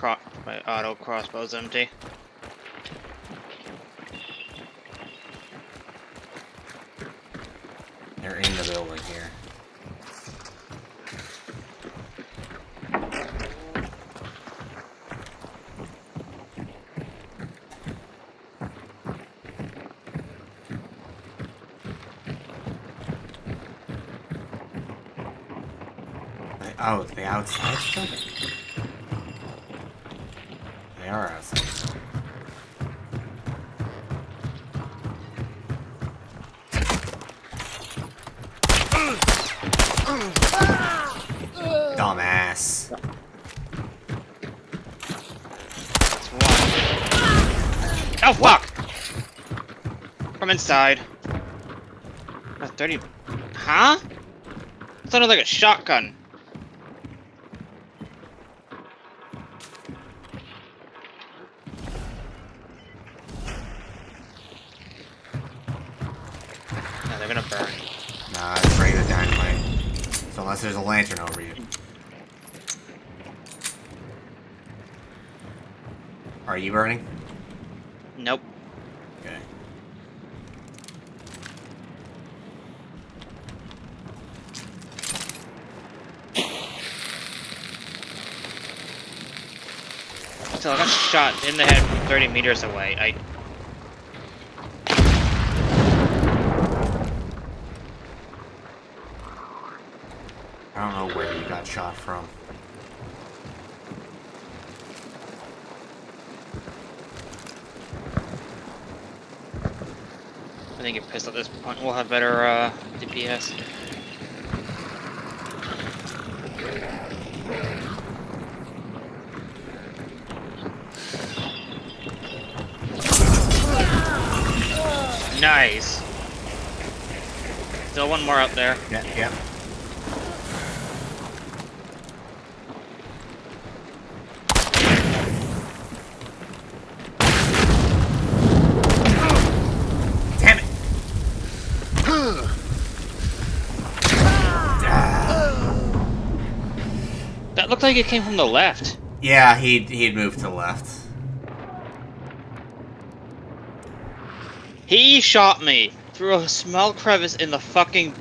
my auto crossbow's empty. They're in the building here. Oh, the outside still? They are outside. Dumbass. That's one. Oh, fuck! From inside. 30... Huh? It sounded like a shotgun. No, they're gonna burn. Nah, it's ready to dynamite. So unless there's a lantern over you. Are you burning? Nope. Okay. So I got shot in the head from 30 meters away. I don't know where you got shot from. I think your pistol at this point will have better DPS. Nice. Still one more out there. Yep. Damn it! That looked like it came from the left. Yeah, he'd moved to the left. He shot me through a small crevice in the fucking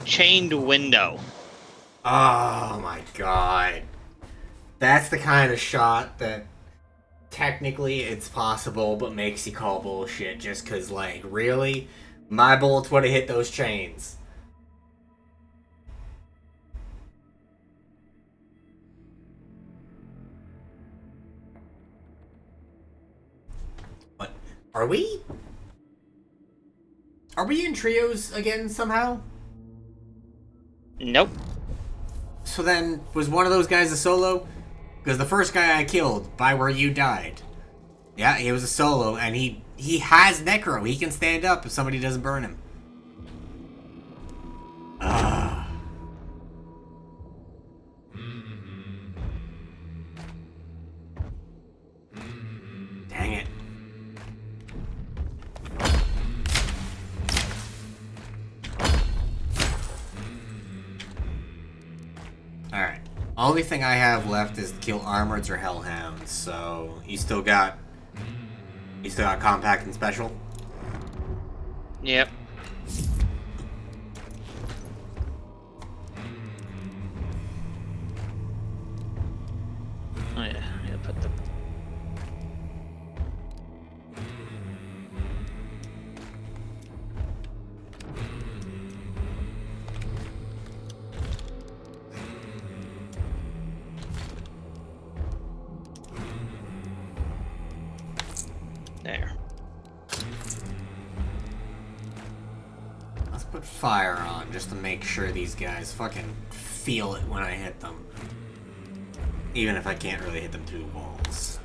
chained window. Oh my god. That's the kind of shot that technically it's possible, but makes you call bullshit just cause, like, really? My bullets would have hit those chains. What? Are we in trios again somehow? Nope. So then, was one of those guys a solo? Because the first guy I killed, by where you died. Yeah, he was a solo, and he has Necro. He can stand up if somebody doesn't burn him. Dang it. Alright. Only thing I have left is to kill Armoreds or Hellhounds, so you still got Compact and Special? Yep. Oh yeah, put the... There. Let's put fire on just to make sure these guys fucking feel it when I hit them. Even if I can't really hit them through the walls.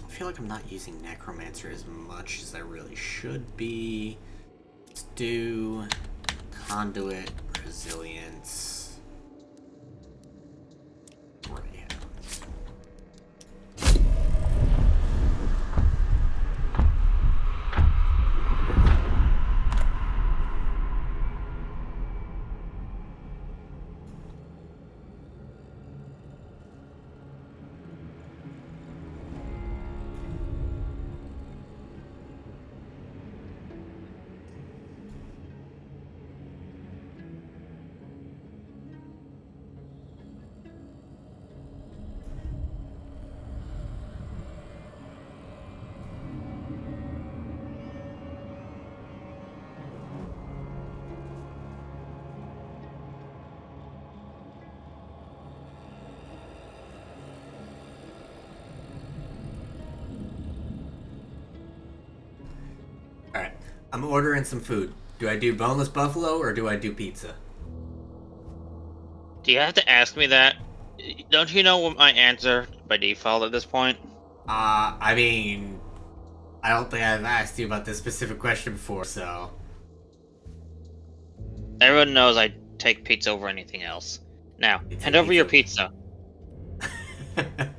I feel like I'm not using Necromancer as much as I really should be. Let's do Conduit, Resilience, Greyhounds. Alright, I'm ordering some food. Do I do boneless buffalo or do I do pizza? Do you have to ask me that? Don't you know what my answer by default at this point? I mean, I don't think I've asked you about this specific question before, so... Everyone knows I take pizza over anything else. Now, You take hand over your pizza. pizza.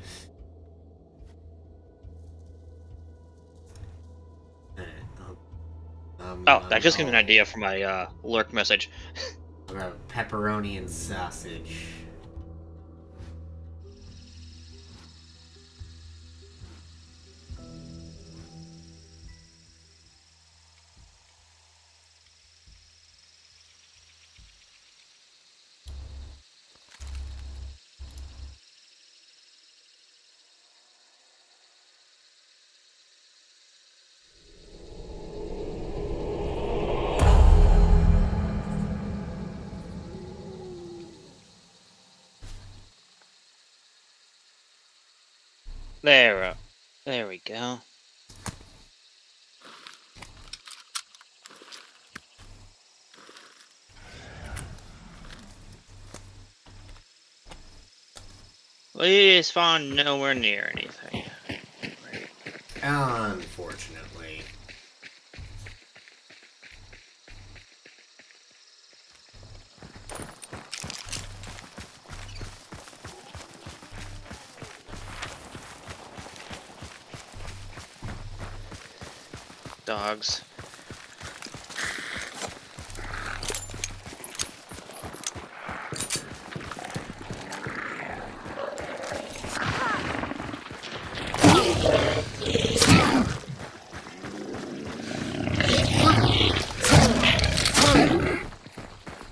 Oh, that just gave me an idea for my lurk message. I'll grab pepperoni and sausage. There we go. We spawned nowhere near anything. Unfortunately. Dogs.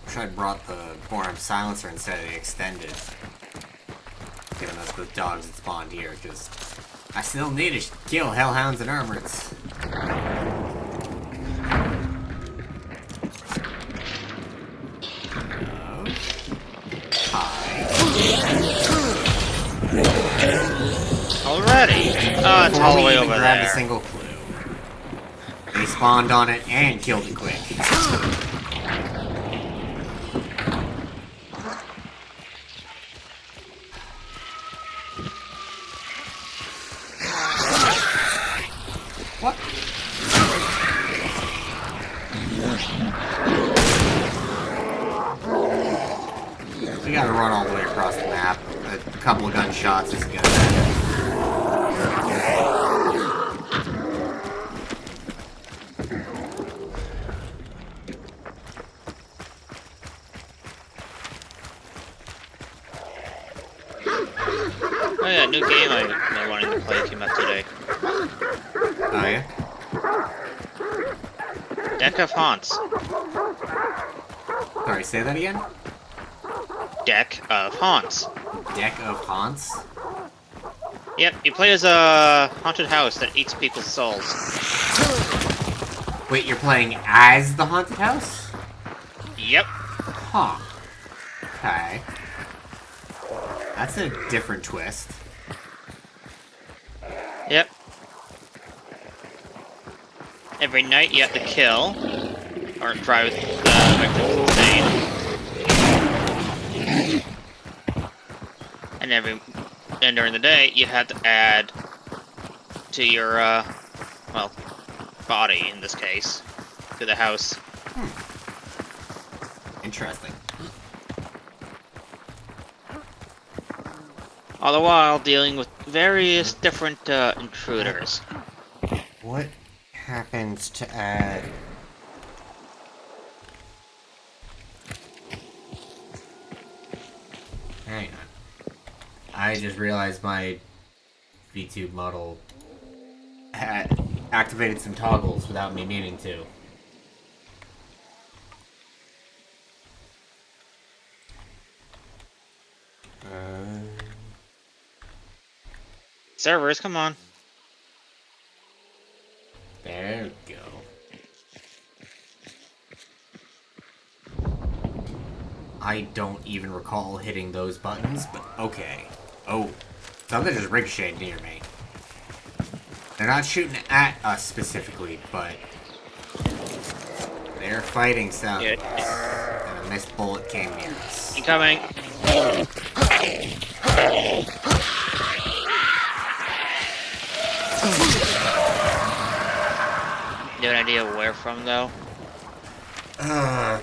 Wish I brought the Borum Silencer instead of the extended. looking at the dogs that spawned here, because I still need to kill hellhounds and armorets. Hi. Already? Oh, it's all the way over Grabbed a there. single clue. They spawned on it and killed it quick. What? We gotta run all the way across the map. A couple of gunshots is gonna happen. Oh yeah, new game I've been wanting to play came out today. Oh yeah? Deck of Haunts. Sorry, say that again? Deck of Haunts. Deck of Haunts? Yep, you play as a haunted house that eats people's souls. Wait, you're playing as the haunted house? Yep. Huh. Okay. That's a different twist. Yep. Every night you have to kill, or drive the victim insane. And during the day, you have to add to your, well, body in this case, to the house. Interesting. All the while dealing with various different intruders. What happens to add... Hang on. I just realized my VTube model had activated some toggles without me meaning to. Servers, come on. There we go. I don't even recall hitting those buttons, but okay. Oh, something just ricocheted near me. They're not shooting at us specifically, but they're fighting sound. Yeah. And a missed bullet came near us. Incoming. You have an idea where from, though?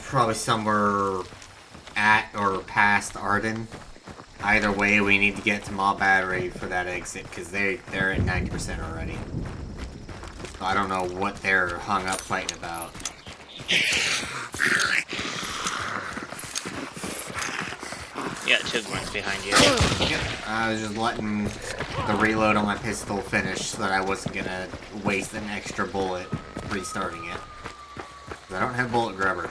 Probably somewhere at or past Arden. Either way, we need to get to Maw Battery for that exit, because they're at 90% already. So I don't know what they're hung up fighting about. Yeah, two ones behind you. Yep, I was just letting the reload on my pistol finish so that I wasn't gonna waste an extra bullet restarting it. 'Cause I don't have bullet grubber.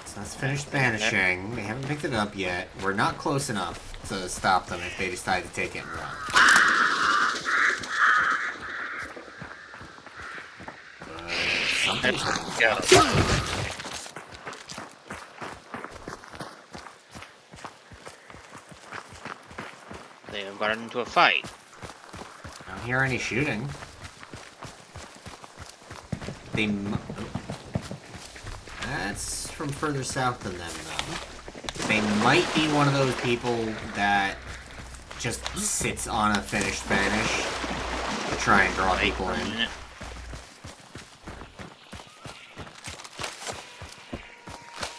So let's finish banishing. We haven't picked it up yet. We're not close enough to stop them if they decide to take it and run. But something's They have gotten into a fight. I don't hear any shooting. That's from further south than them, though. They might be one of those people that just sits on a finished banish to try and draw people in.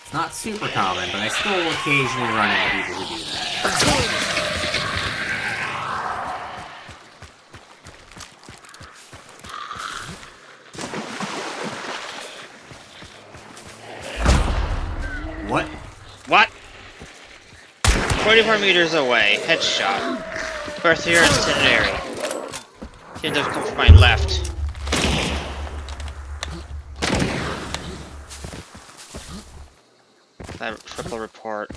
It's not super common, but I still occasionally run into people who do that. What? What? 44 meters away. Headshot. Birth here incendiary. He ended up coming from my left. That triple report.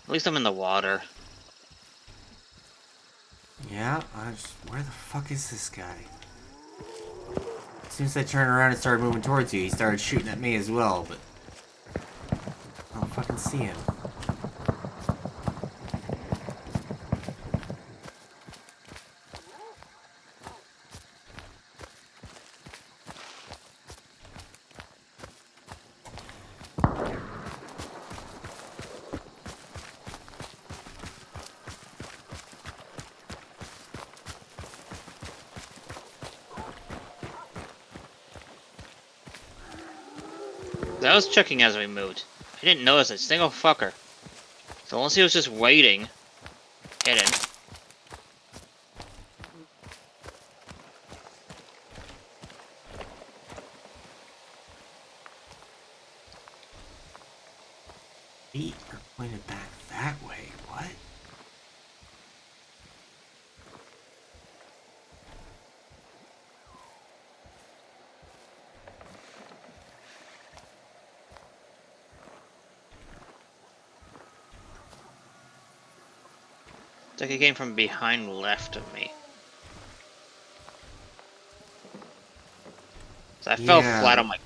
At least I'm in the water. Yeah, where the fuck is this guy? As soon as I turned around and started moving towards you, he started shooting at me as well, but I don't fucking see him. I was checking as we moved. I didn't notice a single fucker. So unless he was just waiting, hidden. Feet are pointed back that way. What? It's like he came from behind left of me. So I fell Yeah. flat on my...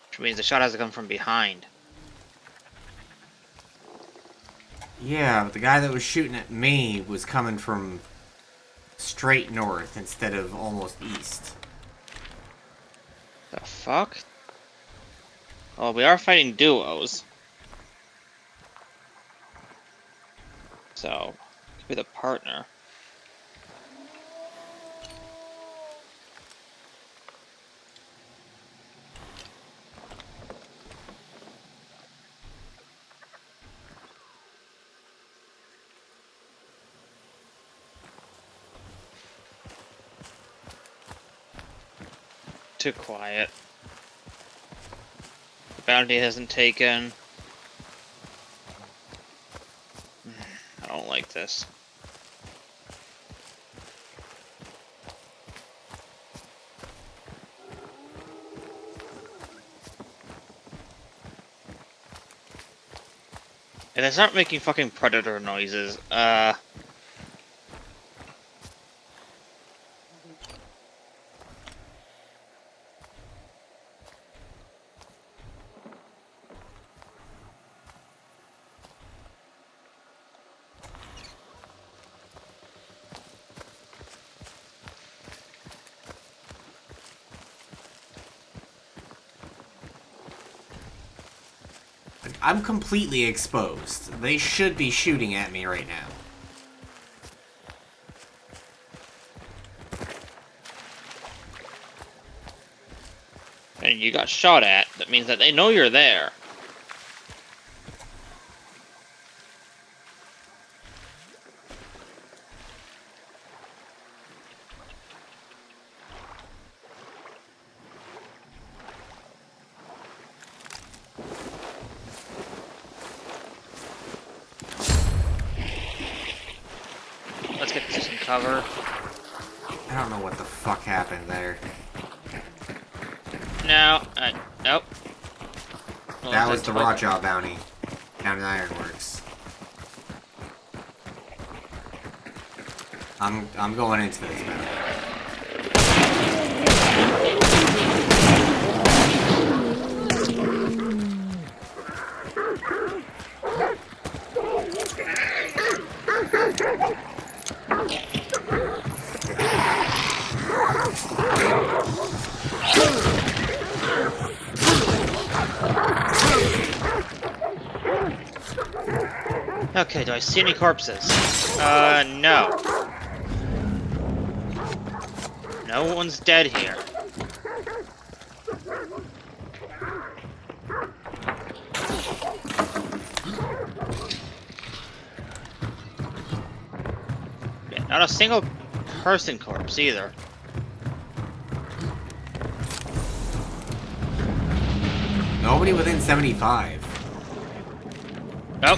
Which means the shot has to come from behind. Yeah, but the guy that was shooting at me was coming from straight north instead of almost east. The fuck? Oh, we are fighting duos. So, could be the partner. Too quiet. Bounty hasn't taken. I don't like this. And they start making fucking predator noises. I'm completely exposed. They should be shooting at me right now. And you got shot at. That means that they know you're there. Let's get this in cover. I don't know what the fuck happened there. No, nope. Well, That was the took- Raw bounty down in Ironworks. I'm going into this now. Okay, do I see any corpses? No. No one's dead here. Not a single person corpse either. Nobody within 75. Oh,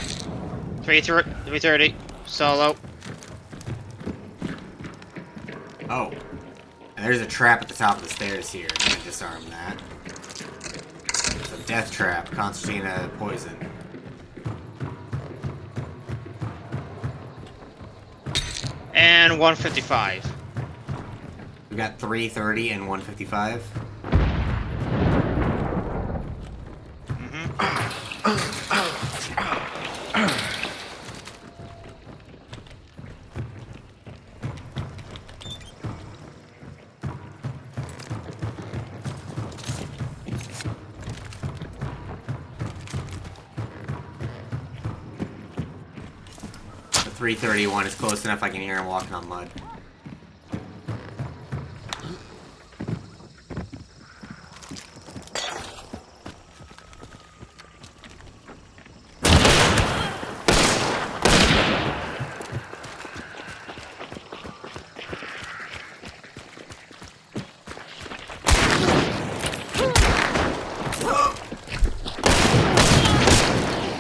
330 solo. Oh. And there's a trap at the top of the stairs here. I'm gonna disarm that. It's a death trap. Concertina poison. And 155. We got 330 and 155. The 331 is close enough I can hear him walking on mud.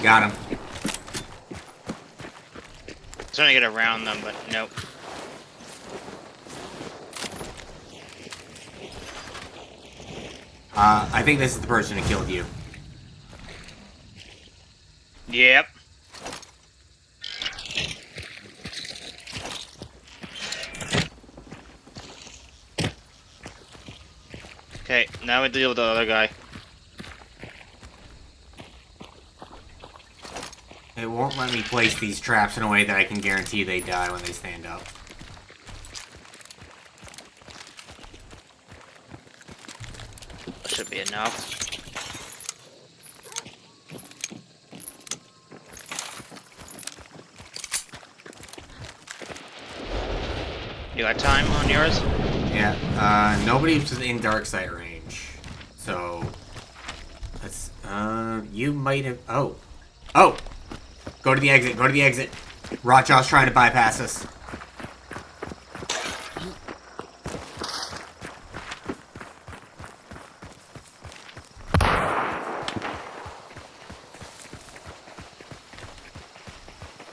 Got him. Trying to get around them, but nope. I think this is the person who killed you. Yep. Okay, now we deal with the other guy. It won't let me place these traps in a way that I can guarantee they die when they stand up. Should be enough. You got time on yours? Yeah, nobody's in dark sight range. So, let's, you might have, oh. Go to the exit, go to the exit. Rotjaw's trying to bypass us.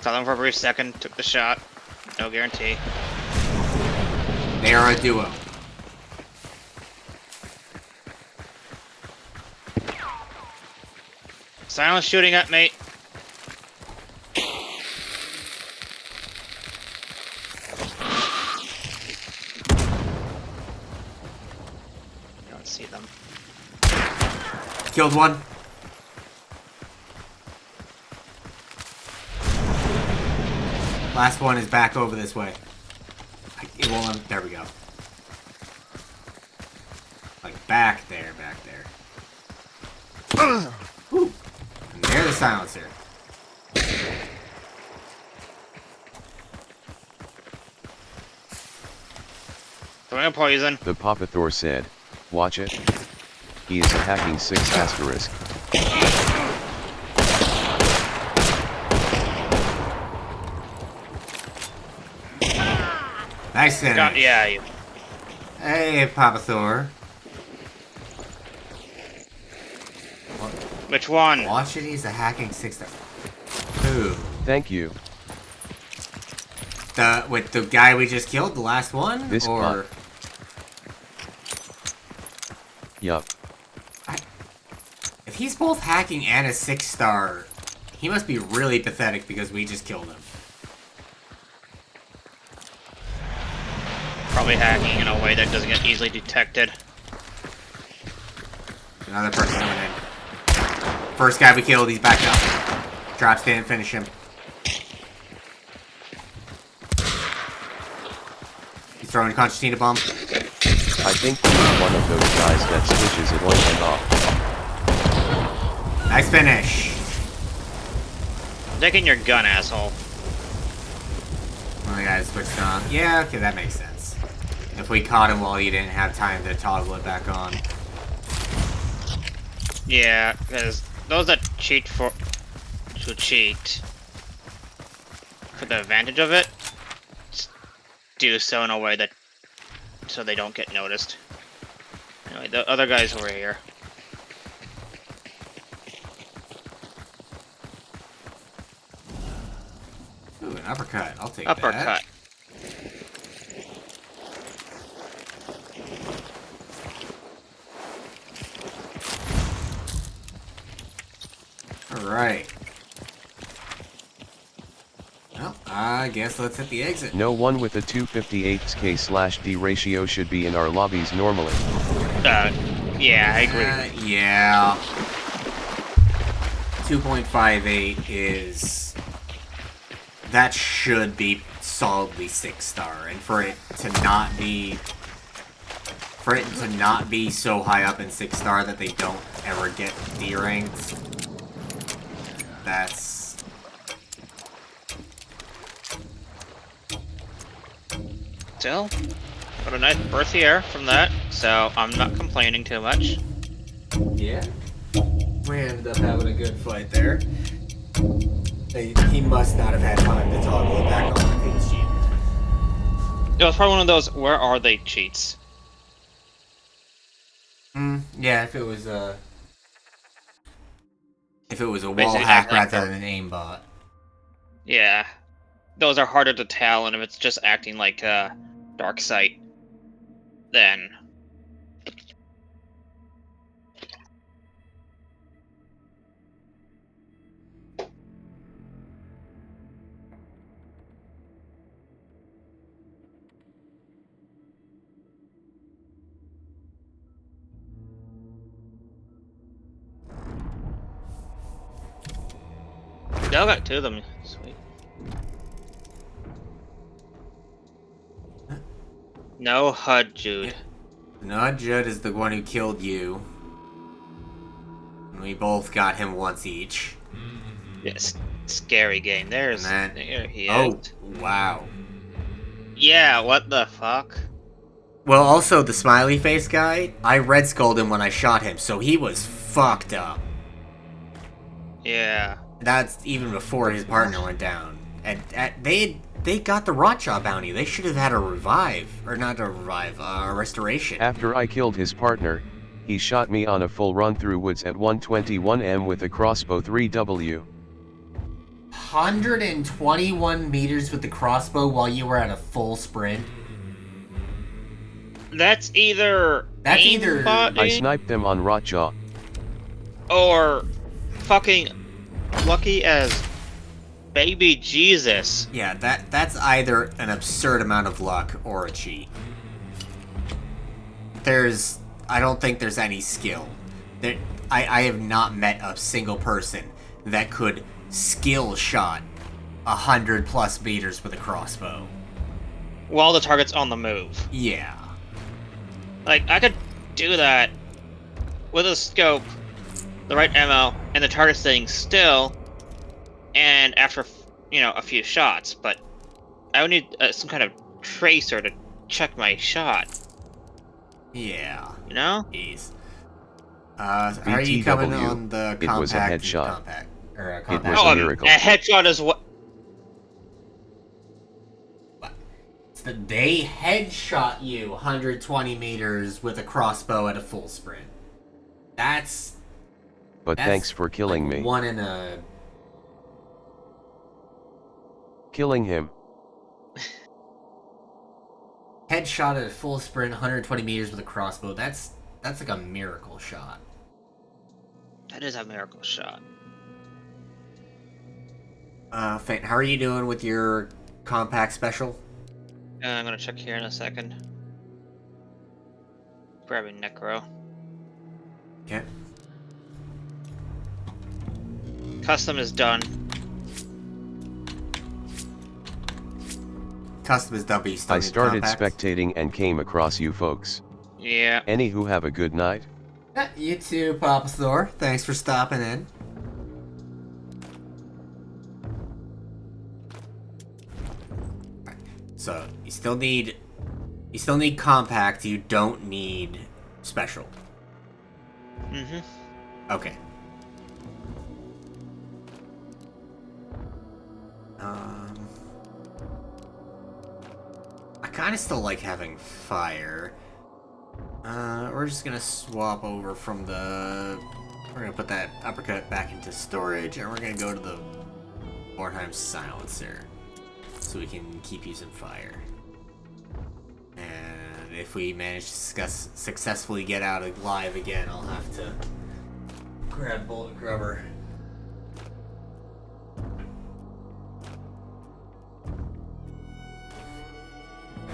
Saw them for a brief second, took the shot. No guarantee. They are a duo. Silence shooting at me. Don't see them. Killed one. Last one is back over this way. It won't, there we go. Like back there, back there. Whew. And there's the silencer. Throwing a poison. The Papathor said, watch it. He is a hacking 6 asterisk. Nice finish. Yeah, you. Hey, Papathor. Which one? Watch it, he's a hacking 6-star. Who? Thank you. With the guy we just killed, the last one? This or... bot. Yup. If he's both hacking and a 6-star, he must be really pathetic because we just killed him. Probably hacking in a way that doesn't get easily detected. Another person coming in. First guy we killed, he's back up. Drops in, finish him. He's throwing a Concertina bomb. I think he's one of those guys that switches it on and off. Nice finish. I'm taking your gun, asshole. One of the guys switched on. Yeah, okay, that makes sense. If we caught him while he didn't have time to toggle it back on. Yeah, because those that cheat for the advantage of it, do so in a way that so they don't get noticed. Anyway, the other guys over here. Ooh, an uppercut. I'll take Uppercut. that. Alright. Well, I guess let's hit the exit. No one with a 258k/D ratio should be in our lobbies normally. Yeah, I agree. Yeah. 2.58 is... That should be solidly 6-star, and for it to not be... For it to not be so high up in 6-star that they don't ever get D ranked, that's... Still, got a nice berthier from that, so I'm not complaining too much. Yeah. We ended up having a good fight there. He must not have had time to toggle it back on if he was cheating. It was probably one of those, where are they cheats? Yeah, if it was a wall Basically, hack like rather than an aimbot. Yeah. Those are harder to tell, and if it's just acting like Dark Sight, then... Yeah, I got 2 of them. Sweet. No HUD, Jude. Nod Judd is the one who killed you. And we both got him once each. Yes. Scary game. There he is. Oh, wow. Yeah, what the fuck? Well, also, the smiley face guy, I red skulled him when I shot him, so he was fucked up. Yeah. That's even before his partner went down. And they got the Rotjaw bounty. They should have had a revive. Or not a revive, a restoration. After I killed his partner, he shot me on a full run through woods at 121m with a crossbow 3W. 121 meters with the crossbow while you were at a full sprint. That's either aimbotting I sniped them on Rotjaw. or fucking lucky as baby Jesus. Yeah, that's either an absurd amount of luck or a cheat. I don't think there's any skill. I have not met a single person that could skill shot 100+ meters with a crossbow. While the target's on the move. Yeah. Like, I could do that with a scope, the right ammo, and the target staying still, and after, a few shots, but I would need some kind of tracer to check my shot. Yeah. You know? Jeez. How are you coming BTW, on the compact? it was a headshot. Compact, or a It compact. was a Oh, miracle. a headshot is what? They headshot you 120 meters with a crossbow at a full sprint. That's Thanks for killing like me. One in a... Killing him. Headshot at a full sprint, 120 meters with a crossbow. That's like a miracle shot. That is a miracle shot. Faint, how are you doing with your compact special? I'm gonna check here in a second. Grabbing Necro. Okay. Custom is done. Custom is done, but you still I need started compact? spectating and came across you folks. Yeah. Anywho, have a good night. Yeah, you too, Papa Thor. Thanks for stopping in. So, you still need compact, you don't need special. Mm-hmm. Okay. I kind of still like having fire. We're just gonna swap over from the... We're gonna put that uppercut back into storage, and we're gonna go to the Bornheim silencer, so we can keep using fire. And if we manage to successfully get out alive again, I'll have to grab bullet grubber.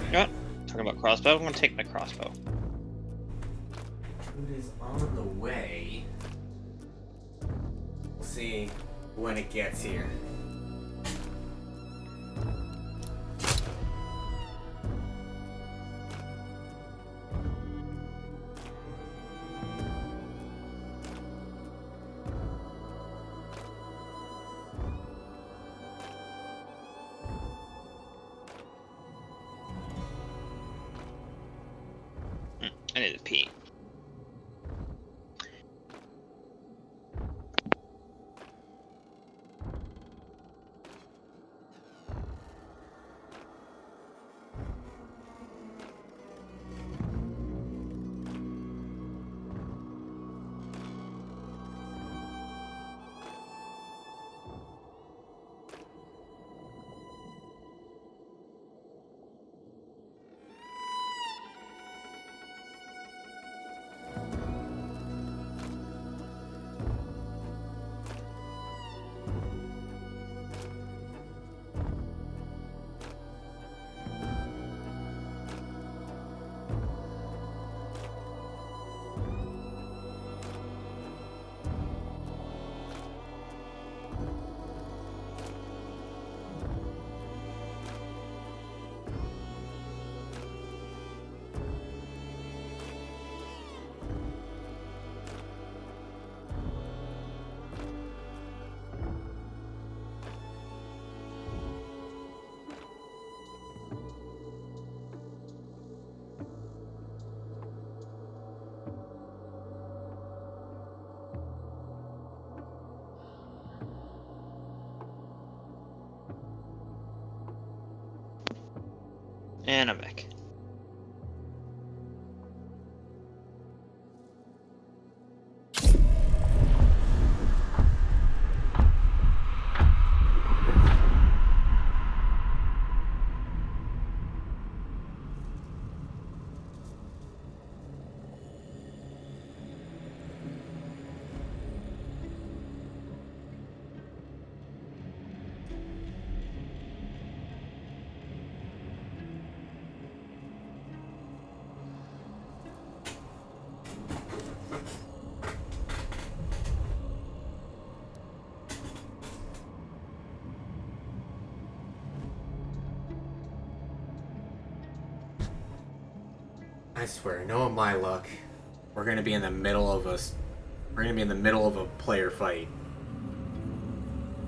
You know what? Talking about crossbow, I'm gonna take my crossbow. Food is on the way. We'll see when it gets here. I need to pee. And I'm back. I swear, no my luck. We're gonna be in the middle of a player fight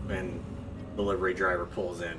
when the delivery driver pulls in.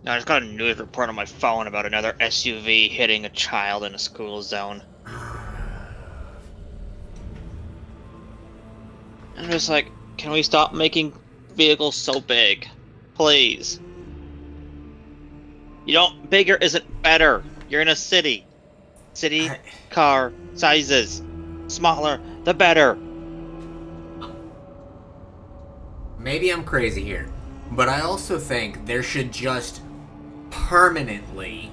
Now, I just got a news report on my phone about another SUV hitting a child in a school zone. I'm just like, can we stop making vehicles so big? Please. You don't, bigger isn't better. You're in a city. City car sizes. Smaller, the better. maybe I'm crazy here, but I also think there should just permanently,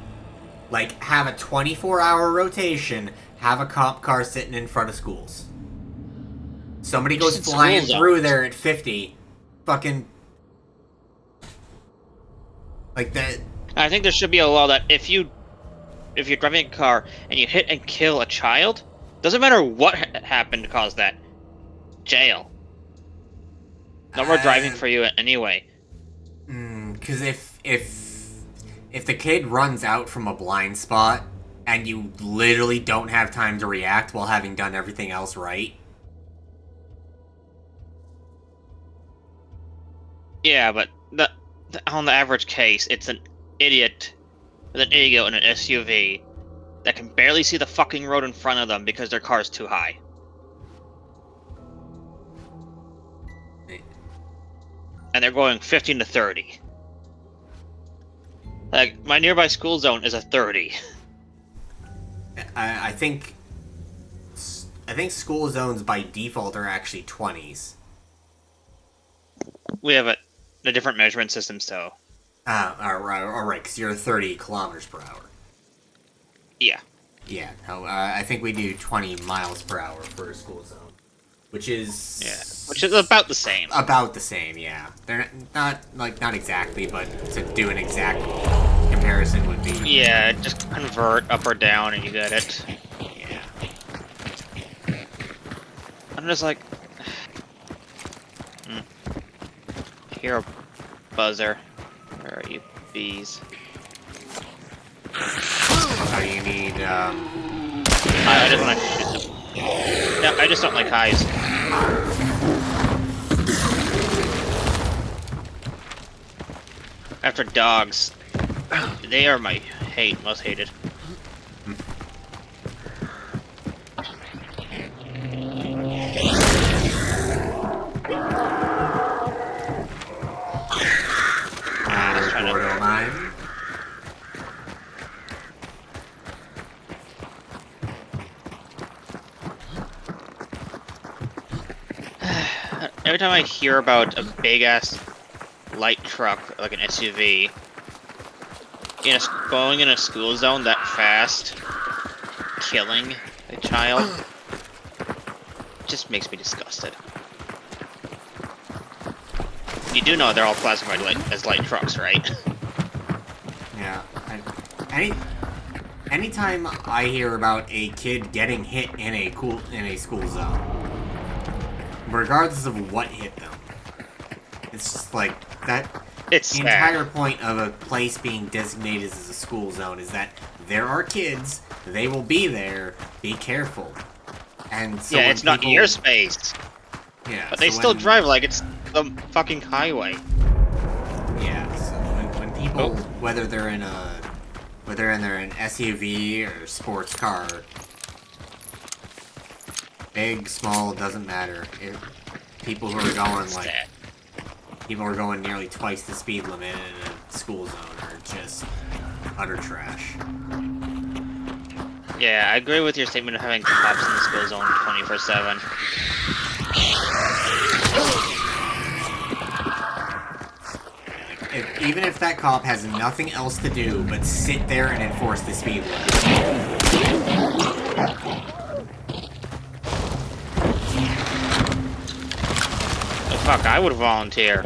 like, have a 24-hour rotation, have a cop car sitting in front of schools. Somebody goes Just flying school through zones. there at 50, fucking... Like that... I think there should be a law that if you're driving a car and you hit and kill a child, doesn't matter what happened to cause that, jail. No more driving for you anyway. Because if the kid runs out from a blind spot and you literally don't have time to react while having done everything else right... Yeah, but on the average case, it's an idiot with an ego in an SUV that can barely see the fucking road in front of them because their car's too high. And they're going 15 to 30. Like, my nearby school zone is a 30. I think school zones by default are actually 20s. We have a different measurement system, so... Alright, because you're 30 kilometers per hour. Yeah. Yeah, no, I think we do 20 miles per hour for a school zone. Which is... Yeah. Which is about the same. About the same, yeah. They're not exactly, but to do an exact comparison would be... Yeah, just convert up or down and you get it. Yeah. I'm just like... I hear a buzzer. Where are you, bees? How do you need, I just want to shoot them. No, I just don't like highs. After dogs, they are my most hated. borderline. Every time I hear about a big-ass light truck, like an SUV, going in a school zone that fast, killing a child, just makes me disgusted. You do know they're all classified as light trucks, right? Yeah. Anytime I hear about a kid getting hit in a school zone, regardless of what hit them, it's just like that. It's the sad. entire point of a place being designated as a school zone is that there are kids, they will be there, be careful. And so Yeah, when it's not people- your space, Yeah, but they so still when- drive like it's the fucking highway. Yeah, so when people, whether they're in an SUV or sports car, big, small, doesn't matter. People who are going It's like sad. people who are going nearly twice the speed limit in a school zone are just utter trash. Yeah, I agree with your statement of having cops in the school zone 24/7. Even if that cop has nothing else to do but sit there and enforce the speed limit. Oh fuck, I would volunteer.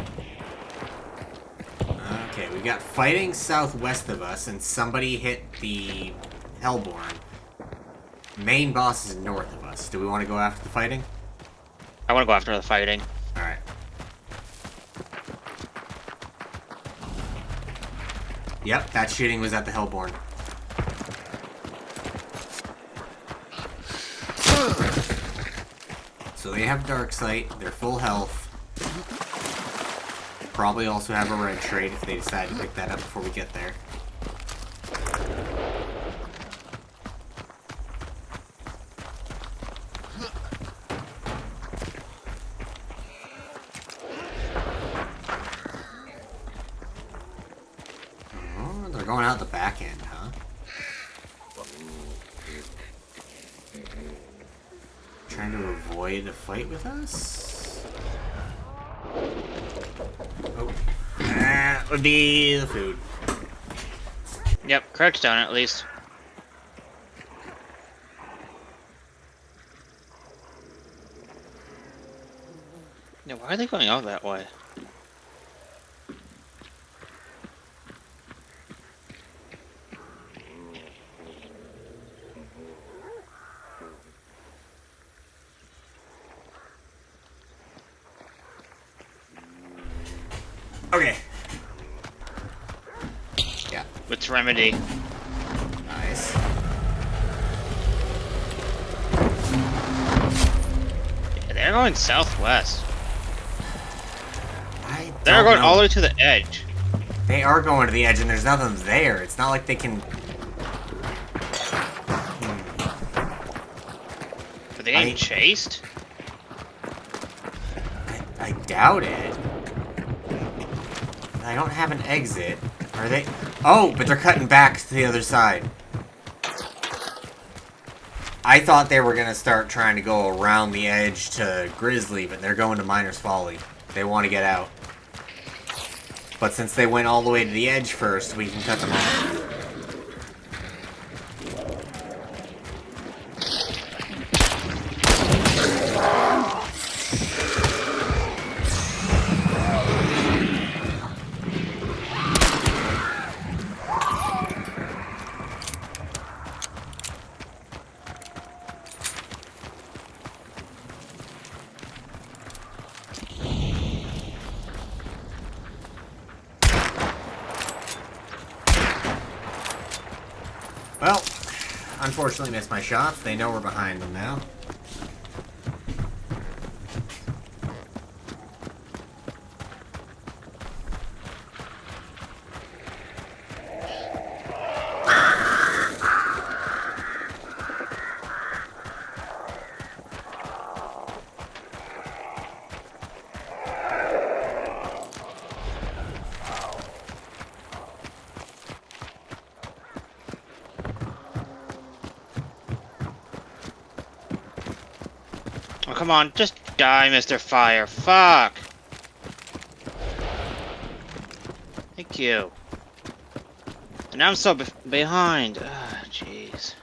Okay, we got fighting southwest of us, and somebody hit the Hellborn. Main boss is north of us. Do we want to go after the fighting? I want to go after the fighting. Alright. Yep, that shooting was at the Hellborn. So they have Dark Sight, they're full health. Probably also have a red trade if they decide to pick that up before we get there. Oh, they're going out the back end, huh? Trying to avoid a fight with us? that would be the food. Yep, correct stone at least. Yeah, why are they going out that way? Okay. Yeah. What's remedy? Nice. Yeah, they're going southwest. They're Don't going know. all the way to the edge. They are going to the edge, and there's nothing there. It's not like they can. Are they getting chased? I doubt it. I don't have an exit. Are they? Oh, but they're cutting back to the other side. I thought they were gonna start trying to go around the edge to Grizzly, but they're going to Miner's Folly. They want to get out. But since they went all the way to the edge first, we can cut them off. Well, unfortunately missed my shots. They know we're behind them now. Oh, come on, just die, Mr. Fire. Fuck! Thank you. And now I'm so behind. Ah, jeez.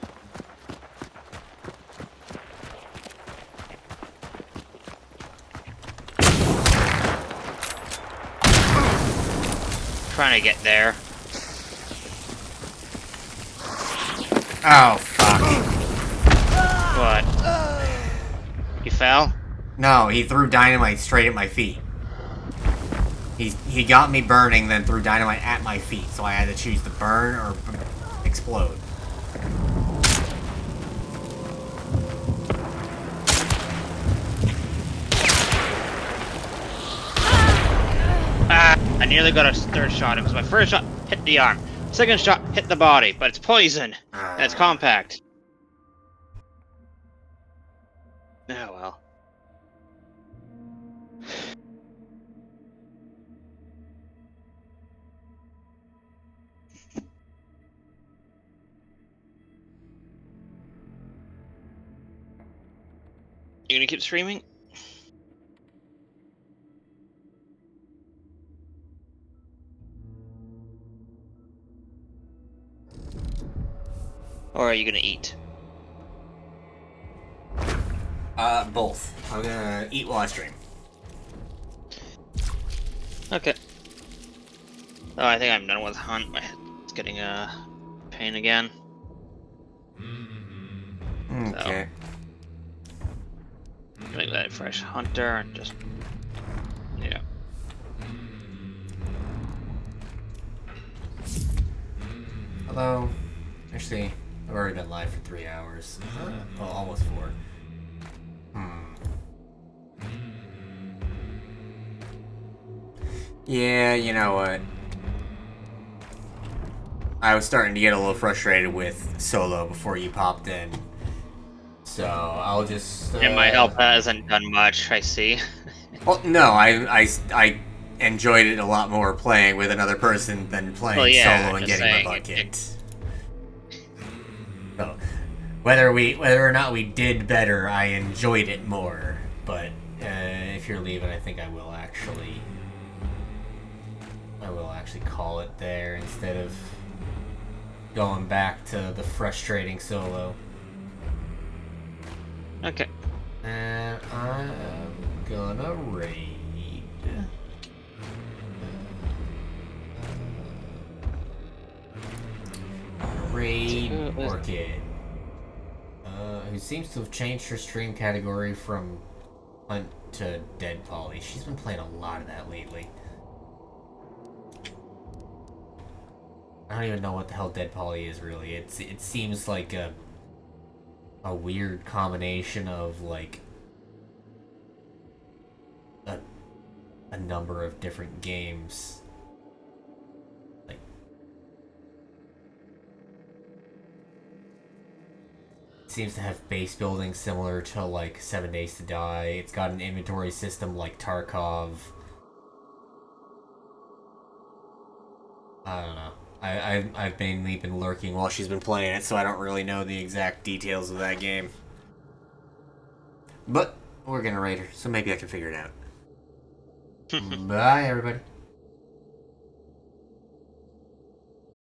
Trying to get there. Oh, fuck. What? You fell? No, he threw dynamite straight at my feet. He got me burning, then threw dynamite at my feet, so I had to choose to burn or explode. Ah! I nearly got a third shot because my first shot hit the arm. Second shot hit the body, but it's poison. And it's compact. Oh well. You gonna keep streaming? Or are you gonna eat? Both. I'm gonna eat while I stream. Okay. Oh, I think I'm done with hunt. My head's getting pain again. Okay. Make that a fresh hunter and just yeah. Hello. Actually, I've already been live for 3 hours. Well, almost 4. Yeah, you know what? I was starting to get a little frustrated with solo before you popped in. So, I'll just... And my help hasn't done much, I see. Well, no, I enjoyed it a lot more playing with another person than playing solo and getting my butt kicked. So, whether or not we did better, I enjoyed it more. But if you're leaving, I think I will actually I will actually call it there instead of going back to the frustrating solo. Okay. And I'm gonna raid. Raid Orchid. Who seems to have changed her stream category from Hunt to Dead Polly. She's been playing a lot of that lately. I don't even know what the hell Dead Polly is really. It seems like a weird combination of like a number of different games. Like it seems to have base building similar to like 7 Days to Die. It's got an inventory system like Tarkov. I don't know. I've mainly been lurking while she's been playing it, so I don't really know the exact details of that game. But we're gonna raid her, so maybe I can figure it out. Bye, everybody.